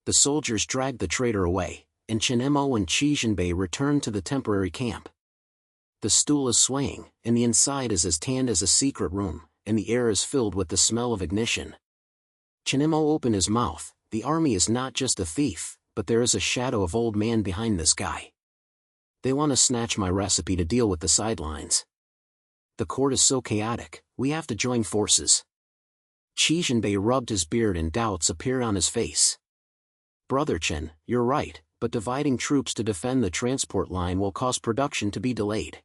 The soldiers dragged the traitor away, and Chen Mo and Qi Jinbei returned to the temporary camp. The stool is swaying, and the inside is as tanned as a secret room, and the air is filled with the smell of ignition. Chen Mo opened his mouth. The army is not just a thief, but there is a shadow of old man behind this guy. They want to snatch my recipe to deal with the sidelines. The court is so chaotic, we have to join forces. Qi Jinbei rubbed his beard and doubts appeared on his face. "Brother Chen, you're right, but dividing troops to defend the transport line will cause production to be delayed.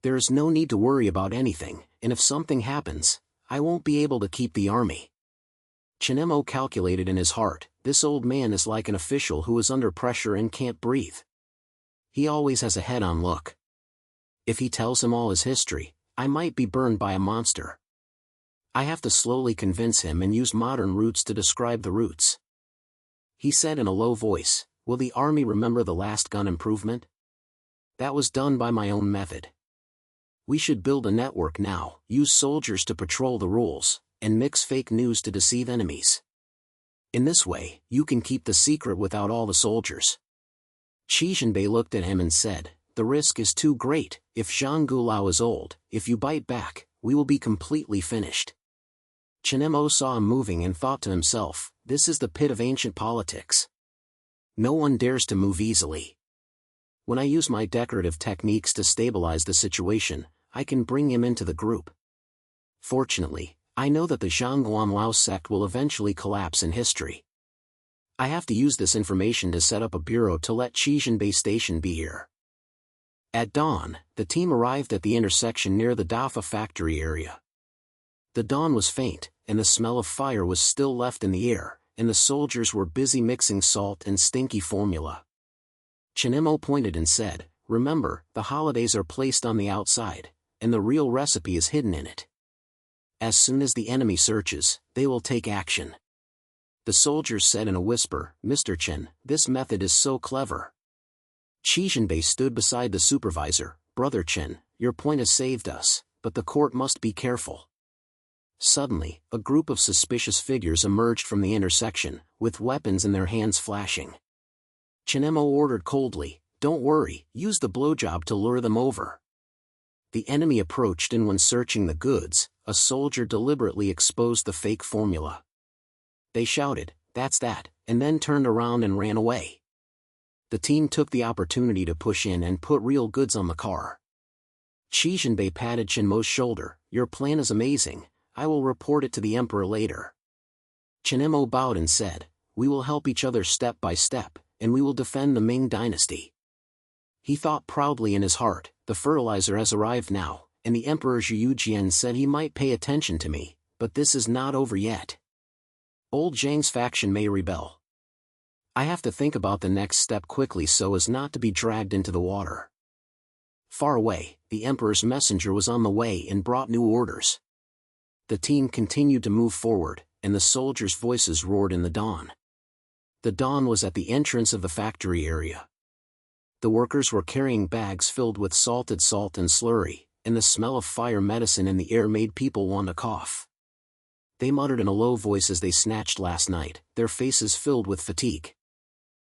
There is no need to worry about anything, and if something happens, I won't be able to keep the army." Chen Mo calculated in his heart, this old man is like an official who is under pressure and can't breathe. He always has a head-on look. If he tells him all his history, I might be burned by a monster. I have to slowly convince him and use modern roots to describe the roots. He said in a low voice, "Will the army remember the last gun improvement? That was done by my own method. We should build a network now, use soldiers to patrol the rules, and mix fake news to deceive enemies. In this way, you can keep the secret without all the soldiers." Qi Jinbei looked at him and said, "The risk is too great. If Zhang Gulao is old, if you bite back, we will be completely finished." Chen Mo saw him moving and thought to himself, this is the pit of ancient politics. No one dares to move easily. When I use my decorative techniques to stabilize the situation, I can bring him into the group. Fortunately, I know that the Zhangguan Lao sect will eventually collapse in history. I have to use this information to set up a bureau to let Qi Jinbei station be here. At dawn, the team arrived at the intersection near the Dafa factory area. The dawn was faint, and the smell of fire was still left in the air, and the soldiers were busy mixing salt and stinky formula. Chen Mo pointed and said, "Remember, the holidays are placed on the outside, and the real recipe is hidden in it. As soon as the enemy searches, they will take action." The soldiers said in a whisper, "Mr. Chen, this method is so clever." Qi Jinbei stood beside the supervisor, "Brother Chen, your point has saved us, but the court must be careful." Suddenly, a group of suspicious figures emerged from the intersection, with weapons in their hands flashing. Chen Mo ordered coldly, "Don't worry, use the blowjob to lure them over." The enemy approached, and when searching the goods, a soldier deliberately exposed the fake formula. They shouted, "That's that," and then turned around and ran away. The team took the opportunity to push in and put real goods on the car. Qi Jinbei patted Chen Mo's shoulder, "Your plan is amazing, I will report it to the emperor later." Chen Mo bowed and said, "We will help each other step by step, and we will defend the Ming Dynasty." He thought proudly in his heart, "The fertilizer has arrived now, and the Emperor Zhu Jian said he might pay attention to me, but this is not over yet. Old Zhang's faction may rebel. I have to think about the next step quickly so as not to be dragged into the water." Far away, the Emperor's messenger was on the way and brought new orders. The team continued to move forward, and the soldiers' voices roared in the dawn. The dawn was at the entrance of the factory area. The workers were carrying bags filled with salted salt and slurry, and the smell of fire medicine in the air made people want to cough. They muttered in a low voice as they snatched last night, their faces filled with fatigue.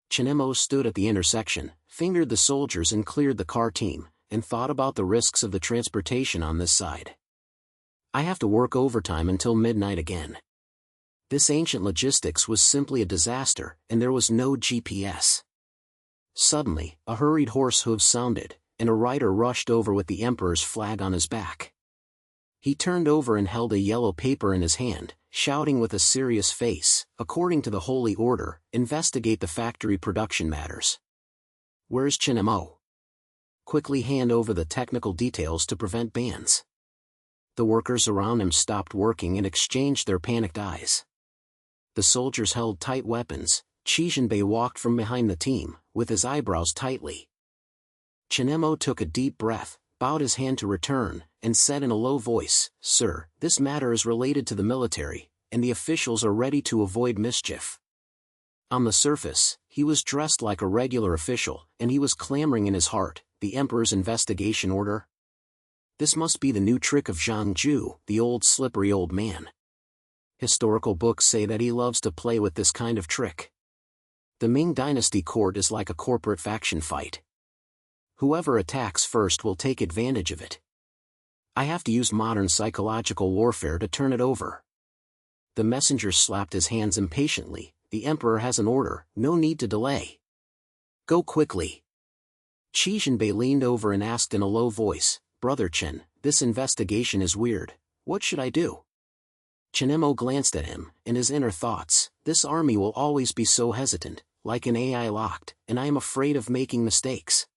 Chen Mo stood at the intersection, fingered the soldiers and cleared the car team, and thought about the risks of the transportation on this side. I have to work overtime until midnight again. This ancient logistics was simply a disaster, and there was no GPS. Suddenly, a hurried horse hooves sounded, and a rider rushed over with the emperor's flag on his back. He turned over and held a yellow paper in his hand, shouting with a serious face, "According to the Holy Order, investigate the factory production matters. Where's Chen Mo? Quickly hand over the technical details to prevent bans." The workers around him stopped working and exchanged their panicked eyes. The soldiers held tight weapons. Chijinbei walked from behind the team, with his eyebrows tightly. Chen Mo took a deep breath, bowed his hand to return, and said in a low voice, "Sir, this matter is related to the military, and the officials are ready to avoid mischief." On the surface, he was dressed like a regular official, and he was clamoring in his heart, "The Emperor's investigation order? This must be the new trick of Zhang Ju, the old slippery old man. Historical books say that he loves to play with this kind of trick. The Ming Dynasty court is like a corporate faction fight. Whoever attacks first will take advantage of it. I have to use modern psychological warfare to turn it over." The messenger slapped his hands impatiently. "The Emperor has an order, no need to delay. Go quickly." Chijinbei leaned over and asked in a low voice, "Brother Chen, this investigation is weird. What should I do?" Chen Mo glanced at him, in his inner thoughts, "This army will always be so hesitant, like an AI locked, and I am afraid of making mistakes.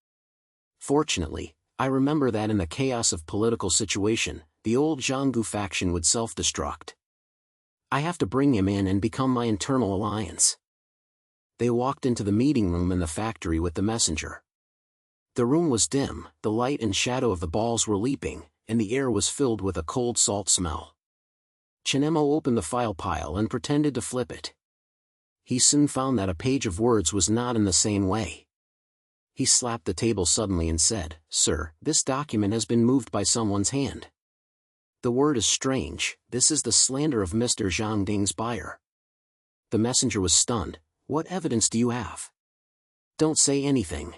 Fortunately, I remember that in the chaos of political situation, the old Zhanggu faction would self-destruct. I have to bring him in and become my internal alliance." They walked into the meeting room in the factory with the messenger. The room was dim, the light and shadow of the balls were leaping, and the air was filled with a cold salt smell. Chen Mo opened the file pile and pretended to flip it. He soon found that a page of words was not in the same way. He slapped the table suddenly and said, "Sir, this document has been moved by someone's hand. The word is strange. This is the slander of Mr. Zhang Ding's buyer." The messenger was stunned. "What evidence do you have?" "Don't say anything."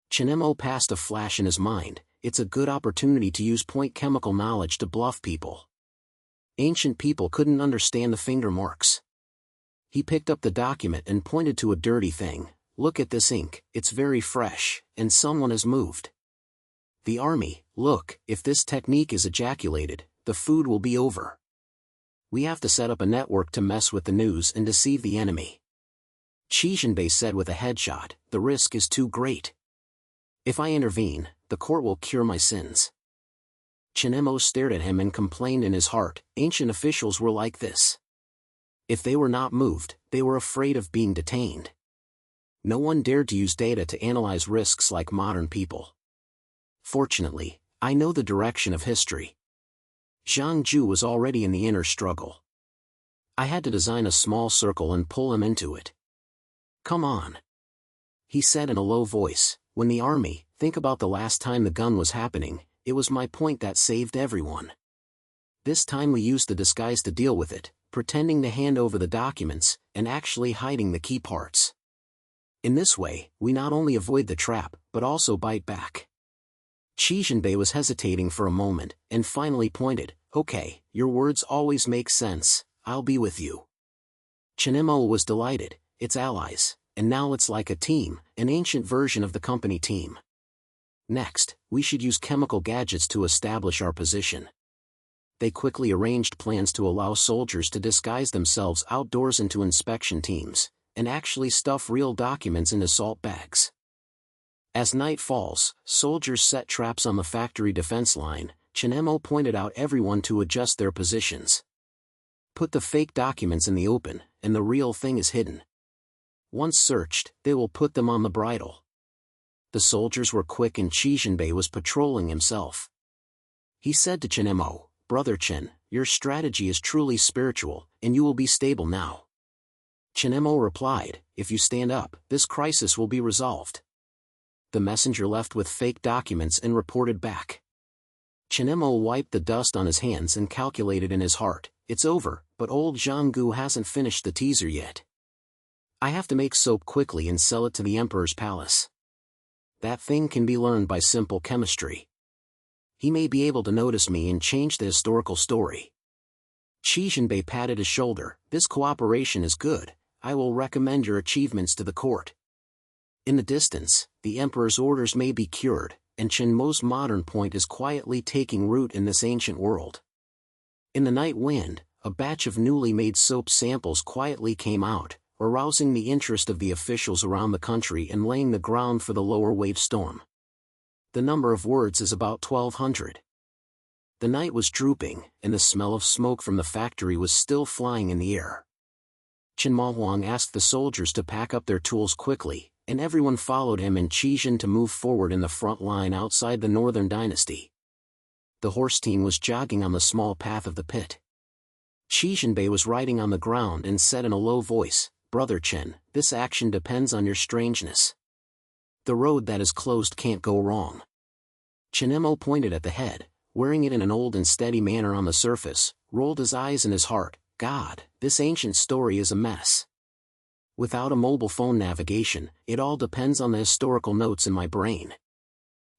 Chen Mo passed a flash in his mind. It's a good opportunity to use point chemical knowledge to bluff people. Ancient people couldn't understand the finger marks. He picked up the document and pointed to a dirty thing. "Look at this ink, it's very fresh, and someone has moved. The army, look, if this technique is ejaculated, the food will be over. We have to set up a network to mess with the news and deceive the enemy." Chijinbei said with a headshot, "The risk is too great. If I intervene, the court will cure my sins." Chen Mo stared at him and complained in his heart, "Ancient officials were like this. If they were not moved, they were afraid of being detained. No one dared to use data to analyze risks like modern people. Fortunately, I know the direction of history. Zhang Ju was already in the inner struggle. I had to design a small circle and pull him into it. Come on," he said in a low voice. "When the army, think about the last time the gun was happening, it was my point that saved everyone. This time we used the disguise to deal with it, pretending to hand over the documents, and actually hiding the key parts. In this way, we not only avoid the trap, but also bite back." Chijinbei was hesitating for a moment, and finally pointed, "Okay, your words always make sense, I'll be with you." Chen Mo was delighted. It's allies, and now it's like a team, an ancient version of the company team. Next, we should use chemical gadgets to establish our position. They quickly arranged plans to allow soldiers to disguise themselves outdoors into inspection teams, and actually stuff real documents into salt bags. As night falls, soldiers set traps on the factory defense line. Chen Mo pointed out everyone to adjust their positions. Put the fake documents in the open, and the real thing is hidden. Once searched, they will put them on the bridle. The soldiers were quick and Chijinbei was patrolling himself. He said to Chen Mo, "Brother Chen, your strategy is truly spiritual, and you will be stable now." Chen Mo replied, "If you stand up, this crisis will be resolved." The messenger left with fake documents and reported back. Chen Mo wiped the dust on his hands and calculated in his heart, "It's over, but old Zhanggu hasn't finished the teaser yet. I have to make soap quickly and sell it to the Emperor's palace. That thing can be learned by simple chemistry." He may be able to notice me and change the historical story. Qi Jinbei patted his shoulder. This cooperation is good. I will recommend your achievements to the court. In the distance, the emperor's orders may be cured, and Chen Mo's modern point is quietly taking root in this ancient world. In the night wind, a batch of newly made soap samples quietly came out, arousing the interest of the officials around the country and laying the ground for the lower wave storm. The number of words is about 1,200. The night was drooping, and the smell of smoke from the factory was still flying in the air. Chen Mo asked the soldiers to pack up their tools quickly, and everyone followed him and Qi Jin to move forward in the front line outside the northern dynasty. The horse team was jogging on the small path of the pit. Qi Jinbei was riding on the ground and said in a low voice, "Brother Chen, this action depends on your strangeness. The road that is closed can't go wrong." Chen Mo pointed at the head, wearing it in an old and steady manner on the surface, rolled his eyes in his heart. God, this ancient story is a mess. Without a mobile phone navigation, it all depends on the historical notes in my brain.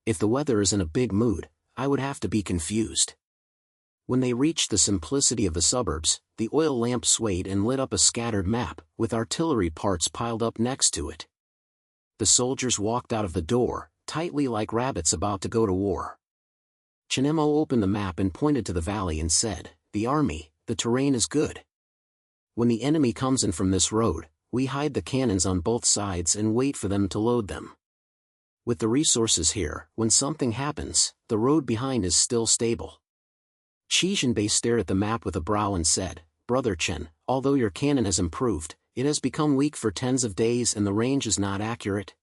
If the weather is in a big mood, I would have to be confused. When they reached the simplicity of the suburbs, the oil lamp swayed and lit up a scattered map, with artillery parts piled up next to it. The soldiers walked out of the door, tightly like rabbits about to go to war. Chen Mo opened the map and pointed to the valley and said, "The army, the terrain is good. When the enemy comes in from this road, we hide the cannons on both sides and wait for them to load them. With the resources here, when something happens, the road behind is still stable." Qi Jinbei stared at the map with a brow and said, "Brother Chen, although your cannon has improved, it has become weak for tens of days and the range is not accurate.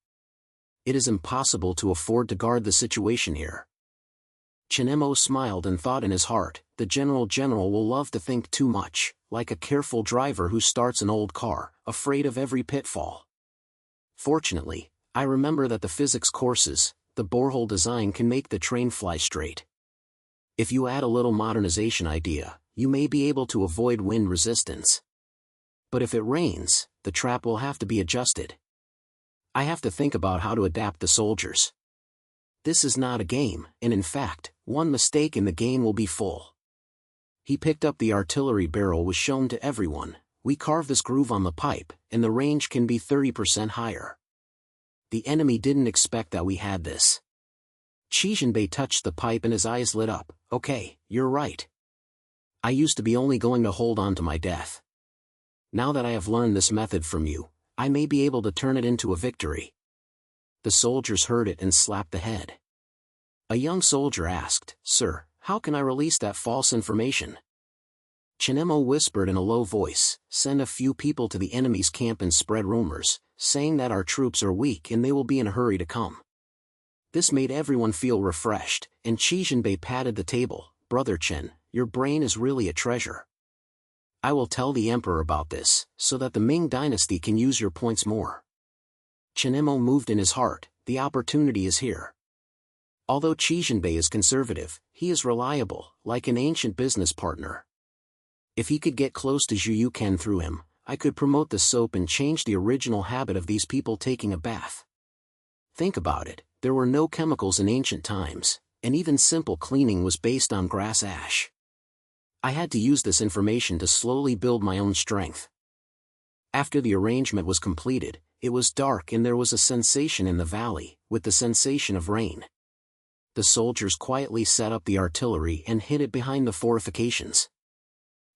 It is impossible to afford to guard the situation here." Chen Mo smiled and thought in his heart, the general will love to think too much, like a careful driver who starts an old car, afraid of every pitfall. Fortunately, I remember that the physics courses, the borehole design can make the train fly straight. If you add a little modernization idea, you may be able to avoid wind resistance. But if it rains, the trap will have to be adjusted. I have to think about how to adapt the soldiers. This is not a game, and in fact, one mistake and the game will be full. He picked up the artillery barrel was shown to everyone. We carve this groove on the pipe, and the range can be 30% higher. The enemy didn't expect that we had this. Qi Jinbei touched the pipe and his eyes lit up. Okay, you're right. I used to be only going to hold on to my death. Now that I have learned this method from you, I may be able to turn it into a victory. The soldiers heard it and slapped the head. A young soldier asked, "Sir, how can I release that false information?" Chen Mo whispered in a low voice, "Send a few people to the enemy's camp and spread rumors, saying that our troops are weak and they will be in a hurry to come." This made everyone feel refreshed, and Qi Jinbei patted the table. "Brother Chen, your brain is really a treasure. I will tell the emperor about this, so that the Ming Dynasty can use your points more." Chen Mo moved in his heart, the opportunity is here. Although Qi Jinbei is conservative, he is reliable, like an ancient business partner. If he could get close to Zhu Ken through him, I could promote the soap and change the original habit of these people taking a bath. Think about it, there were no chemicals in ancient times, and even simple cleaning was based on grass ash. I had to use this information to slowly build my own strength. After the arrangement was completed, it was dark and there was a sensation in the valley, with the sensation of rain. The soldiers quietly set up the artillery and hid it behind the fortifications.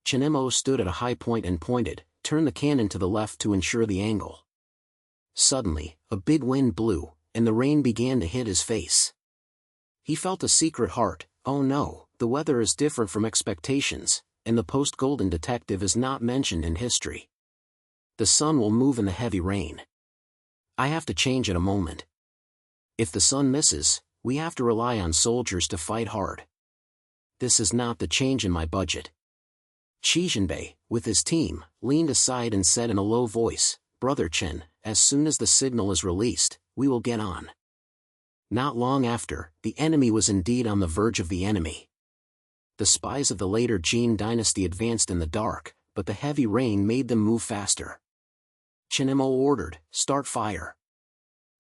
Chen Mo stood at a high point and pointed, "Turn the cannon to the left to ensure the angle." Suddenly, a big wind blew, and the rain began to hit his face. He felt a secret heart. Oh no, the weather is different from expectations, and the post-Golden detective is not mentioned in history. The sun will move in the heavy rain. I have to change in a moment. If the sun misses, we have to rely on soldiers to fight hard. This is not the change in my budget. Qi Jinbei, with his team, leaned aside and said in a low voice, "Brother Chen, as soon as the signal is released, we will get on." Not long after, the enemy was indeed on the verge of the enemy. The spies of the later Jin dynasty advanced in the dark, but the heavy rain made them move faster. Chen Mo ordered, "Start fire."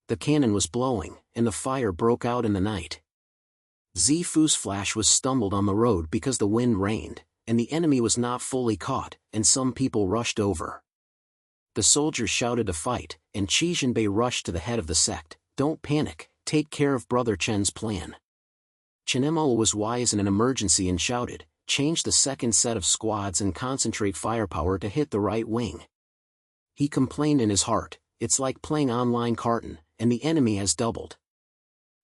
The cannon was blowing, and the fire broke out in the night. Zifu's flash was stumbled on the road because the wind rained, and the enemy was not fully caught, and some people rushed over. The soldiers shouted to fight, and Qi Jinbei rushed to the head of the sect. Don't panic, take care of Brother Chen's plan. Chen Mo was wise in an emergency and shouted, change the second set of squads and concentrate firepower to hit the right wing. He complained in his heart, it's like playing online carton, and the enemy has doubled.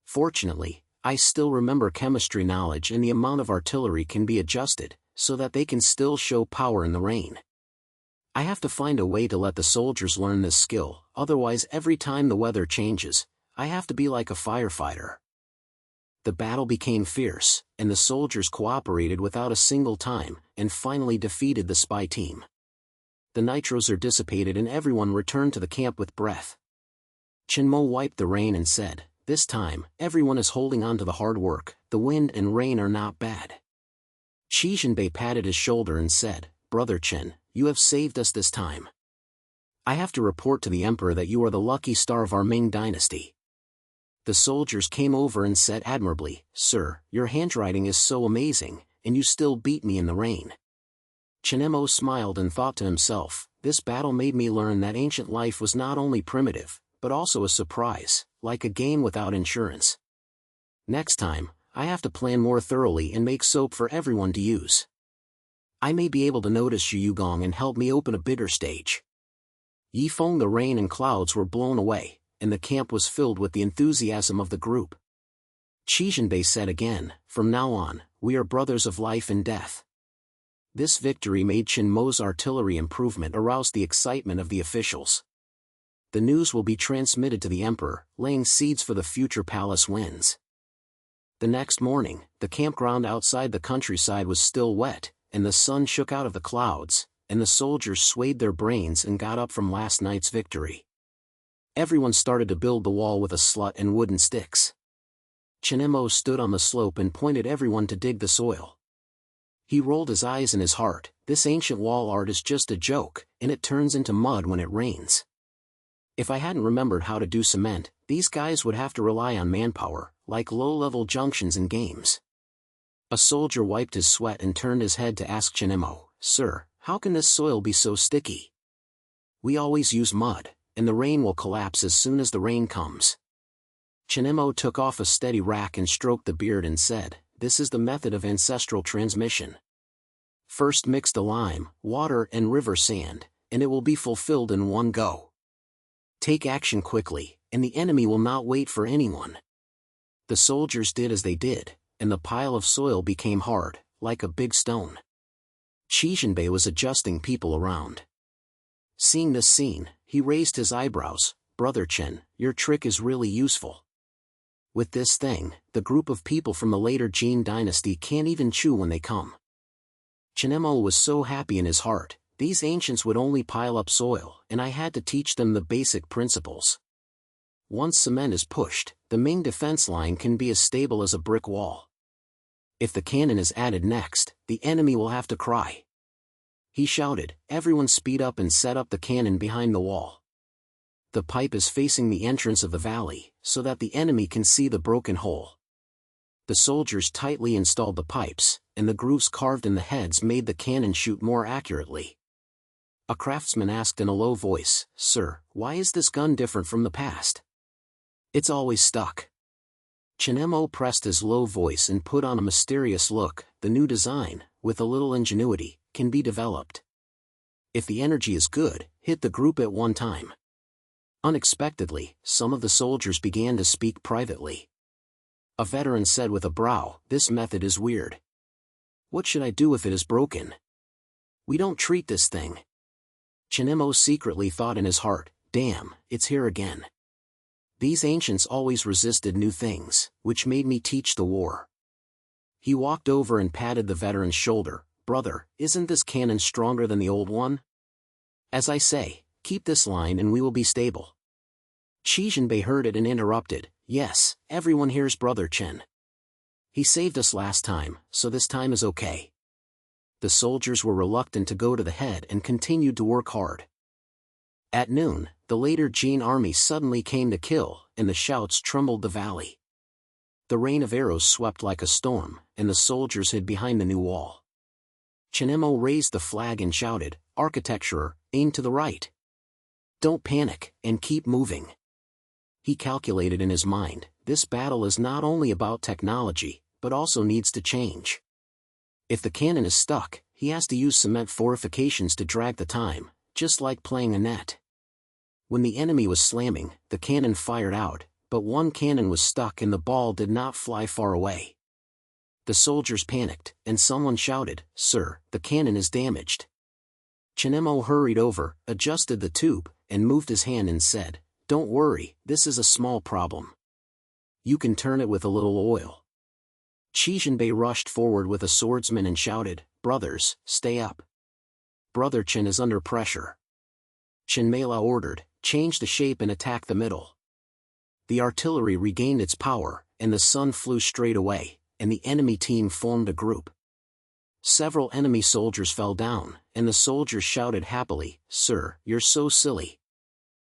Fortunately, I still remember chemistry knowledge and the amount of artillery can be adjusted, so that they can still show power in the rain. I have to find a way to let the soldiers learn this skill, otherwise every time the weather changes, I have to be like a firefighter. The battle became fierce, and the soldiers cooperated without a single time, and finally defeated the spy team. The nitros are dissipated and everyone returned to the camp with breath. Chen Mo wiped the rain and said, this time, everyone is holding on to the hard work, the wind and rain are not bad. Qi Jinbei patted his shoulder and said, Brother Chen, you have saved us this time. I have to report to the emperor that you are the lucky star of our Ming Dynasty. The soldiers came over and said admirably, Sir, your handwriting is so amazing, and you still beat me in the rain. Chen Mo smiled and thought to himself, this battle made me learn that ancient life was not only primitive, but also a surprise, like a game without insurance. Next time, I have to plan more thoroughly and make soap for everyone to use. I may be able to notice Xu Yugong and help me open a bigger stage. Yifeng, the rain and clouds were blown away, and the camp was filled with the enthusiasm of the group. Qi Jinbei said again, from now on, we are brothers of life and death. This victory made Chen Mo's artillery improvement arouse the excitement of the officials. The news will be transmitted to the emperor, laying seeds for the future palace wins. The next morning, the campground outside the countryside was still wet, and the sun shook out of the clouds, and the soldiers swayed their brains and got up from last night's victory. Everyone started to build the wall with a slut and wooden sticks. Chen Mo stood on the slope and pointed everyone to dig the soil. He rolled his eyes in his heart, this ancient wall art is just a joke, and it turns into mud when it rains. If I hadn't remembered how to do cement, these guys would have to rely on manpower, like low-level junctions in games. A soldier wiped his sweat and turned his head to ask Chen Mo, Sir, how can this soil be so sticky? We always use mud, and the rain will collapse as soon as the rain comes. Chen Mo took off a steady rack and stroked the beard and said, this is the method of ancestral transmission. First mix the lime, water and river sand, and it will be fulfilled in one go. Take action quickly, and the enemy will not wait for anyone. The soldiers did as they did, and the pile of soil became hard, like a big stone. Qi Jinbei was adjusting people around. Seeing this scene, he raised his eyebrows, Brother Chen, your trick is really useful. With this thing, the group of people from the later Jin dynasty can't even chew when they come. Chen Mo was so happy in his heart, these ancients would only pile up soil, and I had to teach them the basic principles. Once cement is pushed, the Ming defense line can be as stable as a brick wall. If the cannon is added next, the enemy will have to cry. He shouted, everyone speed up and set up the cannon behind the wall. The pipe is facing the entrance of the valley, so that the enemy can see the broken hole. The soldiers tightly installed the pipes, and the grooves carved in the heads made the cannon shoot more accurately. A craftsman asked in a low voice, Sir, why is this gun different from the past? It's always stuck. Chen Mo pressed his low voice and put on a mysterious look, the new design, with a little ingenuity, can be developed. If the energy is good, hit the group at one time. Unexpectedly, some of the soldiers began to speak privately. A veteran said with a brow, this method is weird. What should I do if it is broken? We don't treat this thing. Chen Mo secretly thought in his heart, damn, it's here again. These ancients always resisted new things, which made me teach the war. He walked over and patted the veteran's shoulder, brother, isn't this cannon stronger than the old one? As I say, keep this line and we will be stable. Qi Jinbei heard it and interrupted, yes, everyone hears Brother Chen. He saved us last time, so this time is okay. The soldiers were reluctant to go to the head and continued to work hard. At noon, the later Jin army suddenly came to kill, and the shouts trembled the valley. The rain of arrows swept like a storm, and the soldiers hid behind the new wall. Chen Mo raised the flag and shouted, "Architecture, aim to the right. Don't panic, and keep moving." He calculated in his mind, this battle is not only about technology, but also needs to change. If the cannon is stuck, he has to use cement fortifications to drag the time, just like playing a net. When the enemy was slamming, the cannon fired out, but one cannon was stuck and the ball did not fly far away. The soldiers panicked, and someone shouted, "Sir, the cannon is damaged." Chen Mo hurried over, adjusted the tube, and moved his hand and said, "Don't worry, this is a small problem. You can turn it with a little oil." Qi Jinbei rushed forward with a swordsman and shouted, "Brothers, stay up. Brother Chen is under pressure." Chen Mela ordered, "Change the shape and attack the middle." The artillery regained its power, and the sun flew straight away, and the enemy team formed a group. Several enemy soldiers fell down, and the soldiers shouted happily, "Sir, you're so silly."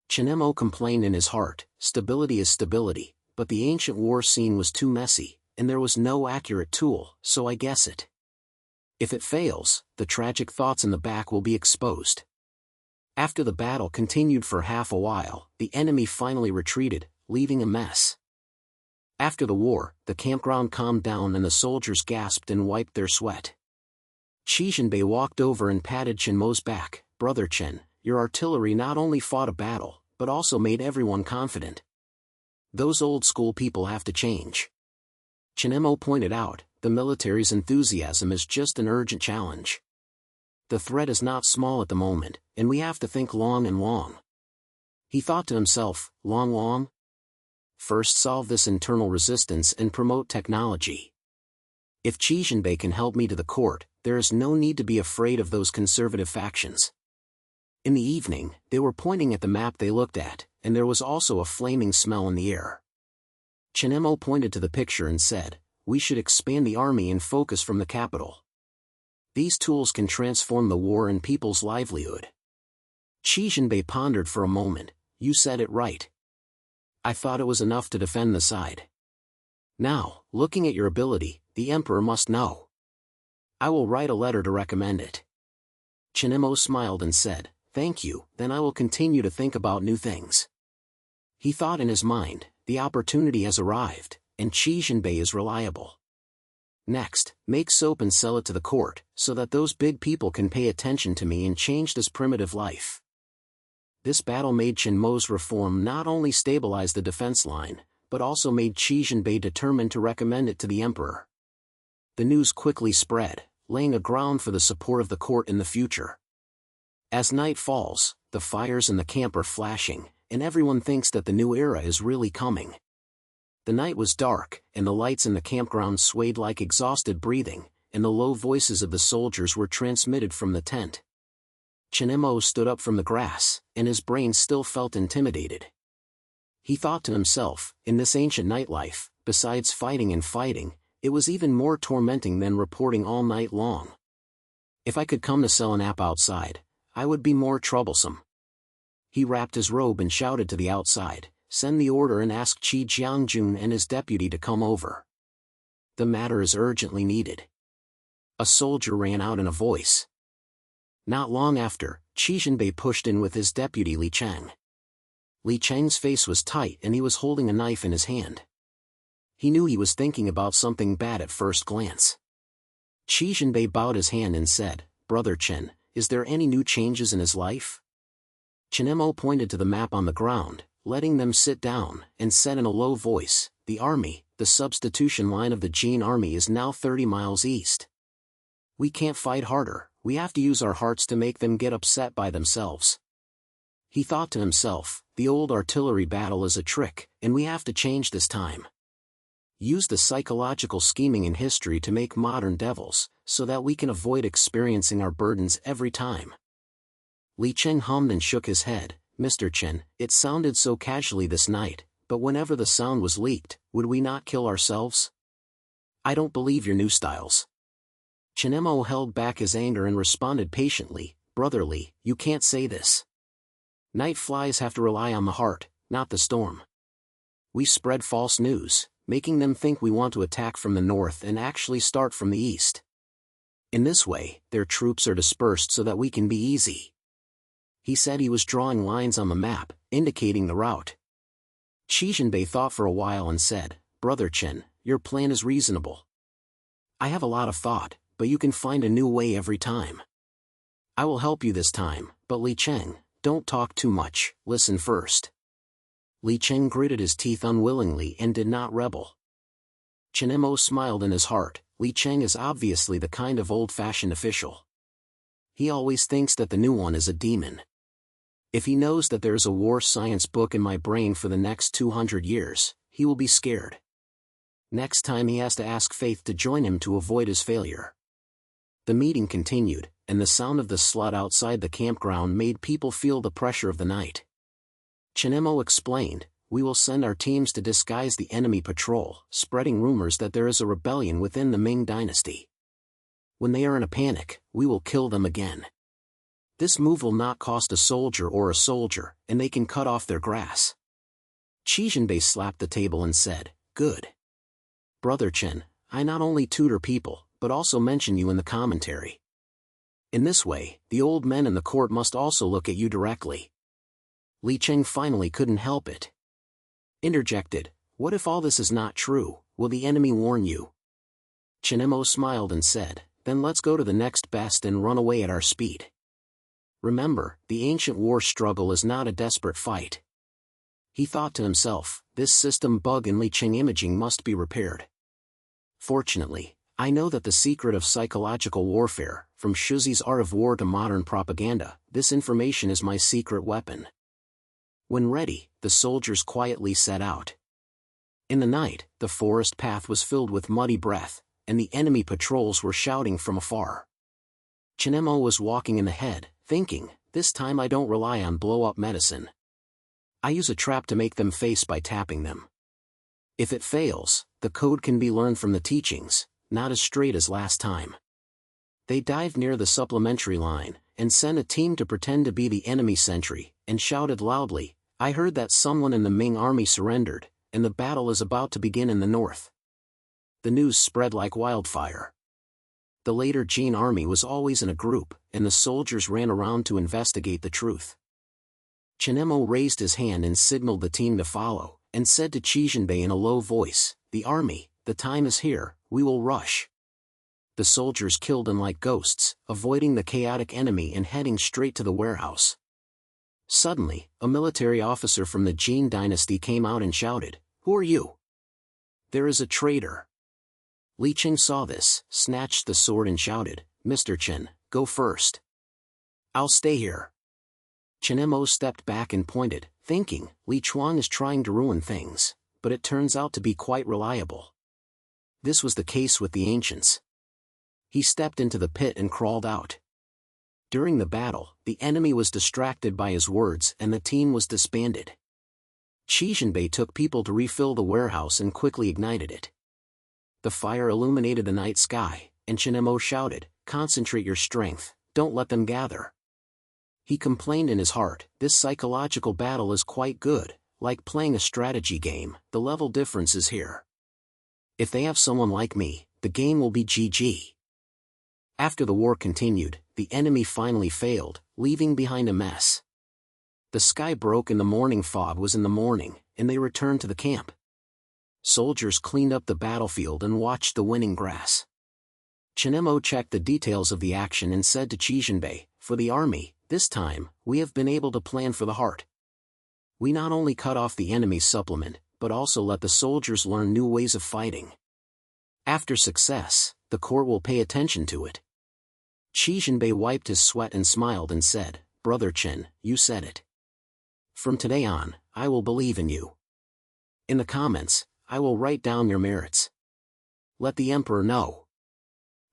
Chen Mo complained in his heart, "Stability is stability, but the ancient war scene was too messy, and there was no accurate tool, so I guess it. If it fails, the tragic thoughts in the back will be exposed." After the battle continued for half a while, the enemy finally retreated, leaving a mess. After the war, the campground calmed down and the soldiers gasped and wiped their sweat. Qi Jinbei walked over and patted Chen Mo's back, "Brother Chen, your artillery not only fought a battle, but also made everyone confident. Those old-school people have to change." Chen Mo pointed out, "The military's enthusiasm is just an urgent challenge. The threat is not small at the moment, and we have to think long and long." He thought to himself, long? First solve this internal resistance and promote technology. If Qi Jinbei can help me to the court, there is no need to be afraid of those conservative factions. In the evening, they were pointing at the map they looked at, and there was also a flaming smell in the air. Chen Mo pointed to the picture and said, "We should expand the army and focus from the capital. These tools can transform the war and people's livelihood." Qi Jinbei pondered for a moment, "You said it right. I thought it was enough to defend the side. Now, looking at your ability, the emperor must know. I will write a letter to recommend it." Chen Mo smiled and said, "Thank you, then I will continue to think about new things." He thought in his mind, the opportunity has arrived, and Qi Jinbei is reliable. Next, make soap and sell it to the court, so that those big people can pay attention to me and change this primitive life. This battle made Chen Mo's reform not only stabilize the defense line, but also made Qi Jinbei determined to recommend it to the emperor. The news quickly spread, laying a ground for the support of the court in the future. As night falls, the fires in the camp are flashing, and everyone thinks that the new era is really coming. The night was dark, and the lights in the campground swayed like exhausted breathing, and the low voices of the soldiers were transmitted from the tent. Chen Mo stood up from the grass, and his brain still felt intimidated. He thought to himself, in this ancient nightlife, besides fighting and fighting, it was even more tormenting than reporting all night long. If I could come to sell an app outside, I would be more troublesome. He wrapped his robe and shouted to the outside, "Send the order and ask Qi Jiangjun and his deputy to come over. The matter is urgently needed." A soldier ran out in a voice. Not long after, Qi Jinbei pushed in with his deputy Li Cheng. Li Cheng's face was tight and he was holding a knife in his hand. He knew he was thinking about something bad at first glance. Qi Jinbei bowed his hand and said, "Brother Chen, is there any new changes in his life?" Chen Mo pointed to the map on the ground, letting them sit down, and said in a low voice, "The army, the substitution line of the Jin army is now 30 miles east. We can't fight harder, we have to use our hearts to make them get upset by themselves." He thought to himself, the old artillery battle is a trick, and we have to change this time. Use the psychological scheming in history to make modern devils, so that we can avoid experiencing our burdens every time. Li Cheng hummed and shook his head, "Mr. Chen, it sounded so casually this night, but whenever the sound was leaked, would we not kill ourselves? I don't believe your new styles." Chen Mo held back his anger and responded patiently, "Brotherly, you can't say this. Night flies have to rely on the heart, not the storm. We spread false news, making them think we want to attack from the north and actually start from the east. In this way, their troops are dispersed so that we can be easy. He said he was drawing lines on the map, indicating the route. Qi thought for a while and said, Brother Chen, your plan is reasonable. I have a lot of thought, but you can find a new way every time. I will help you this time, but Li Cheng, don't talk too much, listen first. Li Cheng gritted his teeth unwillingly and did not rebel. Chen Mo smiled in his heart. Li Cheng is obviously the kind of old-fashioned official. He always thinks that the new one is a demon. If he knows that there is a war science book in my brain for the next 200 years, he will be scared. Next time he has to ask Faith to join him to avoid his failure. The meeting continued, and the sound of the slut outside the campground made people feel the pressure of the night. Chen Mo explained, we will send our teams to disguise the enemy patrol, spreading rumors that there is a rebellion within the Ming Dynasty. When they are in a panic, we will kill them again. This move will not cost a soldier, and they can cut off their grass. Qi slapped the table and said, Good. Brother Chen, I not only tutor people, but also mention you in the commentary. In this way, the old men in the court must also look at you directly. Li Cheng finally couldn't help it. Interjected, what if all this is not true, will the enemy warn you? Chen Mo smiled and said, then let's go to the next best and run away at our speed. Remember, the ancient war struggle is not a desperate fight. He thought to himself, this system bug in Li Cheng imaging must be repaired. Fortunately, I know that the secret of psychological warfare, from Shuzi's art of war to modern propaganda, this information is my secret weapon. When ready, the soldiers quietly set out. In the night, the forest path was filled with muddy breath, and the enemy patrols were shouting from afar. Chen Mo was walking ahead, thinking, this time I don't rely on blow-up medicine. I use a trap to make them face by tapping them. If it fails, the code can be learned from the teachings, not as straight as last time. They dived near the supplementary line, and sent a team to pretend to be the enemy sentry, and shouted loudly, I heard that someone in the Ming army surrendered, and the battle is about to begin in the north. The news spread like wildfire. The later Jin army was always in a group, and the soldiers ran around to investigate the truth. Chen Mo raised his hand and signaled the team to follow, and said to Qi in a low voice, the army, the time is here, we will rush. The soldiers killed them like ghosts, avoiding the chaotic enemy and heading straight to the warehouse. Suddenly, a military officer from the Jin dynasty came out and shouted, who are you? There is a traitor. Li Cheng saw this, snatched the sword and shouted, Mr. Chen, go first. I'll stay here. Chen Mo stepped back and pointed, thinking, Li Chuang is trying to ruin things, but it turns out to be quite reliable. This was the case with the ancients. He stepped into the pit and crawled out. During the battle, the enemy was distracted by his words and the team was disbanded. Qi took people to refill the warehouse and quickly ignited it. The fire illuminated the night sky, and Chen Mo shouted, concentrate your strength, don't let them gather. He complained in his heart, this psychological battle is quite good, like playing a strategy game, the level difference is here. If they have someone like me, the game will be GG. After the war continued, the enemy finally failed, leaving behind a mess. The sky broke and the morning fog was in the morning, and they returned to the camp. Soldiers cleaned up the battlefield and watched the winning grass. Chen Mo checked the details of the action and said to Qi, for the army, this time, we have been able to plan for the heart. We not only cut off the enemy's supplement, but also let the soldiers learn new ways of fighting. After success, the court will pay attention to it. Qi wiped his sweat and smiled and said, Brother Chen, you said it. From today on, I will believe in you. In the comments, I will write down your merits. Let the emperor know.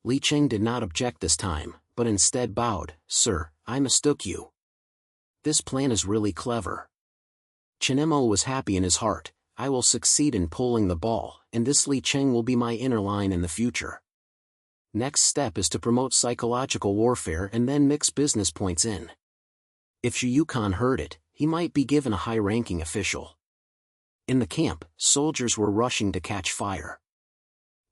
Li Cheng did not object this time, but instead bowed, Sir, I mistook you. This plan is really clever. Chen Mo was happy in his heart, I will succeed in pulling the ball, and this Li Cheng will be my inner line in the future. Next step is to promote psychological warfare and then mix business points in. If Xu Yukon heard it, he might be given a high-ranking official. In the camp, soldiers were rushing to catch fire.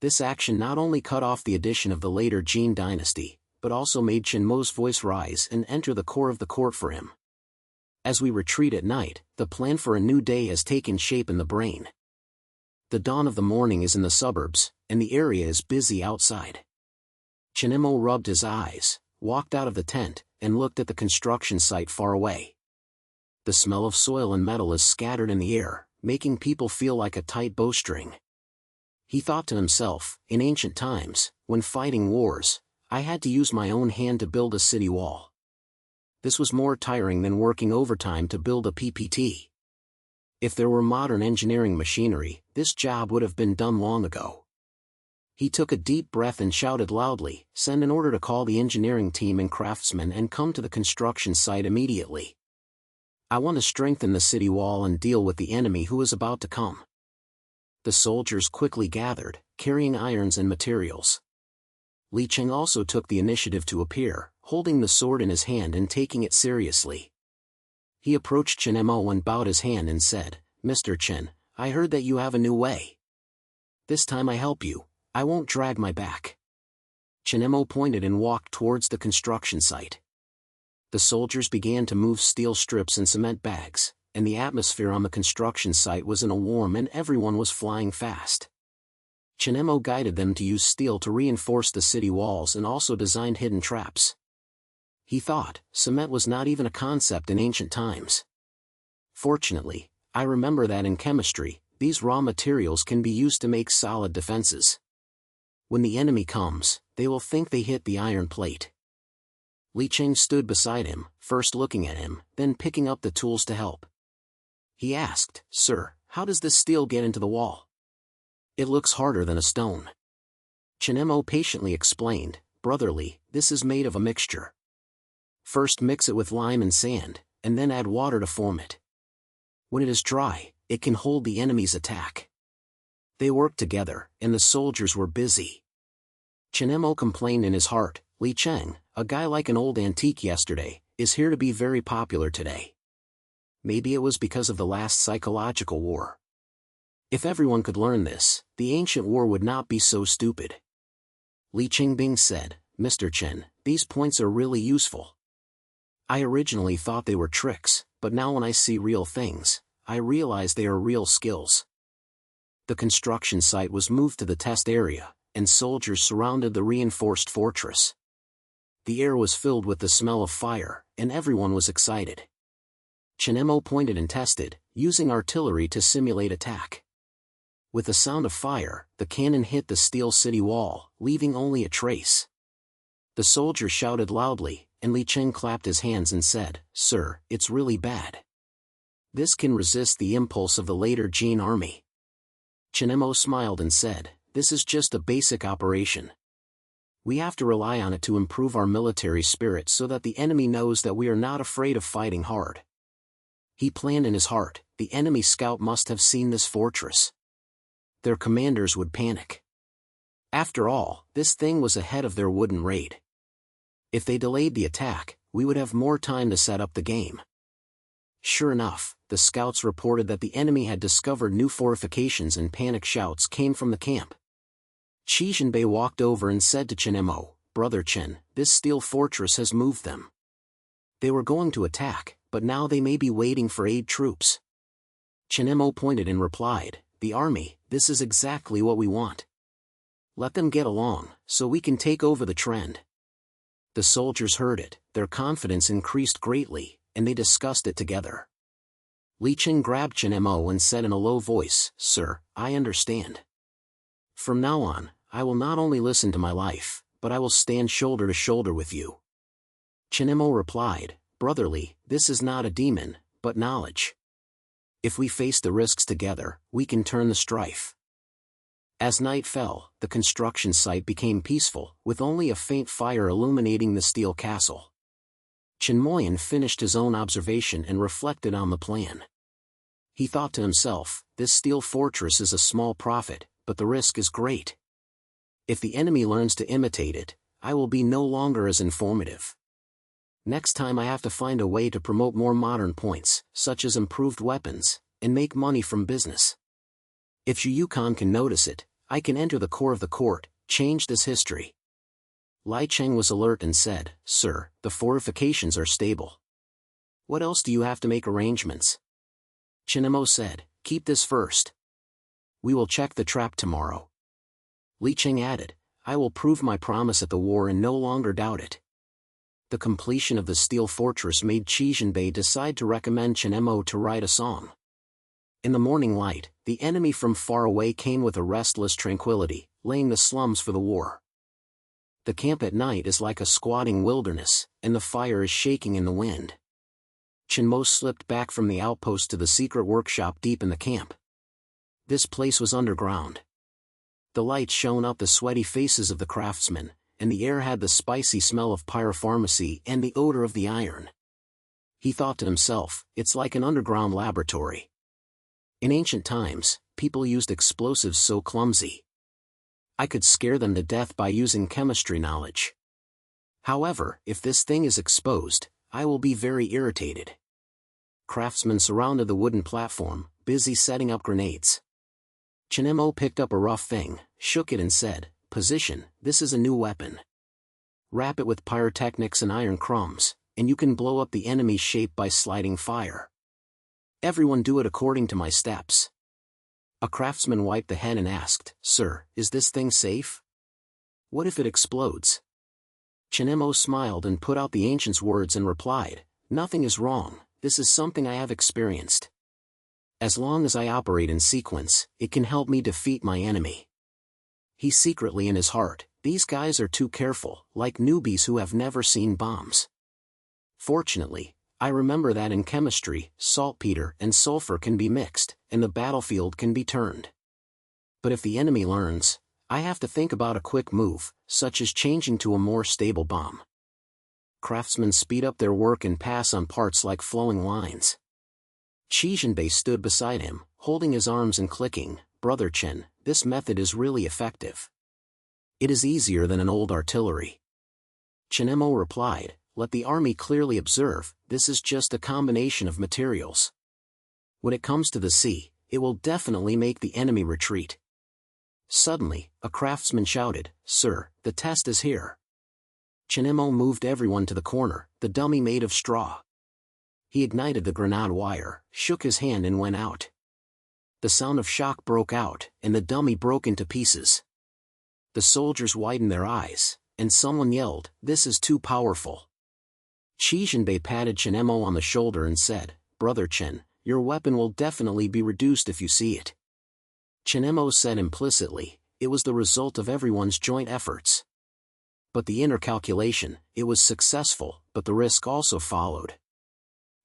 This action not only cut off the addition of the later Ming Dynasty, but also made Chen Mo's voice rise and enter the core of the court for him. As we retreat at night, the plan for a new day has taken shape in the brain. The dawn of the morning is in the suburbs, and the area is busy outside. Chen Mo rubbed his eyes, walked out of the tent, and looked at the construction site far away. The smell of soil and metal is scattered in the air, making people feel like a tight bowstring. He thought to himself, in ancient times, when fighting wars, I had to use my own hand to build a city wall. This was more tiring than working overtime to build a PPT. If there were modern engineering machinery, this job would have been done long ago. He took a deep breath and shouted loudly, "Send an order to call the engineering team and craftsmen and come to the construction site immediately. I want to strengthen the city wall and deal with the enemy who is about to come." The soldiers quickly gathered, carrying irons and materials. Li Cheng also took the initiative to appear, holding the sword in his hand and taking it seriously. He approached Chen Mo and bowed his hand and said, "Mr. Chen, I heard that you have a new way. This time I help you, I won't drag my back." Chen Mo pointed and walked towards the construction site. The soldiers began to move steel strips and cement bags, and the atmosphere on the construction site was in a warm and everyone was flying fast. Chen Mo guided them to use steel to reinforce the city walls and also designed hidden traps. He thought, cement was not even a concept in ancient times. Fortunately, I remember that in chemistry, these raw materials can be used to make solid defenses. When the enemy comes, they will think they hit the iron plate. Li Cheng stood beside him, first looking at him, then picking up the tools to help. He asked, "Sir, how does this steel get into the wall? It looks harder than a stone." Chen Mo patiently explained, "Brother Li, this is made of a mixture. First mix it with lime and sand, and then add water to form it. When it is dry, it can hold the enemy's attack." They worked together, and the soldiers were busy. Chen Mo complained in his heart, "Li Cheng, a guy like an old antique yesterday, is here to be very popular today. Maybe it was because of the last psychological war. If everyone could learn this, the ancient war would not be so stupid." Li Qingbing said, "Mr. Chen, these points are really useful. I originally thought they were tricks, but now when I see real things, I realize they are real skills." The construction site was moved to the test area, and soldiers surrounded the reinforced fortress. The air was filled with the smell of fire, and everyone was excited. Chen Mo pointed and tested, using artillery to simulate attack. With the sound of fire, the cannon hit the steel city wall, leaving only a trace. The soldiers shouted loudly, and Li Cheng clapped his hands and said, "Sir, it's really bad. This can resist the impulse of the later Jin army." Chen Mo smiled and said, "This is just a basic operation. We have to rely on it to improve our military spirit so that the enemy knows that we are not afraid of fighting hard." He planned in his heart, the enemy scout must have seen this fortress. Their commanders would panic. After all, this thing was ahead of their wooden raid. If they delayed the attack, we would have more time to set up the game. Sure enough, the scouts reported that the enemy had discovered new fortifications and panic shouts came from the camp. Qi Zhenbei walked over and said to Chen Mo, "Brother Chen, this steel fortress has moved them. They were going to attack, but now they may be waiting for aid troops." Chen Mo pointed and replied, "The army, this is exactly what we want. Let them get along, so we can take over the trend." The soldiers heard it, their confidence increased greatly, and they discussed it together. Li Cheng grabbed Chen Mo and said in a low voice, "Sir, I understand. From now on, I will not only listen to my life, but I will stand shoulder to shoulder with you." Chen Mo replied, "Brother Li, this is not a demon, but knowledge. If we face the risks together, we can turn the strife." As night fell, the construction site became peaceful, with only a faint fire illuminating the steel castle. Chen Moyan finished his own observation and reflected on the plan. He thought to himself, this steel fortress is a small profit, but the risk is great. If the enemy learns to imitate it, I will be no longer as informative. Next time I have to find a way to promote more modern points, such as improved weapons, and make money from business. If Yukon can notice it, I can enter the core of the court, change this history. Li Cheng was alert and said, Sir, the fortifications are stable. What else do you have to make arrangements? Chen Mo said, keep this first. We will check the trap tomorrow. Li Cheng added, I will prove my promise at the war and no longer doubt it. The completion of the steel fortress made Qi Jinbei decide to recommend Chen Mo to write a song. In the morning light, the enemy from far away came with a restless tranquility, laying the slums for the war. The camp at night is like a squatting wilderness, and the fire is shaking in the wind. Chen Mo slipped back from the outpost to the secret workshop deep in the camp. This place was underground. The light shone up the sweaty faces of the craftsmen, and the air had the spicy smell of pyropharmacy and the odor of the iron. He thought to himself, it's like an underground laboratory. In ancient times, people used explosives so clumsy. I could scare them to death by using chemistry knowledge. However, if this thing is exposed, I will be very irritated. Craftsmen surrounded the wooden platform, busy setting up grenades. Chen Mo picked up a rough thing, shook it and said, Position, this is a new weapon. Wrap it with pyrotechnics and iron crumbs, and you can blow up the enemy's shape by sliding fire. Everyone do it according to my steps. A craftsman wiped the head and asked, Sir, is this thing safe? What if it explodes? Chen Mo smiled and put out the ancient's words and replied, Nothing is wrong, this is something I have experienced. As long as I operate in sequence, it can help me defeat my enemy. He secretly in his heart, these guys are too careful, like newbies who have never seen bombs. Fortunately, I remember that in chemistry, saltpeter and sulfur can be mixed, and the battlefield can be turned. But if the enemy learns, I have to think about a quick move, such as changing to a more stable bomb. Craftsmen speed up their work and pass on parts like flowing lines. Qi Jinbei stood beside him, holding his arms and clicking, Brother Chen, this method is really effective. It is easier than an old artillery. Chen Mo replied, Let the army clearly observe, this is just a combination of materials. When it comes to the sea, it will definitely make the enemy retreat. Suddenly, a craftsman shouted, Sir, the test is here. Chen Mo moved everyone to the corner, the dummy made of straw. He ignited the grenade wire, shook his hand and went out. The sound of shock broke out, and the dummy broke into pieces. The soldiers widened their eyes, and someone yelled, This is too powerful. Qi Jinbei patted Chen Mo on the shoulder and said, Brother Chen, your weapon will definitely be reduced if you see it. Chen Mo said implicitly, it was the result of everyone's joint efforts. But the inner calculation, it was successful, but the risk also followed.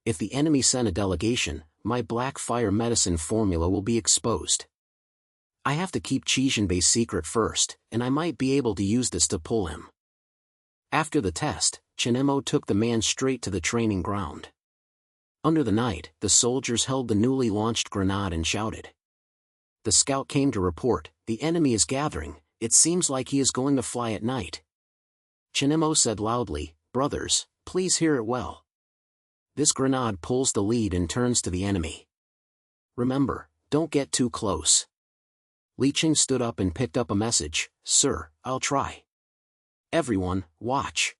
If the enemy sent a delegation, my black fire medicine formula will be exposed. I have to keep Qi Jinbei's secret first, and I might be able to use this to pull him. After the test, Chen Mo took the man straight to the training ground. Under the night, the soldiers held the newly launched grenade and shouted. The scout came to report, the enemy is gathering, it seems like he is going to fly at night. Chen Mo said loudly, Brothers, please hear it well. This grenade pulls the lead and turns to the enemy. Remember, don't get too close. Li Cheng stood up and picked up a message, Sir, I'll try. Everyone, watch.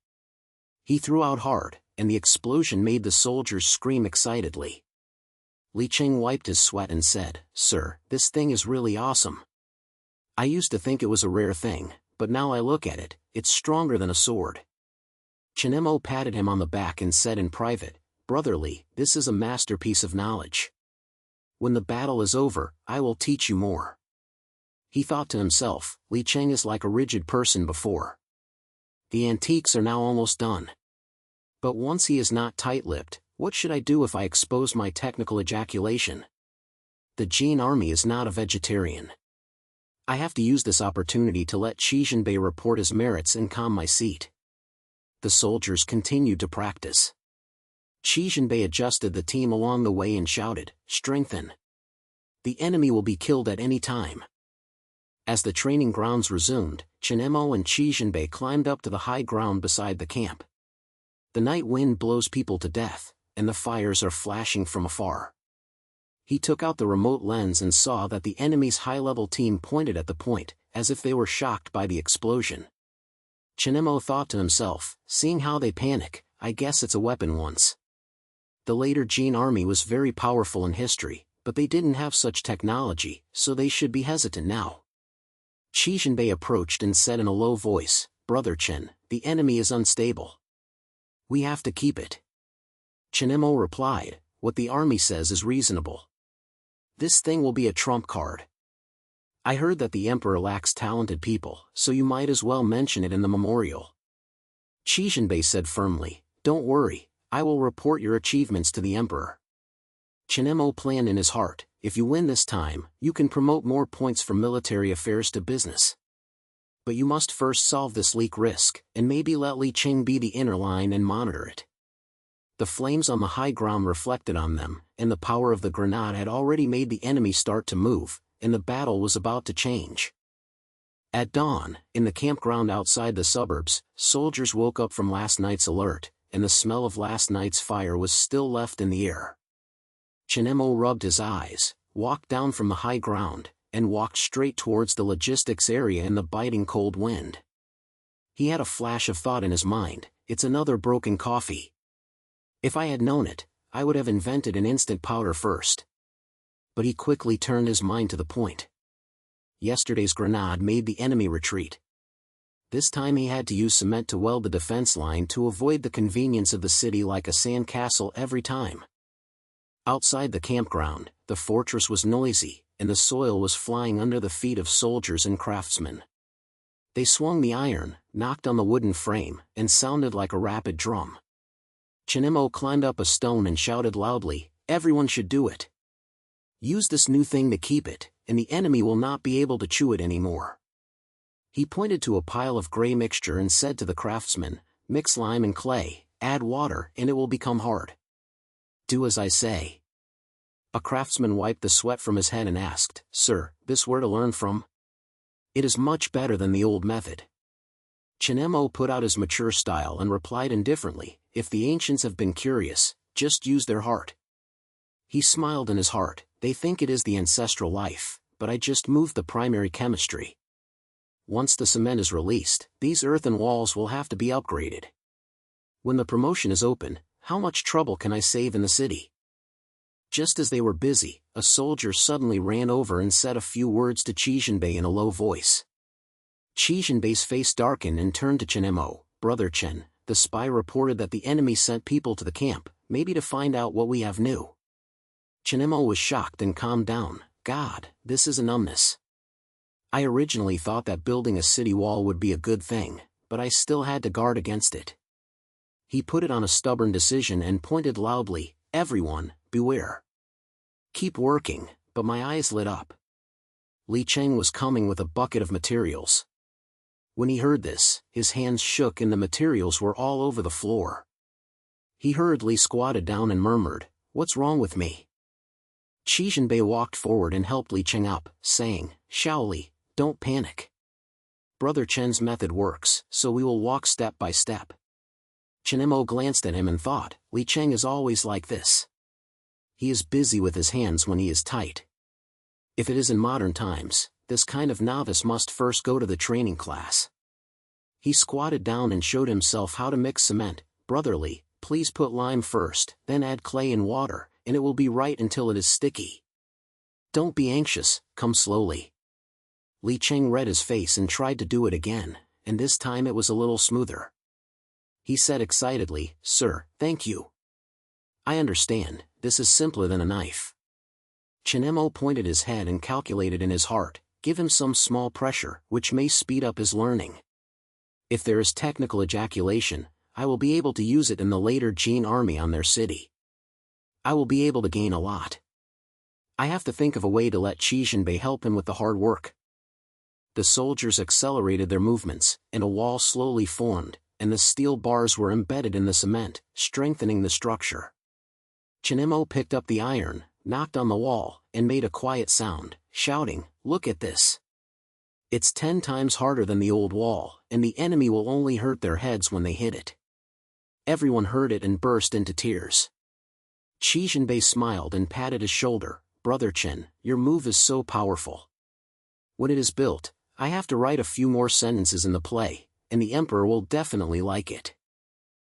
He threw out hard, and the explosion made the soldiers scream excitedly. Li Cheng wiped his sweat and said, Sir, this thing is really awesome. I used to think it was a rare thing, but now I look at it, it's stronger than a sword. Chen Mo patted him on the back and said in private, Brother Li, this is a masterpiece of knowledge. When the battle is over, I will teach you more. He thought to himself, Li Cheng is like a rigid person before. The antiques are now almost done. But once he is not tight-lipped, what should I do if I expose my technical ejaculation? The Jin army is not a vegetarian. I have to use this opportunity to let Qi Jinbei report his merits and calm my seat. The soldiers continued to practice. Qi Jinbei adjusted the team along the way and shouted, Strengthen. The enemy will be killed at any time. As the training grounds resumed, Chen Mo and Qi Jinbei climbed up to the high ground beside the camp. The night wind blows people to death, and the fires are flashing from afar. He took out the remote lens and saw that the enemy's high-level team pointed at the point, as if they were shocked by the explosion. Chen Mo thought to himself, seeing how they panic, I guess it's a weapon once. The later Jin army was very powerful in history, but they didn't have such technology, so they should be hesitant now. Qi Jinbei approached and said in a low voice, Brother Chen, the enemy is unstable. We have to keep it. Chen Mo replied, what the army says is reasonable. This thing will be a trump card. I heard that the emperor lacks talented people, so you might as well mention it in the memorial. Qi Jinbei said firmly, don't worry, I will report your achievements to the emperor. Chen Mo planned in his heart, if you win this time, you can promote more points from military affairs to business. But you must first solve this leak risk, and maybe let Li Qing be the inner line and monitor it. The flames on the high ground reflected on them, and the power of the grenade had already made the enemy start to move, and the battle was about to change. At dawn, in the campground outside the suburbs, soldiers woke up from last night's alert, and the smell of last night's fire was still left in the air. Chen Mo rubbed his eyes, walked down from the high ground, and walked straight towards the logistics area in the biting cold wind. He had a flash of thought in his mind, it's another broken coffee. If I had known it, I would have invented an instant powder first. But he quickly turned his mind to the point. Yesterday's grenade made the enemy retreat. This time he had to use cement to weld the defense line to avoid the convenience of the city like a sand castle every time. Outside the campground, the fortress was noisy, and the soil was flying under the feet of soldiers and craftsmen. They swung the iron, knocked on the wooden frame, and sounded like a rapid drum. Chen Mo climbed up a stone and shouted loudly, everyone should do it. Use this new thing to keep it, and the enemy will not be able to chew it anymore. He pointed to a pile of gray mixture and said to the craftsman, mix lime and clay, add water, and it will become hard. Do as I say. A craftsman wiped the sweat from his head and asked, Sir, this where to learn from? It is much better than the old method. Chen Mo put out his mature style and replied indifferently, if the ancients have been curious, just use their heart. He smiled in his heart, they think it is the ancestral life, but I just moved the primary chemistry. Once the cement is released, these earthen walls will have to be upgraded. When the promotion is open, how much trouble can I save in the city? Just as they were busy, a soldier suddenly ran over and said a few words to Qi Jinbei in a low voice. Qi Jinbei's face darkened and turned to Chen Mo, Brother Chen, the spy reported that the enemy sent people to the camp, maybe to find out what we have new. Chen Mo was shocked and calmed down, God, this is a numbness. I originally thought that building a city wall would be a good thing, but I still had to guard against it. He put it on a stubborn decision and pointed loudly, everyone, beware. Keep working, but my eyes lit up. Li Qing was coming with a bucket of materials. When he heard this, his hands shook and the materials were all over the floor. He hurriedly squatted down and murmured, what's wrong with me? Qi Jinbei walked forward and helped Li Qing up, saying, Shaoli, don't panic. Brother Chen's method works, so we will walk step by step. Chen Mo glanced at him and thought, Li Qing is always like this. He is busy with his hands when he is tight. If it is in modern times, this kind of novice must first go to the training class. He squatted down and showed himself how to mix cement. Brotherly, please put lime first, then add clay and water, and it will be right until it is sticky. Don't be anxious, come slowly. Li Qing read his face and tried to do it again, and this time it was a little smoother. He said excitedly, Sir, thank you. I understand, this is simpler than a knife. Chen Mo pointed his head and calculated in his heart, give him some small pressure, which may speed up his learning. If there is technical ejaculation, I will be able to use it in the later Jin army on their city. I will be able to gain a lot. I have to think of a way to let Qi Jinbei help him with the hard work. The soldiers accelerated their movements, and a wall slowly formed, and the steel bars were embedded in the cement, strengthening the structure. Chen Mo picked up the iron, knocked on the wall, and made a quiet sound, shouting, look at this. It's 10 times harder than the old wall, and the enemy will only hurt their heads when they hit it. Everyone heard it and burst into tears. Qi Jinbei smiled and patted his shoulder, Brother Chen, your move is so powerful. When it is built, I have to write a few more sentences in the play, and the emperor will definitely like it.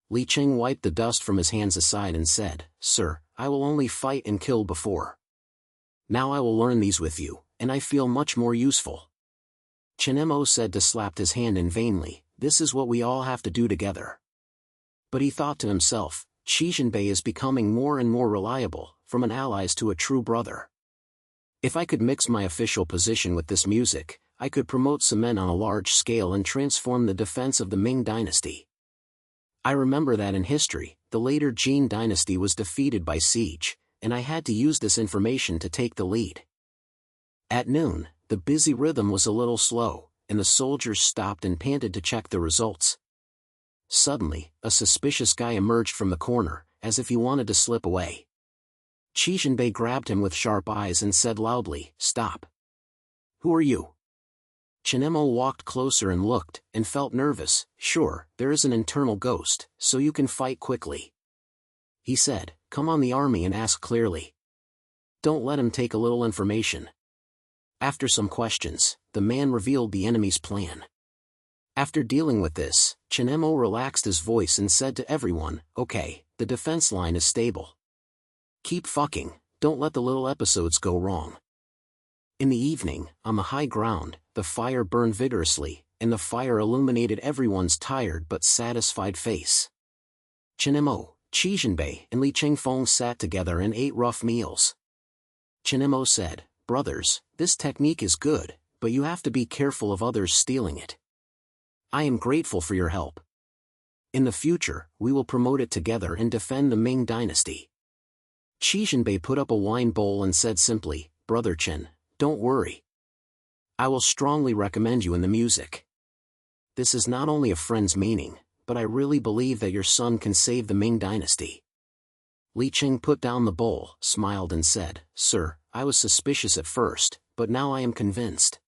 Li Cheng wiped the dust from his hands aside and said, Sir, I will only fight and kill before. Now I will learn these with you, and I feel much more useful. Chen Mo said to slapped his hand in vainly, this is what we all have to do together. But he thought to himself, Qi Jinbei is becoming more and more reliable, from an ally to a true brother. If I could mix my official position with this music, I could promote some men on a large scale and transform the defense of the Ming Dynasty. I remember that in history, the later Jin Dynasty was defeated by siege, and I had to use this information to take the lead. At noon, the busy rhythm was a little slow, and the soldiers stopped and panted to check the results. Suddenly, a suspicious guy emerged from the corner, as if he wanted to slip away. Qi Jinbei grabbed him with sharp eyes and said loudly, Stop. Who are you? Chen Mo walked closer and looked, and felt nervous. Sure, there is an internal ghost, so you can fight quickly. He said, come on the army and ask clearly. Don't let him take a little information. After some questions, the man revealed the enemy's plan. After dealing with this, Chen Mo relaxed his voice and said to everyone, okay, the defense line is stable. Keep fucking, don't let the little episodes go wrong. In the evening, on the high ground, the fire burned vigorously, and the fire illuminated everyone's tired but satisfied face. Chen Mo, Qi Jinbei, and Li Chengfeng sat together and ate rough meals. Chen Mo said, brothers, this technique is good, but you have to be careful of others stealing it. I am grateful for your help. In the future, we will promote it together and defend the Ming Dynasty. Qi Jinbei put up a wine bowl and said simply, Brother Chen, don't worry. I will strongly recommend you in the music. This is not only a friend's meaning, but I really believe that your son can save the Ming Dynasty. Li Cheng put down the bowl, smiled and said, Sir, I was suspicious at first, but now I am convinced.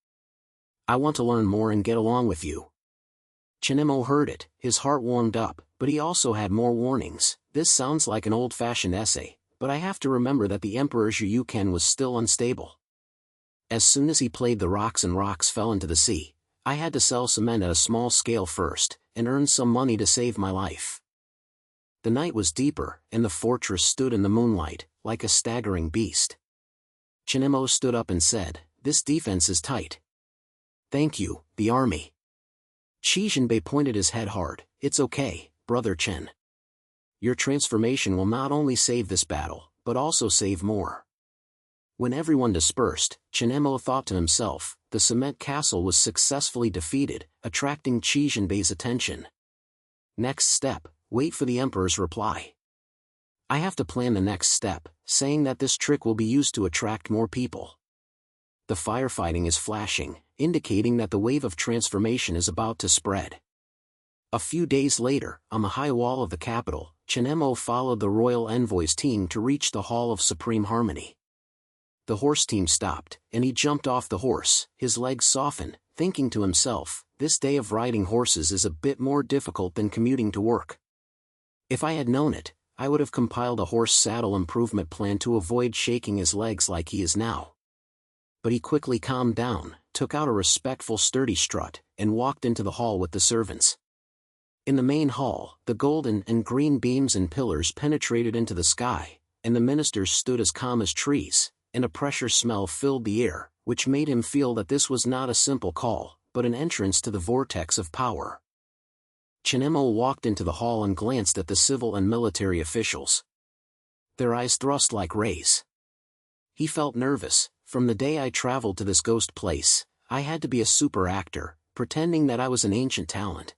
I want to learn more and get along with you. Chen Mo heard it, his heart warmed up, but he also had more warnings. This sounds like an old-fashioned essay, but I have to remember that the Emperor Zhu Ken was still unstable. As soon as he played the rocks and rocks fell into the sea, I had to sell cement at a small scale first, and earn some money to save my life. The night was deeper, and the fortress stood in the moonlight, like a staggering beast. Chen Mo stood up and said, this defense is tight. Thank you, the army. Qi Jinbei pointed his head hard, it's okay, Brother Chen. Your transformation will not only save this battle, but also save more. When everyone dispersed, Chen Mo thought to himself, the cement castle was successfully defeated, attracting Qi Jinbei's attention. Next step, wait for the Emperor's reply. I have to plan the next step, saying that this trick will be used to attract more people. The firefighting is flashing, indicating that the wave of transformation is about to spread. A few days later, on the high wall of the capital, Chen Mo followed the royal envoy's team to reach the Hall of Supreme Harmony. The horse team stopped, and he jumped off the horse, his legs softened, thinking to himself, this day of riding horses is a bit more difficult than commuting to work. If I had known it, I would have compiled a horse saddle improvement plan to avoid shaking his legs like he is now. But he quickly calmed down, took out a respectful sturdy strut, and walked into the hall with the servants. In the main hall, the golden and green beams and pillars penetrated into the sky, and the ministers stood as calm as trees, and a pressure smell filled the air, which made him feel that this was not a simple call, but an entrance to the vortex of power. Chen Mo walked into the hall and glanced at the civil and military officials. Their eyes thrust like rays. He felt nervous. From the day I traveled to this ghost place, I had to be a super actor, pretending that I was an ancient talent.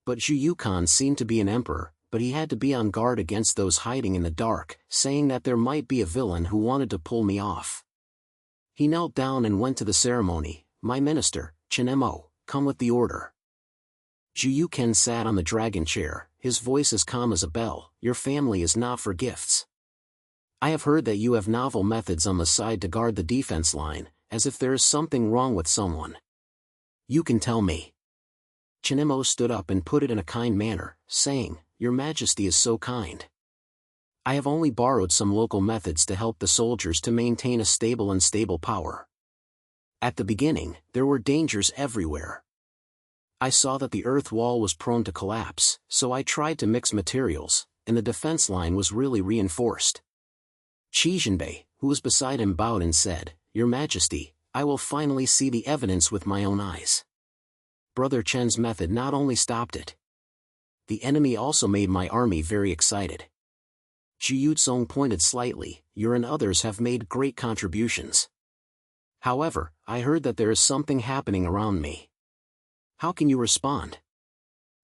But Zhu Kan seemed to be an emperor, but he had to be on guard against those hiding in the dark, saying that there might be a villain who wanted to pull me off. He knelt down and went to the ceremony. My minister, Chen Mo, come with the order. Zhu Ken sat on the dragon chair, his voice as calm as a bell. Your family is not for gifts. I have heard that you have novel methods on the side to guard the defense line, as if there is something wrong with someone. You can tell me. Chen Mo stood up and put it in a kind manner, saying, Your Majesty is so kind. I have only borrowed some local methods to help the soldiers to maintain a stable and stable power. At the beginning, there were dangers everywhere. I saw that the earth wall was prone to collapse, so I tried to mix materials, and the defense line was really reinforced. Qi, who was beside him, bowed and said, "Your Majesty, I will finally see the evidence with my own eyes." Brother Chen's method not only stopped it. The enemy also made my army very excited. Zhu Yucong pointed slightly, "You and others have made great contributions. However, I heard that there is something happening around me. How can you respond?"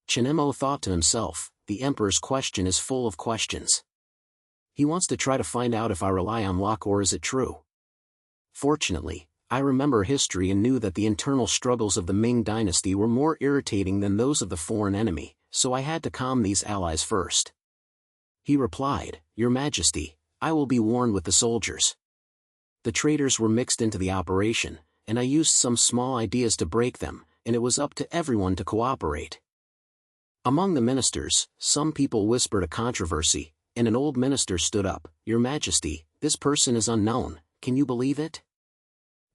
Chen Mo thought to himself, the Emperor's question is full of questions. He wants to try to find out if I rely on luck or is it true. Fortunately, I remember history and knew that the internal struggles of the Ming Dynasty were more irritating than those of the foreign enemy, so I had to calm these allies first. He replied, "Your Majesty, I will be warned with the soldiers." The traitors were mixed into the operation, and I used some small ideas to break them, and it was up to everyone to cooperate. Among the ministers, some people whispered a controversy, and an old minister stood up, "Your Majesty, this person is unknown, can you believe it?"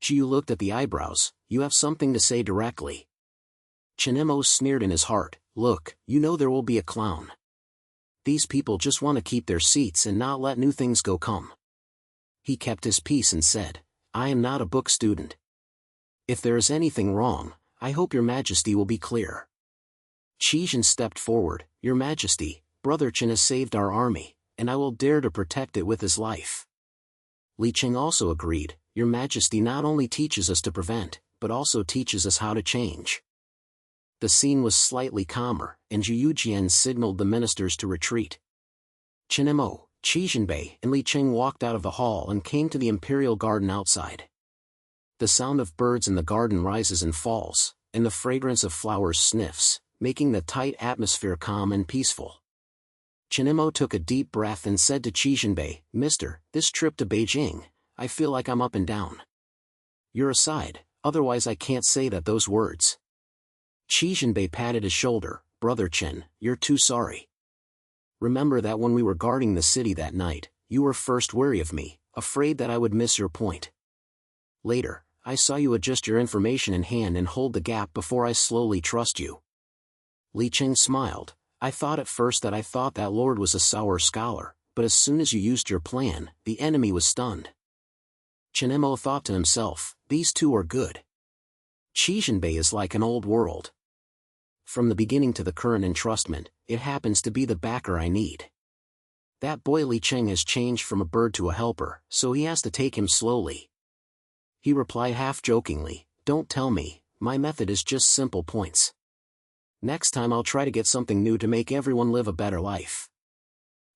Zhu looked at the eyebrows, "You have something to say directly." Chen Mo sneered in his heart, "Look, you know there will be a clown. These people just want to keep their seats and not let new things come." He kept his peace and said, "I am not a book student. If there is anything wrong, I hope your Majesty will be clear." Qi stepped forward, "Your Majesty, Brother Chen has saved our army, and I will dare to protect it with his life." Li Cheng also agreed, "Your Majesty not only teaches us to prevent, but also teaches us how to change." The scene was slightly calmer, and Zhu Yujian signaled the ministers to retreat. Chen Mo, Qi and Li Cheng walked out of the hall and came to the imperial garden outside. The sound of birds in the garden rises and falls, and the fragrance of flowers sniffs, making the tight atmosphere calm and peaceful. Chen Mo took a deep breath and said to Qi, "Mister, this trip to Beijing, I feel like I'm up and down. You're aside, otherwise I can't say those words." Qi patted his shoulder, "Brother Chen, you're too sorry. Remember that when we were guarding the city that night, you were first wary of me, afraid that I would miss your point. Later, I saw you adjust your information in hand and hold the gap before I slowly trust you." Li Cheng smiled, "I thought at first that Lord was a sour scholar, but as soon as you used your plan, the enemy was stunned." Chen Mo thought to himself, "These two are good. Qi is like an old world. From the beginning to the current entrustment, it happens to be the backer I need. That boy Li Cheng has changed from a bird to a helper, so he has to take him slowly." He replied half-jokingly, "Don't tell me, my method is just simple points. Next time I'll try to get something new to make everyone live a better life."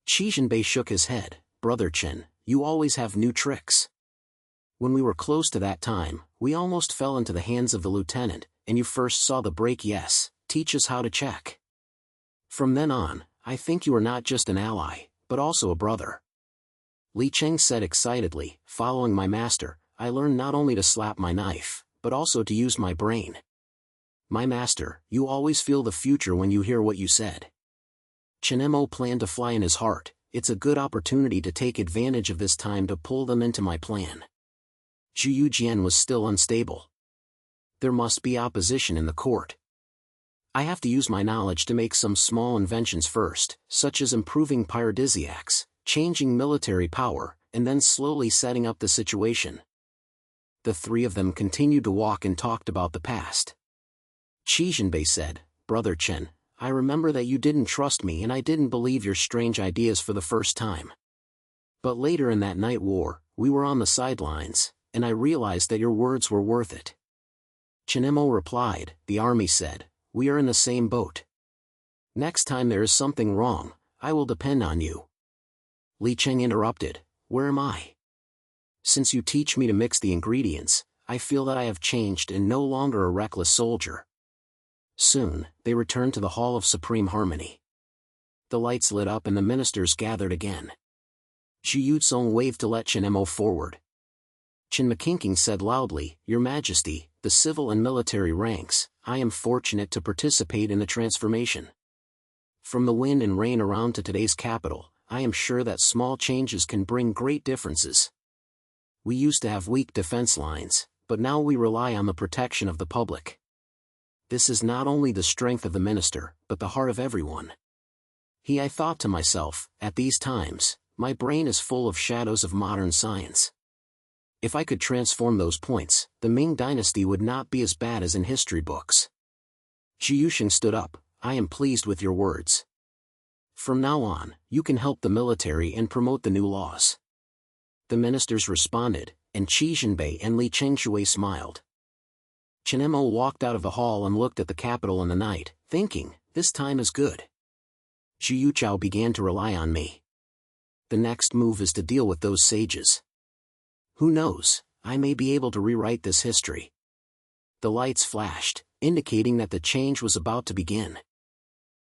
Qi shook his head, "Brother Chen, you always have new tricks. When we were close to that time, we almost fell into the hands of the lieutenant, and you first saw the break. Yes, teach us how to check. From then on, I think you are not just an ally, but also a brother." Li Cheng said excitedly, "Following my master, I learned not only to slap my knife, but also to use my brain. My master, you always feel the future when you hear what you said." Chen Mo planned to fly in his heart, "It's a good opportunity to take advantage of this time to pull them into my plan." Zhu Yujian was still unstable. There must be opposition in the court. I have to use my knowledge to make some small inventions first, such as improving paradisiacs, changing military power, and then slowly setting up the situation. The three of them continued to walk and talked about the past. Qi said, "Brother Chen, I remember that you didn't trust me and I didn't believe your strange ideas for the first time. But later in that night war, we were on the sidelines, and I realized that your words were worth it." Chen Mo replied, "The army said, we are in the same boat. Next time there is something wrong, I will depend on you." Li Cheng interrupted, "Where am I? Since you teach me to mix the ingredients, I feel that I have changed and no longer a reckless soldier." Soon, they returned to the Hall of Supreme Harmony. The lights lit up and the ministers gathered again. Zhu Yucong waved to let Chen Mo forward. Chen Mo said loudly, "Your Majesty, the civil and military ranks, I am fortunate to participate in the transformation. From the wind and rain around to today's capital, I am sure that small changes can bring great differences. We used to have weak defense lines, but now we rely on the protection of the public. This is not only the strength of the minister, but the heart of everyone. I thought to myself, at these times, my brain is full of shadows of modern science. If I could transform those points, the Ming Dynasty would not be as bad as in history books. Zhu Yusheng stood up. I am pleased with your words. From now on, you can help the military and promote the new laws. The ministers responded, and Qi Zhenbei and Li Chengshui smiled. Chen Mo walked out of the hall and looked at the capital in the night, thinking, this time is good. Zhu Yuchao began to rely on me. The next move is to deal with those sages. Who knows, I may be able to rewrite this history. The lights flashed, indicating that the change was about to begin.